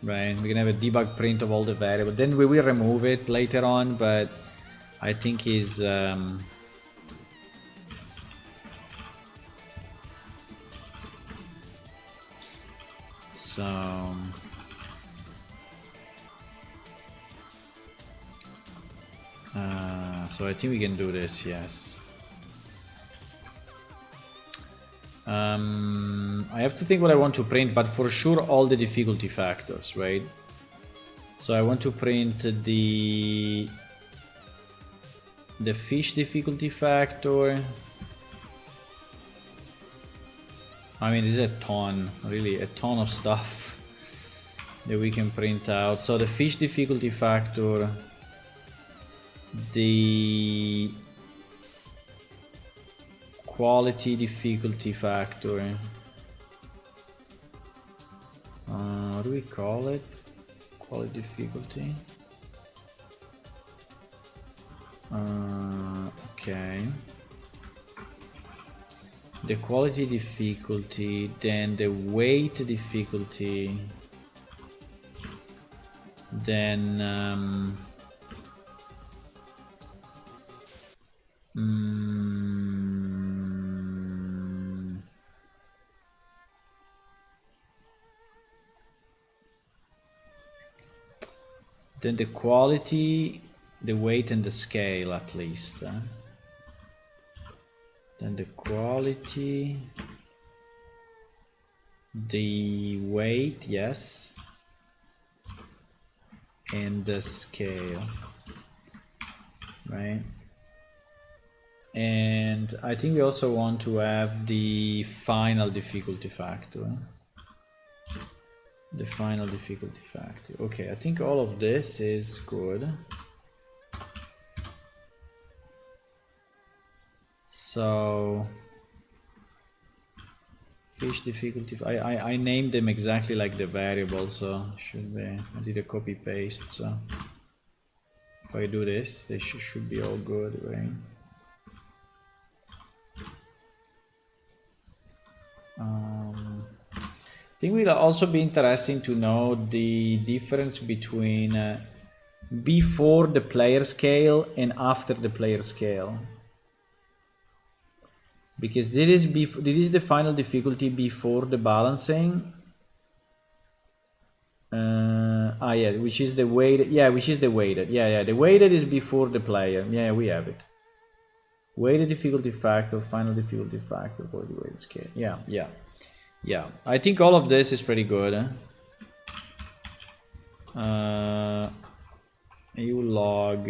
Right, we can have a debug print of all the variables. Then we will remove it later on, but I think is so I think we can do this, yes. I have to think what I want to print, but for sure all the difficulty factors, right? So I want to print the fish difficulty factor. I mean, this is a ton, really a ton of stuff that we can print out. So the fish difficulty factor, the quality difficulty factor, what do we call it? Quality difficulty. Okay. The quality difficulty, then the weight difficulty, then Then the quality, the weight and the scale at least. Then the quality, the weight, yes, and the scale, right? And I think we also want to have the final difficulty factor. The final difficulty factor. Okay, I think all of this is good. So fish difficulty, I named them exactly like the variable, so should be, I did a copy paste, so if I do this, they should be all good, right? I think it will also be interesting to know the difference between before the player scale and after the player scale. Because this is the final difficulty before the balancing. Yeah, which is the weighted. Yeah, which is the weighted. Yeah, the weighted is before the player. Yeah, we have it. Weighted difficulty factor, final difficulty factor for the weighted scale. Yeah. I think all of this is pretty good. You log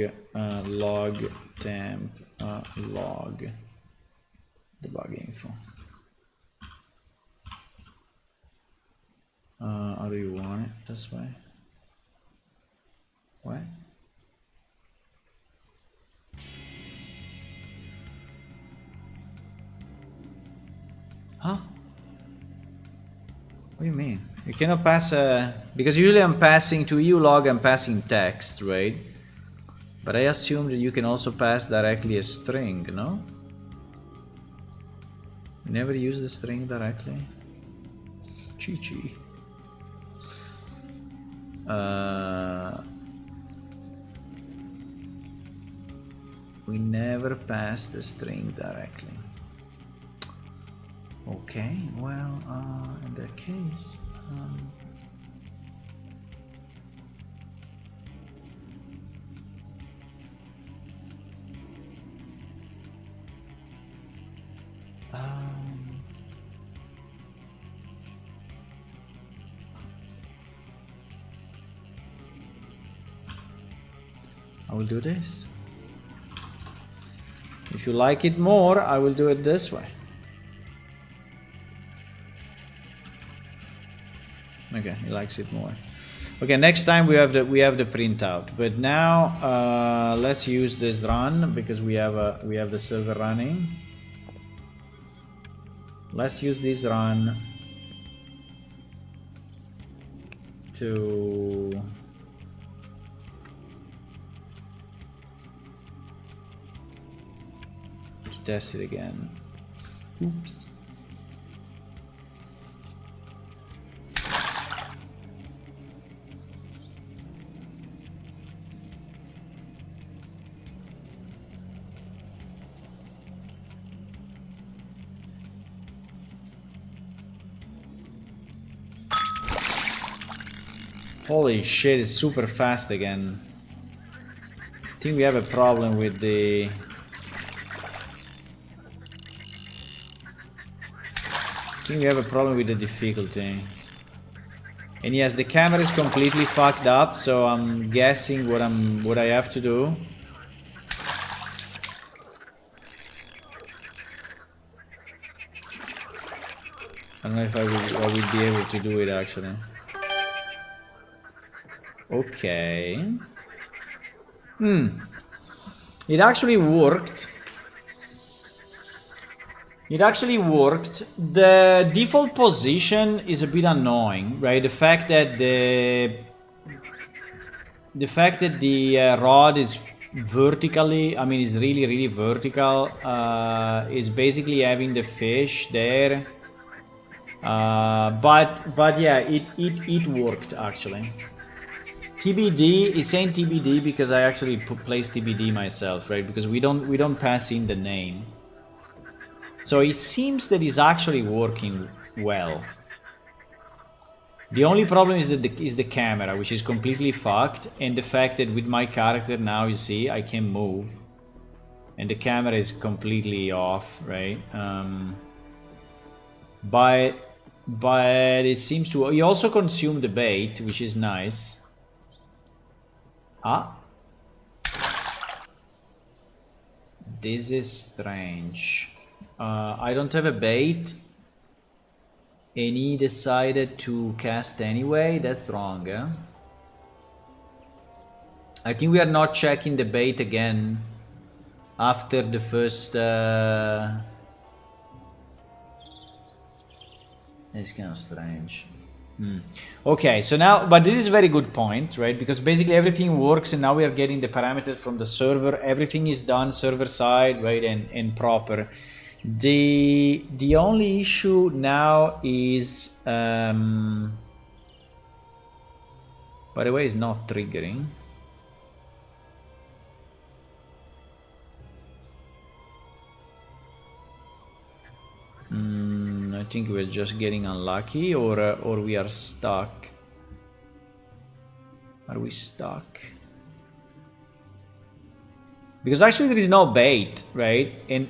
temp log debug info. How do you want it this way? What? Huh? What do you mean? You cannot pass because usually I'm passing to ulog, I'm passing text, right? But I assume that you can also pass directly a string, no? You never use the string directly? Chi. We never pass the string directly. Okay, well, in that case, I will do this. If you like it more, I will do it this way. Okay, he likes it more. Okay, next time we have the printout. But now let's use this run because we have the server running. Let's use this run to test it again. Oops. Holy shit, it's super fast again. I think we have a problem with the... difficulty. And yes, the camera is completely fucked up, so I'm guessing what I have to do. I don't know if I will be able to do it actually. Okay. It actually worked. The default position is a bit annoying, right? The fact that the rod is vertically, I mean, is really vertical, is basically having the fish there. But yeah, it worked actually. TBD is saying TBD because I actually placed TBD myself, right? Because we don't pass in the name. So it seems that it's actually working well. The only problem is the camera, which is completely fucked, and the fact that with my character now, you see, I can move, and the camera is completely off, right? But it seems to. He also consumed the bait, which is nice. Ah, this is strange. I don't have a bait. And he decided to cast anyway. That's wrong, eh? I think we are not checking the bait again after the first... It's kind of strange. Okay, so now, but this is a very good point, right? Because basically everything works, and now we are getting the parameters from the server. Everything is done server side, right, and proper. The only issue now is, by the way, is not triggering. I think we're just getting unlucky, or we are stuck. Are we stuck? Because actually there is no bait, right? And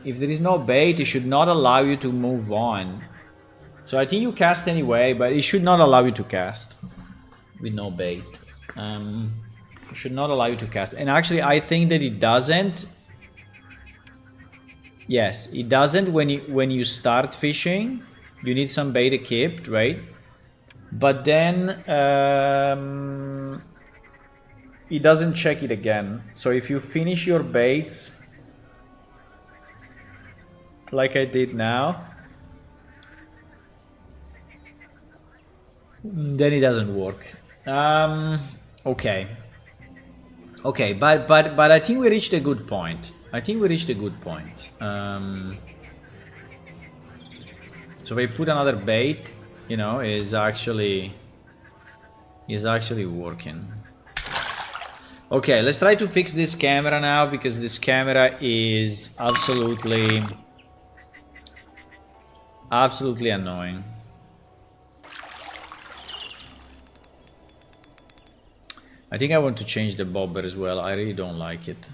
if there is no bait, it should not allow you to move on. So I think you cast anyway, but it should not allow you to cast with no bait. It should not allow you to cast. And actually, I think that it doesn't. Yes, it doesn't when you start fishing. You need some bait equipped, right? But then it doesn't check it again. So if you finish your baits like I did now, then it doesn't work. Okay. Okay, but I think we reached a good point. I think we reached a good point. So if I put another bait, you know, is actually working. Okay, let's try to fix this camera now, because this camera is absolutely annoying. I think I want to change the bobber as well. I really don't like it.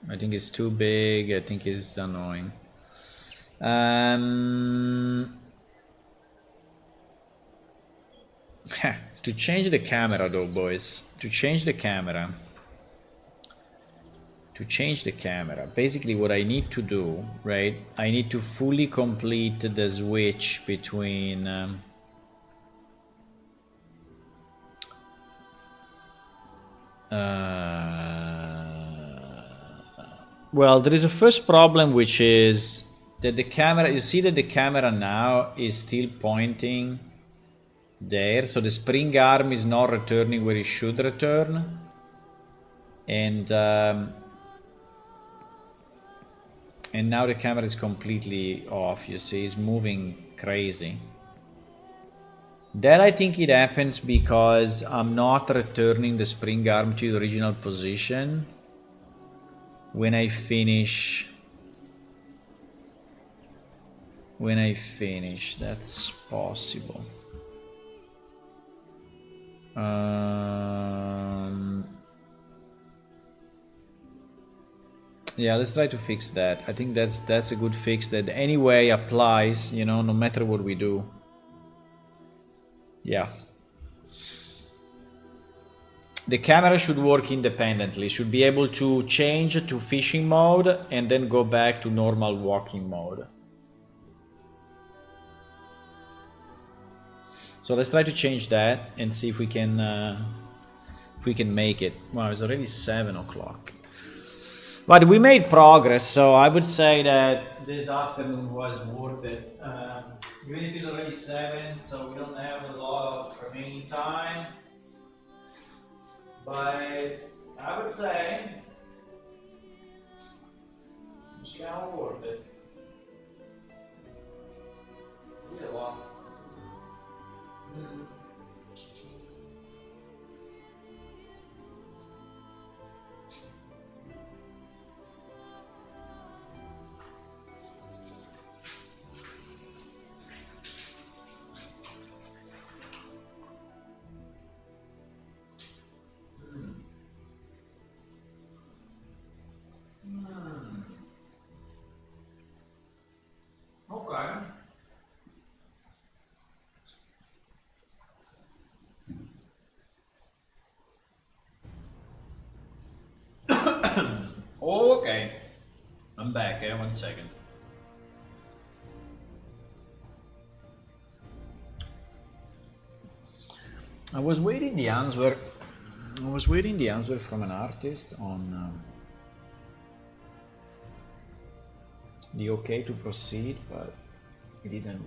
I think it's too big. I think it's annoying. To change the camera though, boys. To change the camera. Basically what I need to do, right? I need to fully complete the switch between... well, there is a first problem, which is that the camera, you see that the camera now is still pointing there, so the spring arm is not returning where it should return, and now the camera is completely off. You see, it's moving crazy. That I think it happens because I'm not returning the spring arm to the original position when I finish. That's possible. Yeah, let's try to fix that. I think that's a good fix that anyway applies, you know, no matter what we do. Yeah. The camera should work independently. Should be able to change to fishing mode and then go back to normal walking mode. So let's try to change that and see if we can make it. Wow, it's already 7 o'clock. But we made progress, so I would say that this afternoon was worth it. Even if it's already 7, so we don't have a lot of remaining time. But I would say it's kind of worth it. Yeah, a lot. I'm back, 1 second. I was waiting the answer. From an artist on the okay to proceed, but he didn't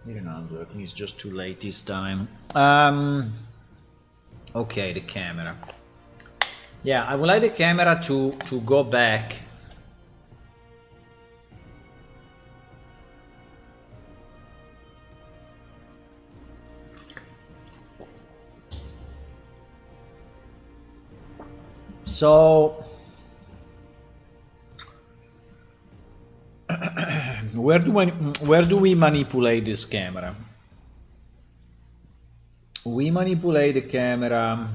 answer. I think it's just too late this time. Okay, the camera. Yeah, I would like the camera to go back. So where do we manipulate this camera? We manipulate the camera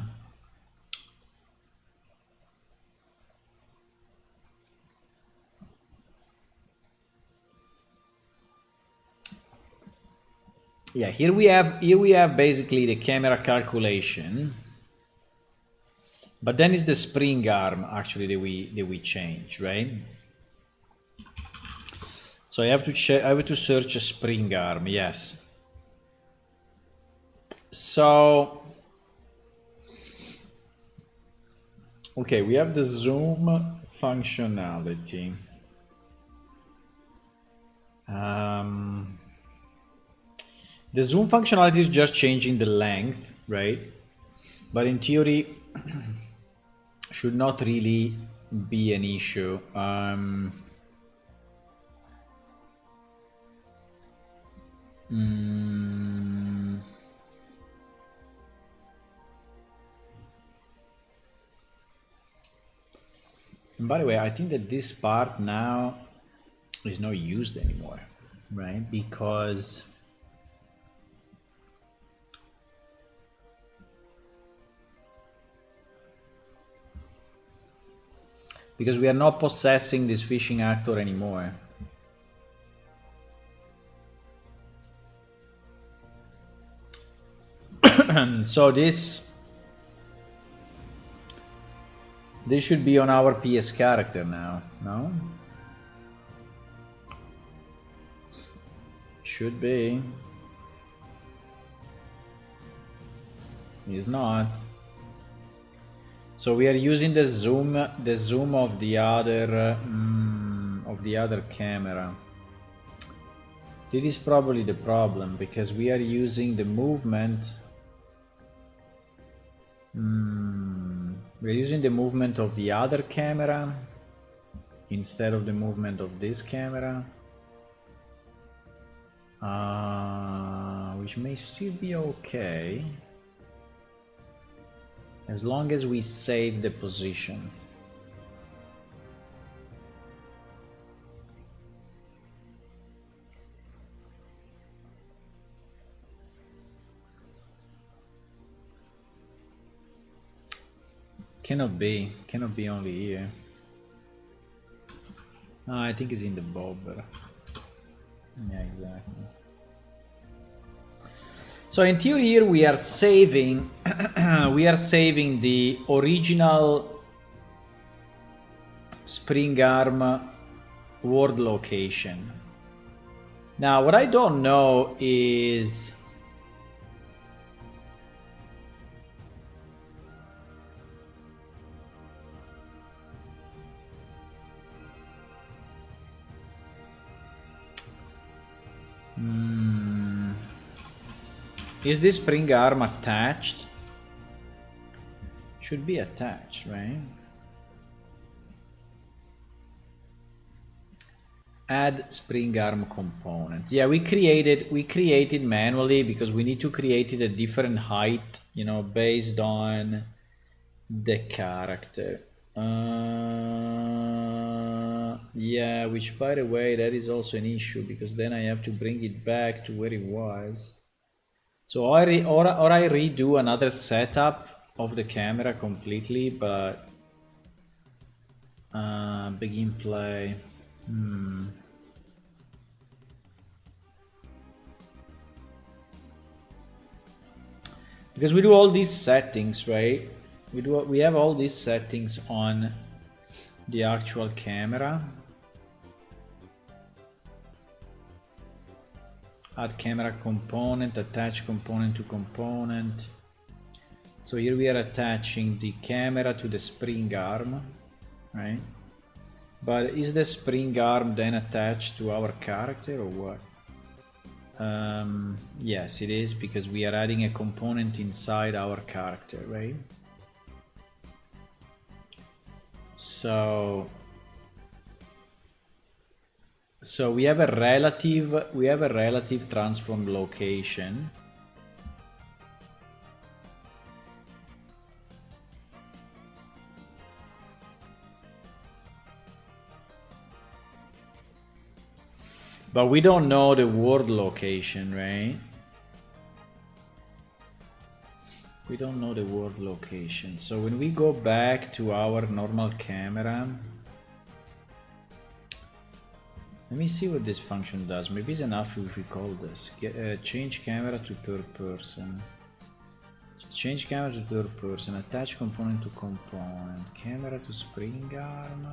yeah, here we have basically the camera calculation, but then it's the spring arm actually that we change, right? So I have to search a spring arm, yes. So okay, we have the zoom functionality. The zoom functionality is just changing the length, right? But in theory, should not really be an issue. And by the way, I think that this part now is not used anymore, right? Because we are not possessing this fishing actor anymore. So this should be on our PS character now, no? Should be. It's not. So we are using the zoom of the other camera. This is probably the problem, because we are using the movement. We're using the movement of the other camera instead of the movement of this camera, which may still be okay as long as we save the position. Cannot be only here. No, I think it's in the bobber. Yeah, exactly. So in theory here we are saving the original spring arm world location. Now what I don't know is is this spring arm attached? Should be attached, right? Add spring arm component. Yeah, we created manually because we need to create it a different height, you know, based on the character. Yeah, which by the way, that is also an issue because then I have to bring it back to where it was. So or I redo another setup of the camera completely, but begin play. Because we do all these settings, right? We have all these settings on the actual camera. Add camera component, attach component to component. So here we are attaching the camera to the spring arm, right? But is the spring arm then attached to our character or what? Yes, it is, because we are adding a component inside our character, right? So we have a relative transform location. But we don't know the world location, right? We don't know the world location. So when we go back to our normal camera, let me see what this function does. Maybe it's enough if we call this. Change camera to third person. Change camera to third person. Attach component to component. Camera to spring arm.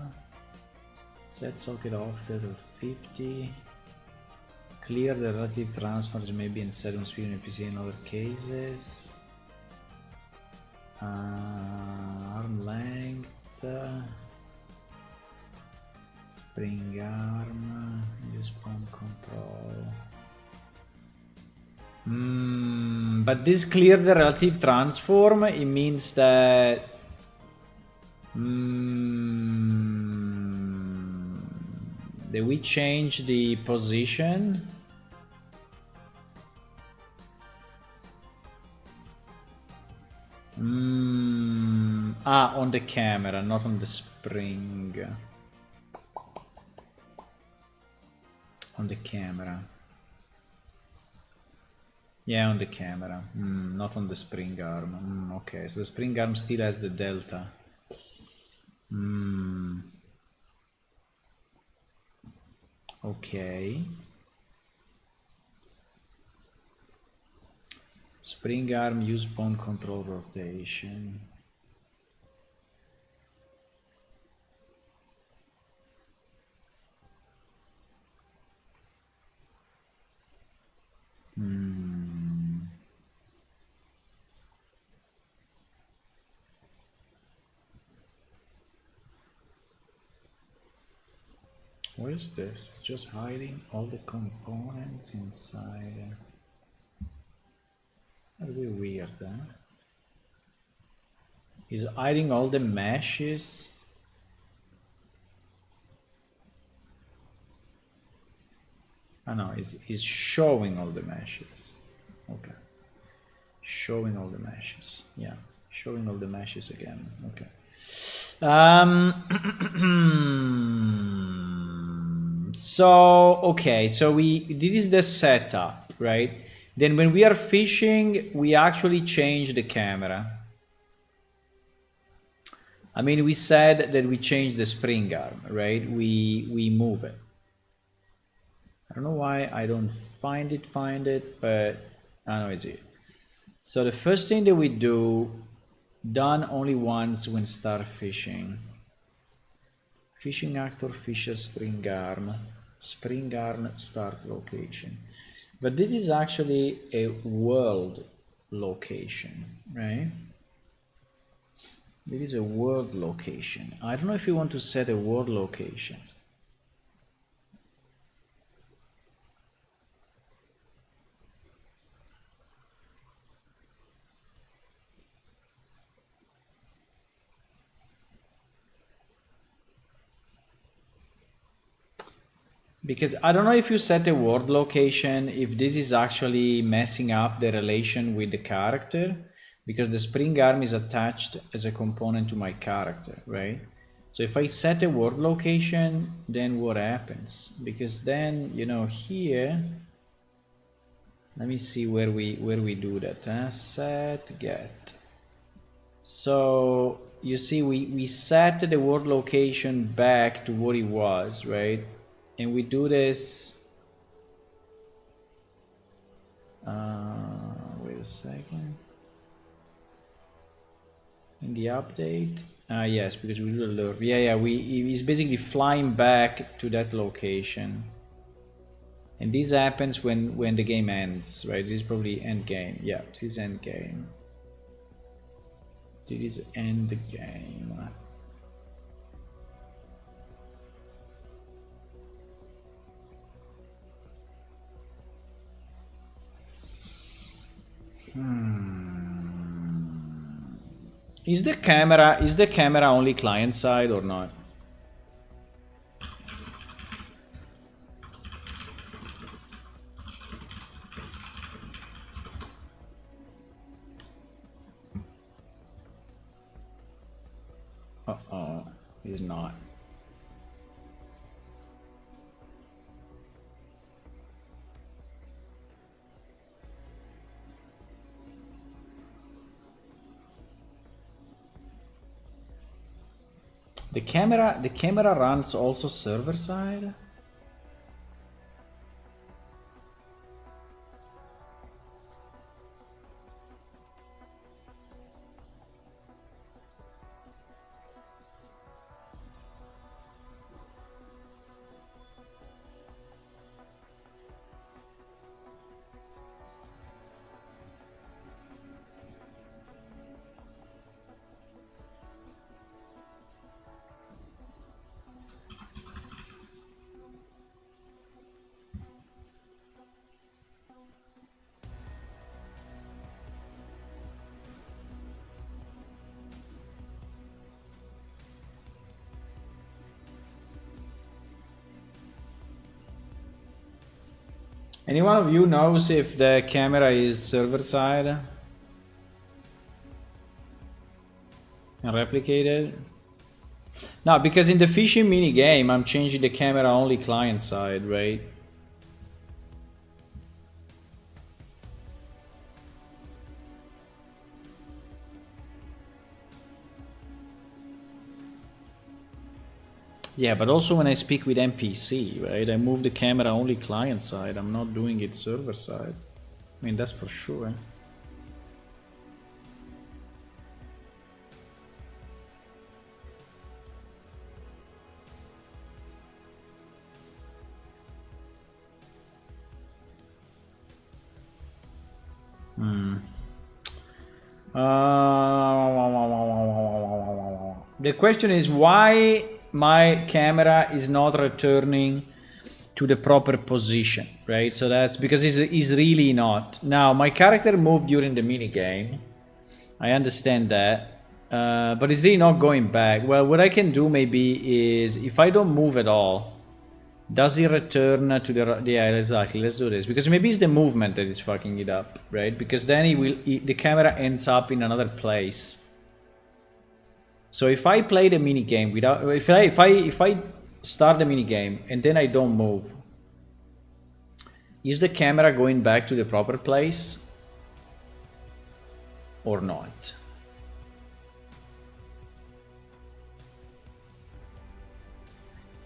Set socket offset of 50. Clear the relative transfers, maybe in second speed in PC in other cases. Arm length. Spring arm. Use palm control. But this clear the relative transform, it means that that we change the position. On the camera, not on the spring. On the camera. Yeah, on the camera. Not on the spring arm. Okay, so the spring arm still has the delta. Okay. Spring arm use pawn control rotation. What is this? Just hiding all the components inside. That'd be weird, huh? Is hiding all the meshes. Oh no, it's showing all the meshes. Okay. Showing all the meshes. Yeah. Showing all the meshes again. Okay. So this is the setup, right? Then when we are fishing, we actually change the camera. I mean, we said that we change the spring arm, right? We move it. I don't know why I don't find it, but I know it's here. So the first thing that we do, done only once when start fishing. Fishing actor, fisher, spring arm start location. But this is actually a world location, right? It is a world location. I don't know if you want to set a world location. Because I don't know if you set a world location, if this is actually messing up the relation with the character, because the spring arm is attached as a component to my character, right? So if I set a world location, then what happens? Because then, you know, here, let me see where we do that. Set get. So you see, we set the world location back to what it was, right? And we do this. Wait a second. In the update, yes, because we do the lure. Yeah, he's basically flying back to that location. And this happens when the game ends, right? This is probably end game. Yeah, this is end game. This is end game. Is the camera only client side or not? Uh-oh, it's not. The camera runs also server side? Any one of you knows if the camera is server side and replicated? No, because in the fishing mini game I'm changing the camera only client side, right? Yeah, but also when I speak with NPC, right? I move the camera only client side. I'm not doing it server side. I mean, that's for sure. The question is why my camera is not returning to the proper position, right? So that's because it's really not. Now, my character moved during the mini game. I understand that. But it's really not going back. Well, what I can do maybe is if I don't move at all, does it return to the... Yeah, exactly. Let's do this. Because maybe it's the movement that is fucking it up, right? Because then the camera ends up in another place. So if I play the mini game without... If I start the mini game and then I don't move, is the camera going back to the proper place or not?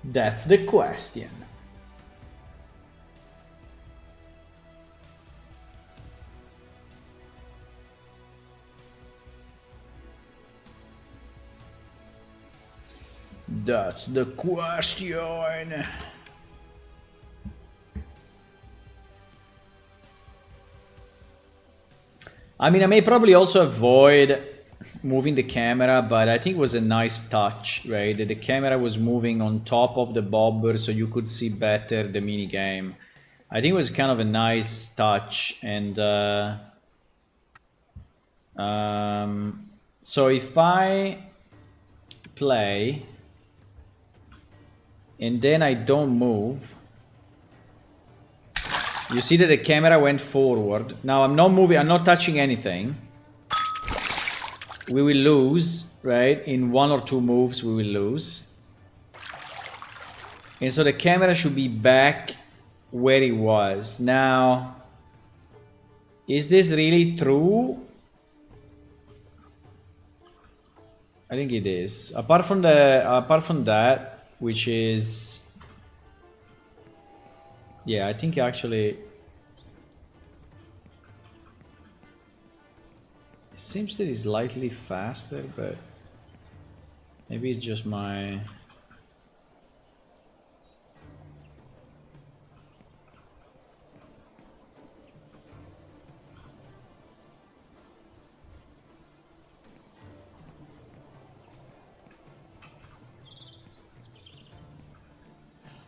That's the question. That's the question. I mean, I may probably also avoid moving the camera, but I think it was a nice touch, right? That the camera was moving on top of the bobber so you could see better the mini game. I think it was kind of a nice touch. And so if I play and then I don't move, you see that the camera went forward. Now I'm not moving, I'm not touching anything. We will lose, right? In one or two moves we will lose. And so the camera should be back where it was. Now, is this really true? I think it is. Apart from that, which is... Yeah, I think actually... It seems that it's slightly faster, but... Maybe it's just my...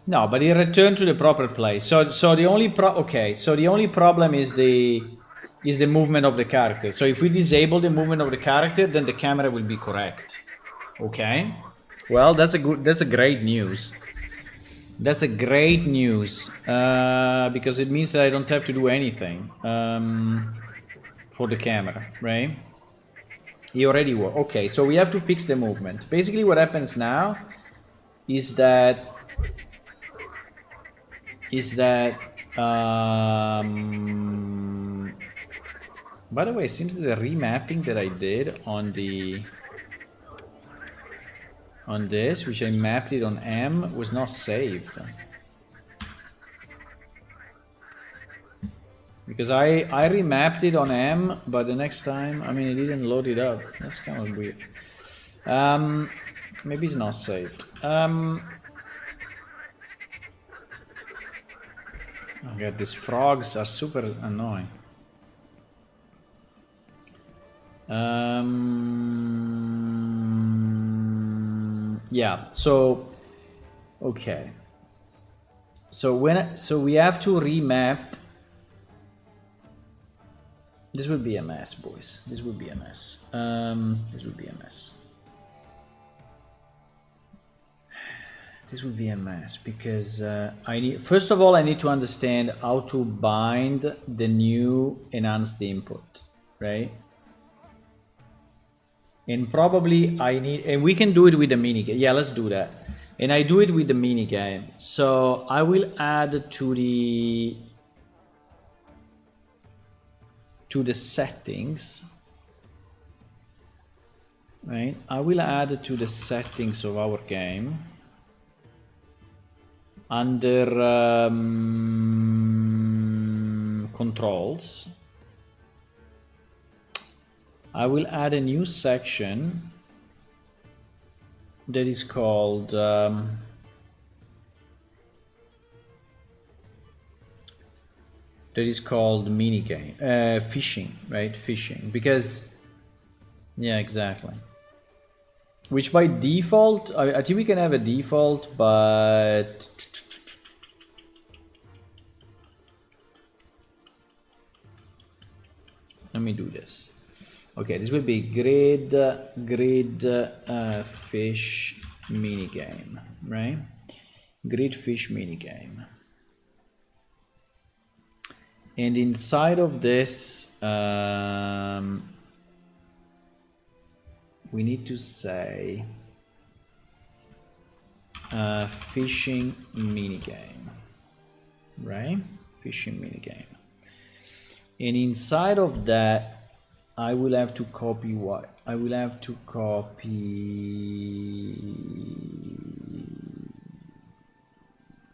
No, but it returned to the proper place. So the only the only problem is the movement of the character. So if we disable the movement of the character, then the camera will be correct. Okay. Well, that's a great news. That's a great news because it means that I don't have to do anything for the camera, right? He already worked. Okay, so we have to fix the movement. Basically, what happens now is that by the way, it seems that the remapping that I did on this, which I mapped it on M, was not saved. Because I remapped it on M, but the next time, I mean, it didn't load it up. That's kind of weird. Maybe it's not saved. Oh god, these frogs are super annoying. Yeah, so okay. So we have to remap. This will be a mess, boys. This will be a mess. This will be a mess. This will be a mess because first of all, I need to understand how to bind the new enhanced input, right? And probably and we can do it with the minigame. Yeah, let's do that. And I do it with the minigame. So I will add to the settings, right? I will add to the settings of our game under controls. I will add a new section that is called minigame, fishing, right? Fishing, because yeah, exactly. Which by default, I think we can have a default, but let me do this. Okay, this will be grid fish minigame, right? Grid fish minigame. And inside of this, we need to say fishing minigame, right? Fishing minigame. And inside of that, I will have to copy what? I will have to copy,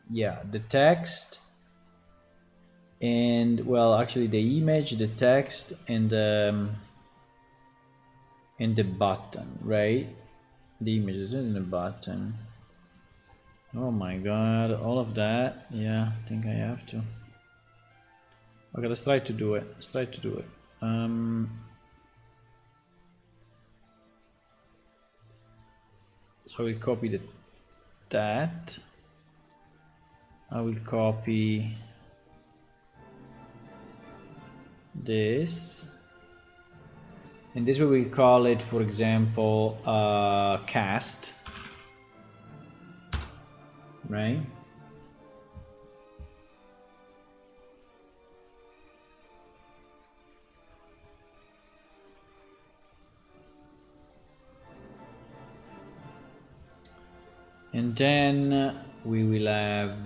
yeah, the text, and well, actually the image, the text, and the button, right? The image is in the button. Oh my god, all of that. Yeah, I think I have to. Okay, let's try to do it. Let's try to do it. So we'll copy that. I will copy this. And this we will call it, for example, cast. Right? And then we will have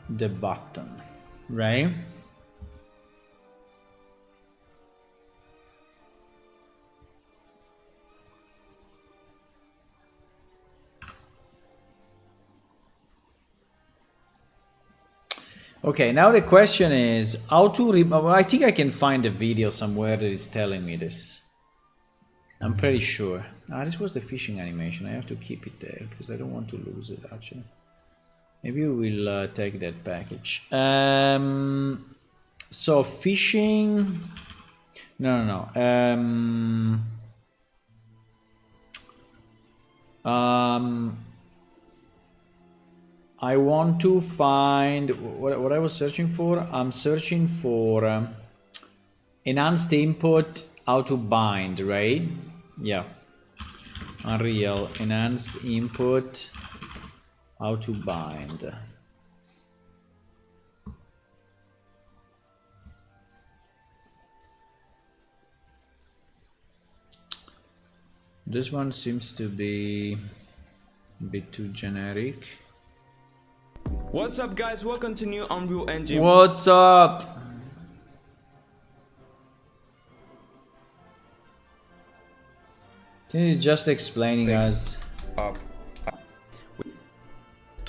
the button, right? Okay, now the question is how to I think I can find a video somewhere that is telling me this. I'm pretty sure. This was the fishing animation. I have to keep it there because I don't want to lose it, actually. Maybe we will take that package. So fishing... No. I want to find what I was searching for. I'm searching for enhanced input, how to bind, right? Yeah. Unreal enhanced input, how to bind. This one seems to be a bit too generic. What's up, guys? Welcome to new Unreal Engine. What's up? Can you just explaining us?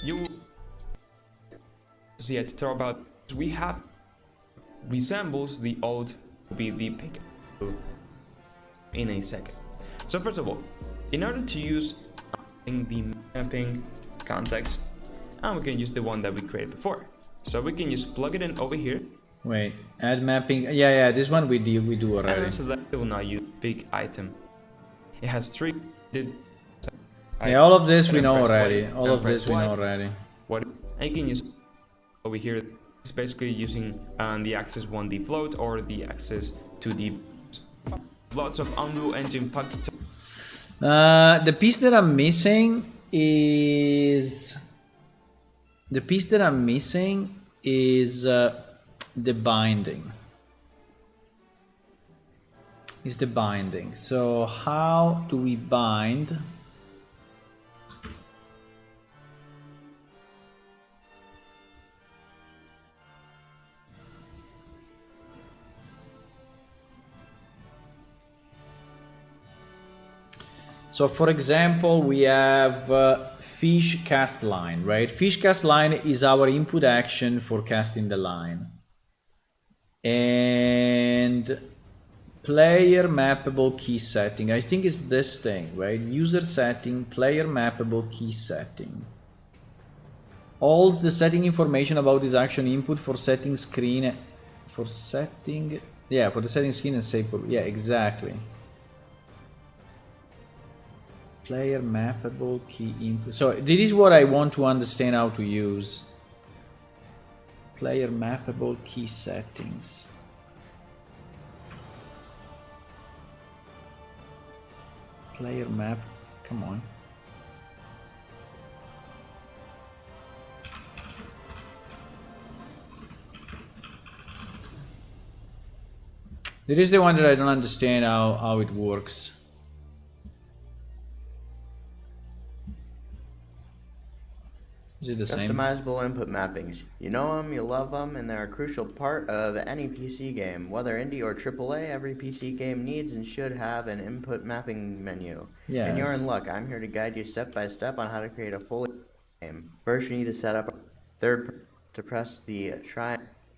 You see a tutorial about we have resembles the old be the pick in a second. So first of all, in order to use the mapping context, and we can use the one that we created before. So we can just plug it in over here. Wait, add mapping. Yeah, this one we do already. And then select it will not use big item. It has three. Yeah, all of this we know already. All of this we know already. What? And you can use over here. It's basically using the axis 1D float or the axis 2D. Lots of Unreal Engine parts. The piece that I'm missing is the binding. Is the binding. So how do we bind? So for example, we have fish cast line, right? Fish cast line is our input action for casting the line. And player mappable key setting. I think it's this thing, right? User setting, player mappable key setting. All the setting information about this action input for setting screen, for the setting screen and save. Yeah, exactly. Player mappable key input. So this is what I want to understand how to use. Player mappable key settings. Player map, come on. This is the one that I don't understand how it works. Is it the same? Customizable input mappings. You know them, you love them, and they're a crucial part of any PC game. Whether indie or AAA, every PC game needs and should have an input mapping menu. Yes. And you're in luck. I'm here to guide you step by step on how to create a full game. First, you need to set up a third to press the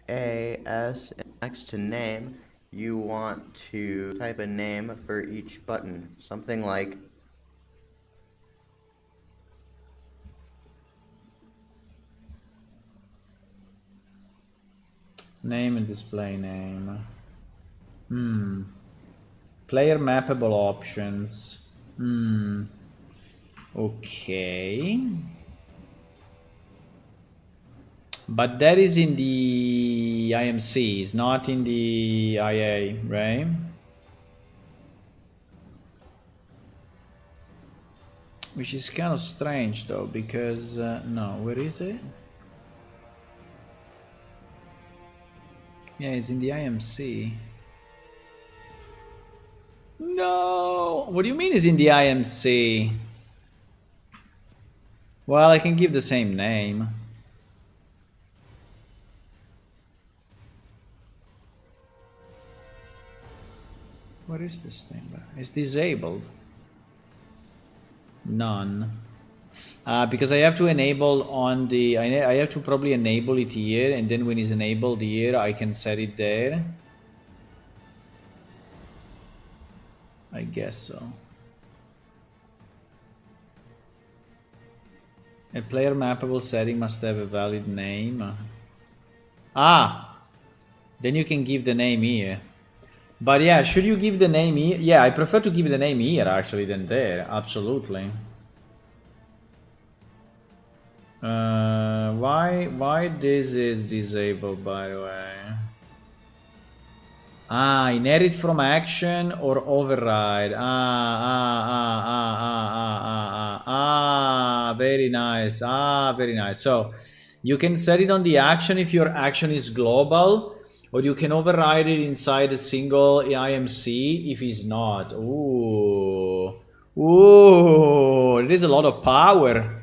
AS next to name. You want to type a name for each button. Something like name and display name. Player mappable options. Okay. But that is in the IMCs, not in the IA, right? Which is kind of strange though, because no, where is it? Yeah, it's in the IMC. No! What do you mean it's in the IMC? Well, I can give the same name. What is this thing? It's disabled. None. Because I have to enable on the, I have to probably enable it here, and then when it's enabled here, I can set it there. I guess so. A player mappable setting must have a valid name. Then you can give the name here. But yeah, should you give the name here? Yeah, I prefer to give the name here actually than there, absolutely. Why this is disabled, by the way? Inherit from action or override. Very nice. Very nice. So you can set it on the action if your action is global, or you can override it inside a single IMC if it's not. Ooh. It is a lot of power.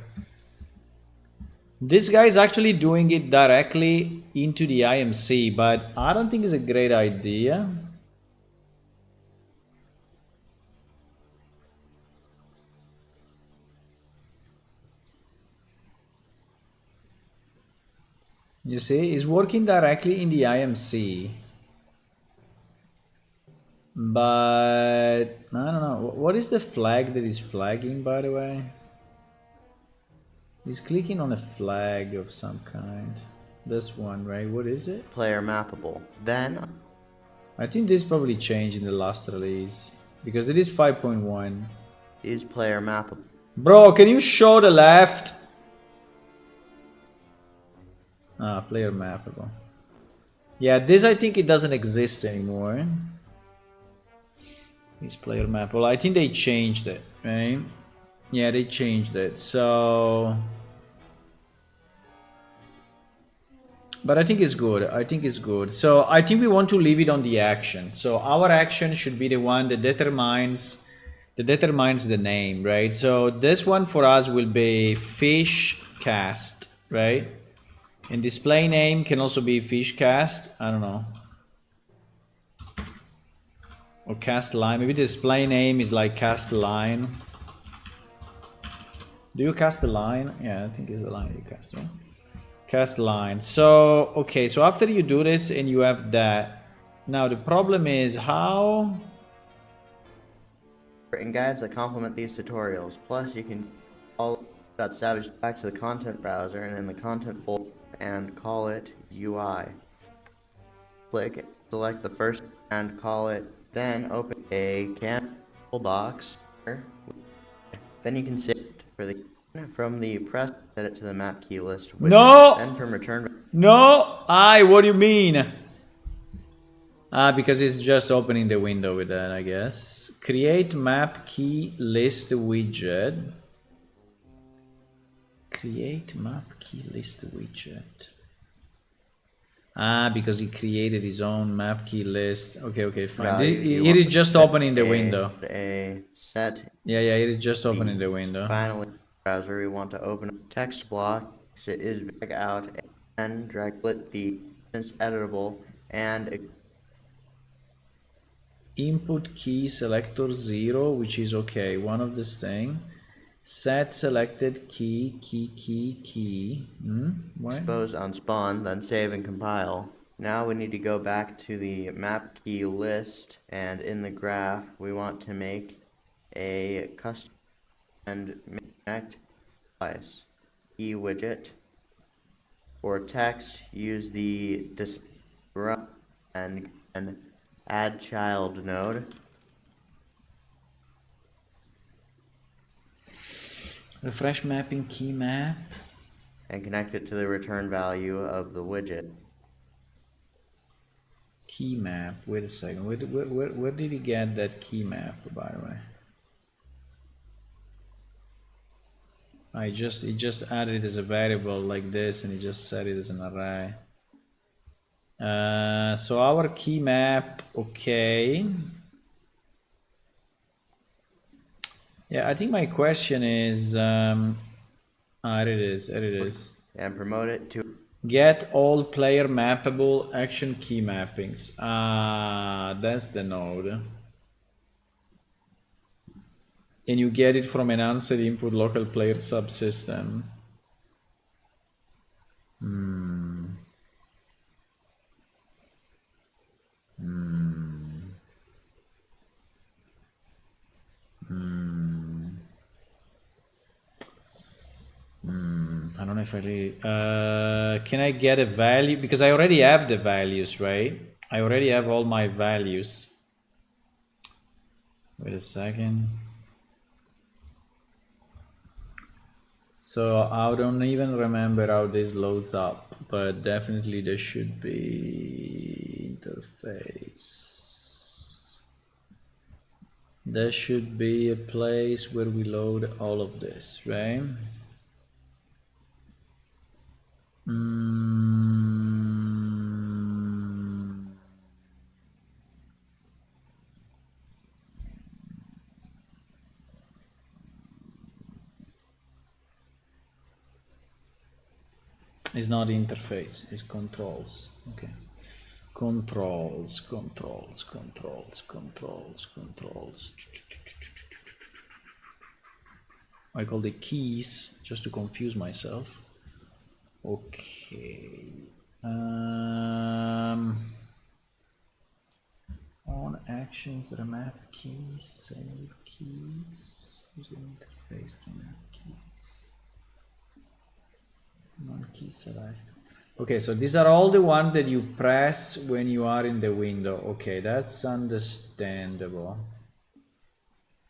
This guy is actually doing it directly into the IMC, but I don't think it's a great idea. You see, he's working directly in the IMC. But I don't know. What is the flag that is flagging, by the way? He's clicking on a flag of some kind. This one, right? What is it? Player mappable. Then I think this probably changed in the last release, because it is 5.1. is player mappable. Bro, can you show the left? Player mappable. Yeah, this I think it doesn't exist anymore. It's player mappable. I think they changed it, right? Yeah, they changed it. So, but I think it's good. I think it's good. So I think we want to leave it on the action. So our action should be the one that determines the name, right? So this one for us will be fish cast, right? And display name can also be fish cast. I don't know. Or cast line. Maybe display name is like cast line. Do you cast the line? Yeah, I think it's the line you cast, right? Cast line. So, okay, so after you do this and you have that, now the problem is how... Written guides that complement these tutorials. Plus, you can all .savage back to the content browser and in the content folder and call it UI. Click, select the first and call it, then open a cancel box. Then you can save it for the from the press, set it to the map key list widget. No! Then from return. No! What do you mean? Because it's just opening the window with that, I guess. Create map key list widget. Create map key list widget. Because he created his own map key list. Okay, fine. It is just opening the window. A set. Yeah, it is just opening the window. Finally, browser, we want to open a text block. So it is drag out and drag split the instance editable and input key selector 0, which is okay. One of this thing. Set selected key. What? expose on spawn, then save and compile. Now we need to go back to the map key list, and in the graph we want to make a custom and connect device key widget. For text, use the display and add child node. Refresh mapping key map. And connect it to the return value of the widget. Key map. Wait a second. Where did he get that key map, by the way? He just added it as a variable like this, and he just set it as an array. So our key map, okay. Yeah, I think my question is, here it is. And promote it to Get all player mappable action key mappings. That's the node. And you get it from an answered input local player subsystem. I don't know if I really... can I get a value? Because I already have the values, right? I already have all my values. Wait a second. So I don't even remember how this loads up, but definitely there should be interface. There should be a place where we load all of this, right? It's not interface, it's controls. Okay. Controls. I call the keys just to confuse myself. Okay. On actions, remap keys, save keys, user interface, remap keys. Non-key select. Okay, so these are all the ones that you press when you are in the window. Okay, that's understandable.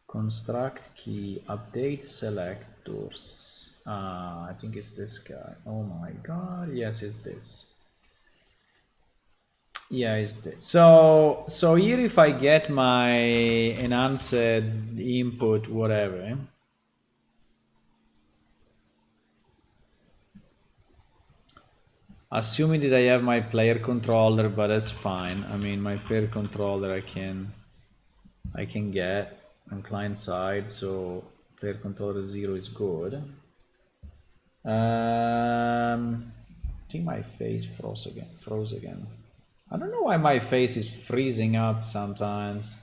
Construct key, update selectors. I think it's this guy. Oh my god, yes, it's this. Yeah, it's this. So here if I get my enhanced input, whatever. Assuming that I have my player controller, but that's fine. I mean, my player controller I can get on client side, so player controller 0 is good. I think my face froze again. I don't know why my face is freezing up sometimes.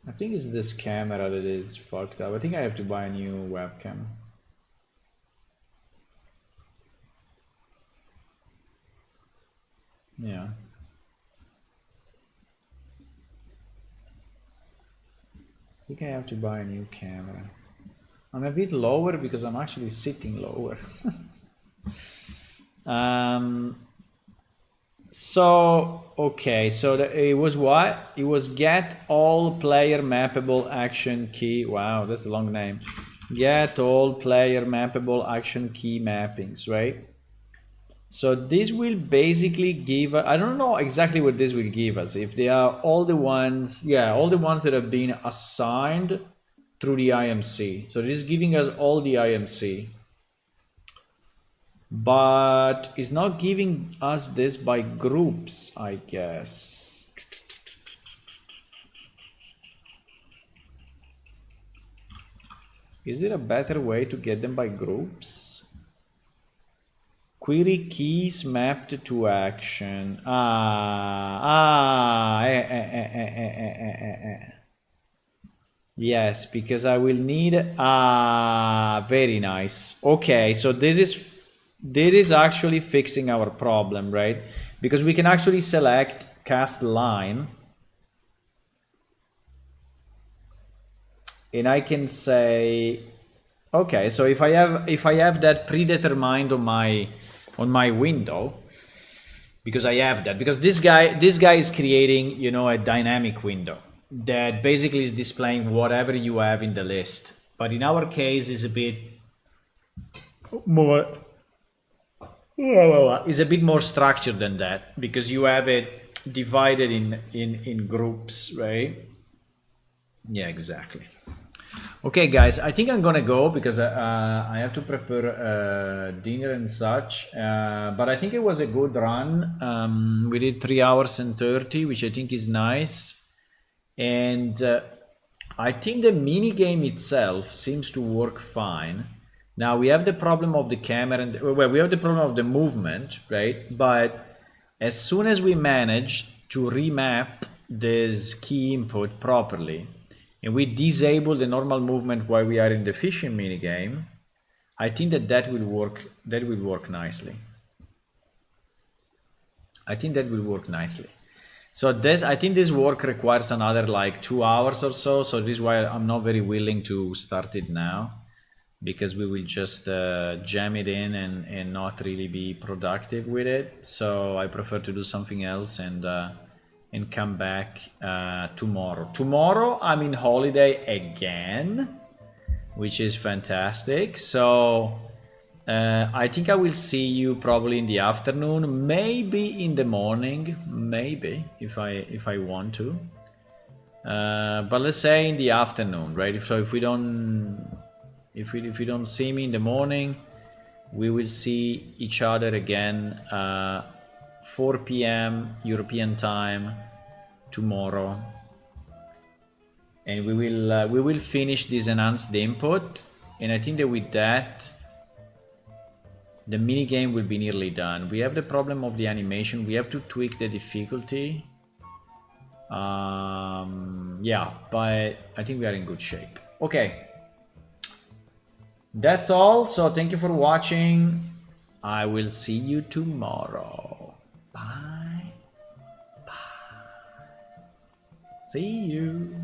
I think it's this camera that is fucked up. I think I have to buy a new webcam. Yeah. I think I have to buy a new camera. I'm a bit lower because I'm actually sitting lower. So, okay, so it was what? It was get all player mappable action key. Wow, that's a long name. Get all player mappable action key mappings, right? So this will basically give, I don't know exactly what this will give us. If they are all the ones, yeah, all the ones that have been assigned through the IMC. So this is giving us all the IMC. But it's not giving us this by groups, I guess. Is there a better way to get them by groups? Query keys mapped to action. Yes, because I will need, very nice. Okay, so this is actually fixing our problem, right? Because we can actually select cast line. And I can say, okay, so if I have that predetermined on my window, because I have that, because this guy is creating, you know, a dynamic window that basically is displaying whatever you have in the list. But in our case, is a bit more, is a bit more structured than that, because you have it divided in groups, right? Yeah, exactly. Okay, guys, I think I'm gonna go because I have to prepare dinner and such. But I think it was a good run. We did 3 hours and 30, which I think is nice. And I think the mini game itself seems to work fine. Now we have the problem of the camera, and well, we have the problem of the movement, right? But as soon as we manage to remap this key input properly, and we disable the normal movement while we are in the fishing minigame, I think that will work. That will work nicely. I think that will work nicely. So I think this work requires another like 2 hours or so. So this is why I'm not very willing to start it now, because we will just jam it in and not really be productive with it. So I prefer to do something else and come back tomorrow. Tomorrow I'm in holiday again, which is fantastic. So I think I will see you probably in the afternoon, maybe in the morning, maybe if I want to. But let's say in the afternoon, right? So if we don't see me in the morning, we will see each other again 4 p.m. European time tomorrow, and we will finish this enhanced input. And I think that with that, the minigame will be nearly done. We have the problem of the animation. We have to tweak the difficulty. Yeah, but I think we are in good shape. Okay. That's all. So thank you for watching. I will see you tomorrow. Bye. Bye. See you.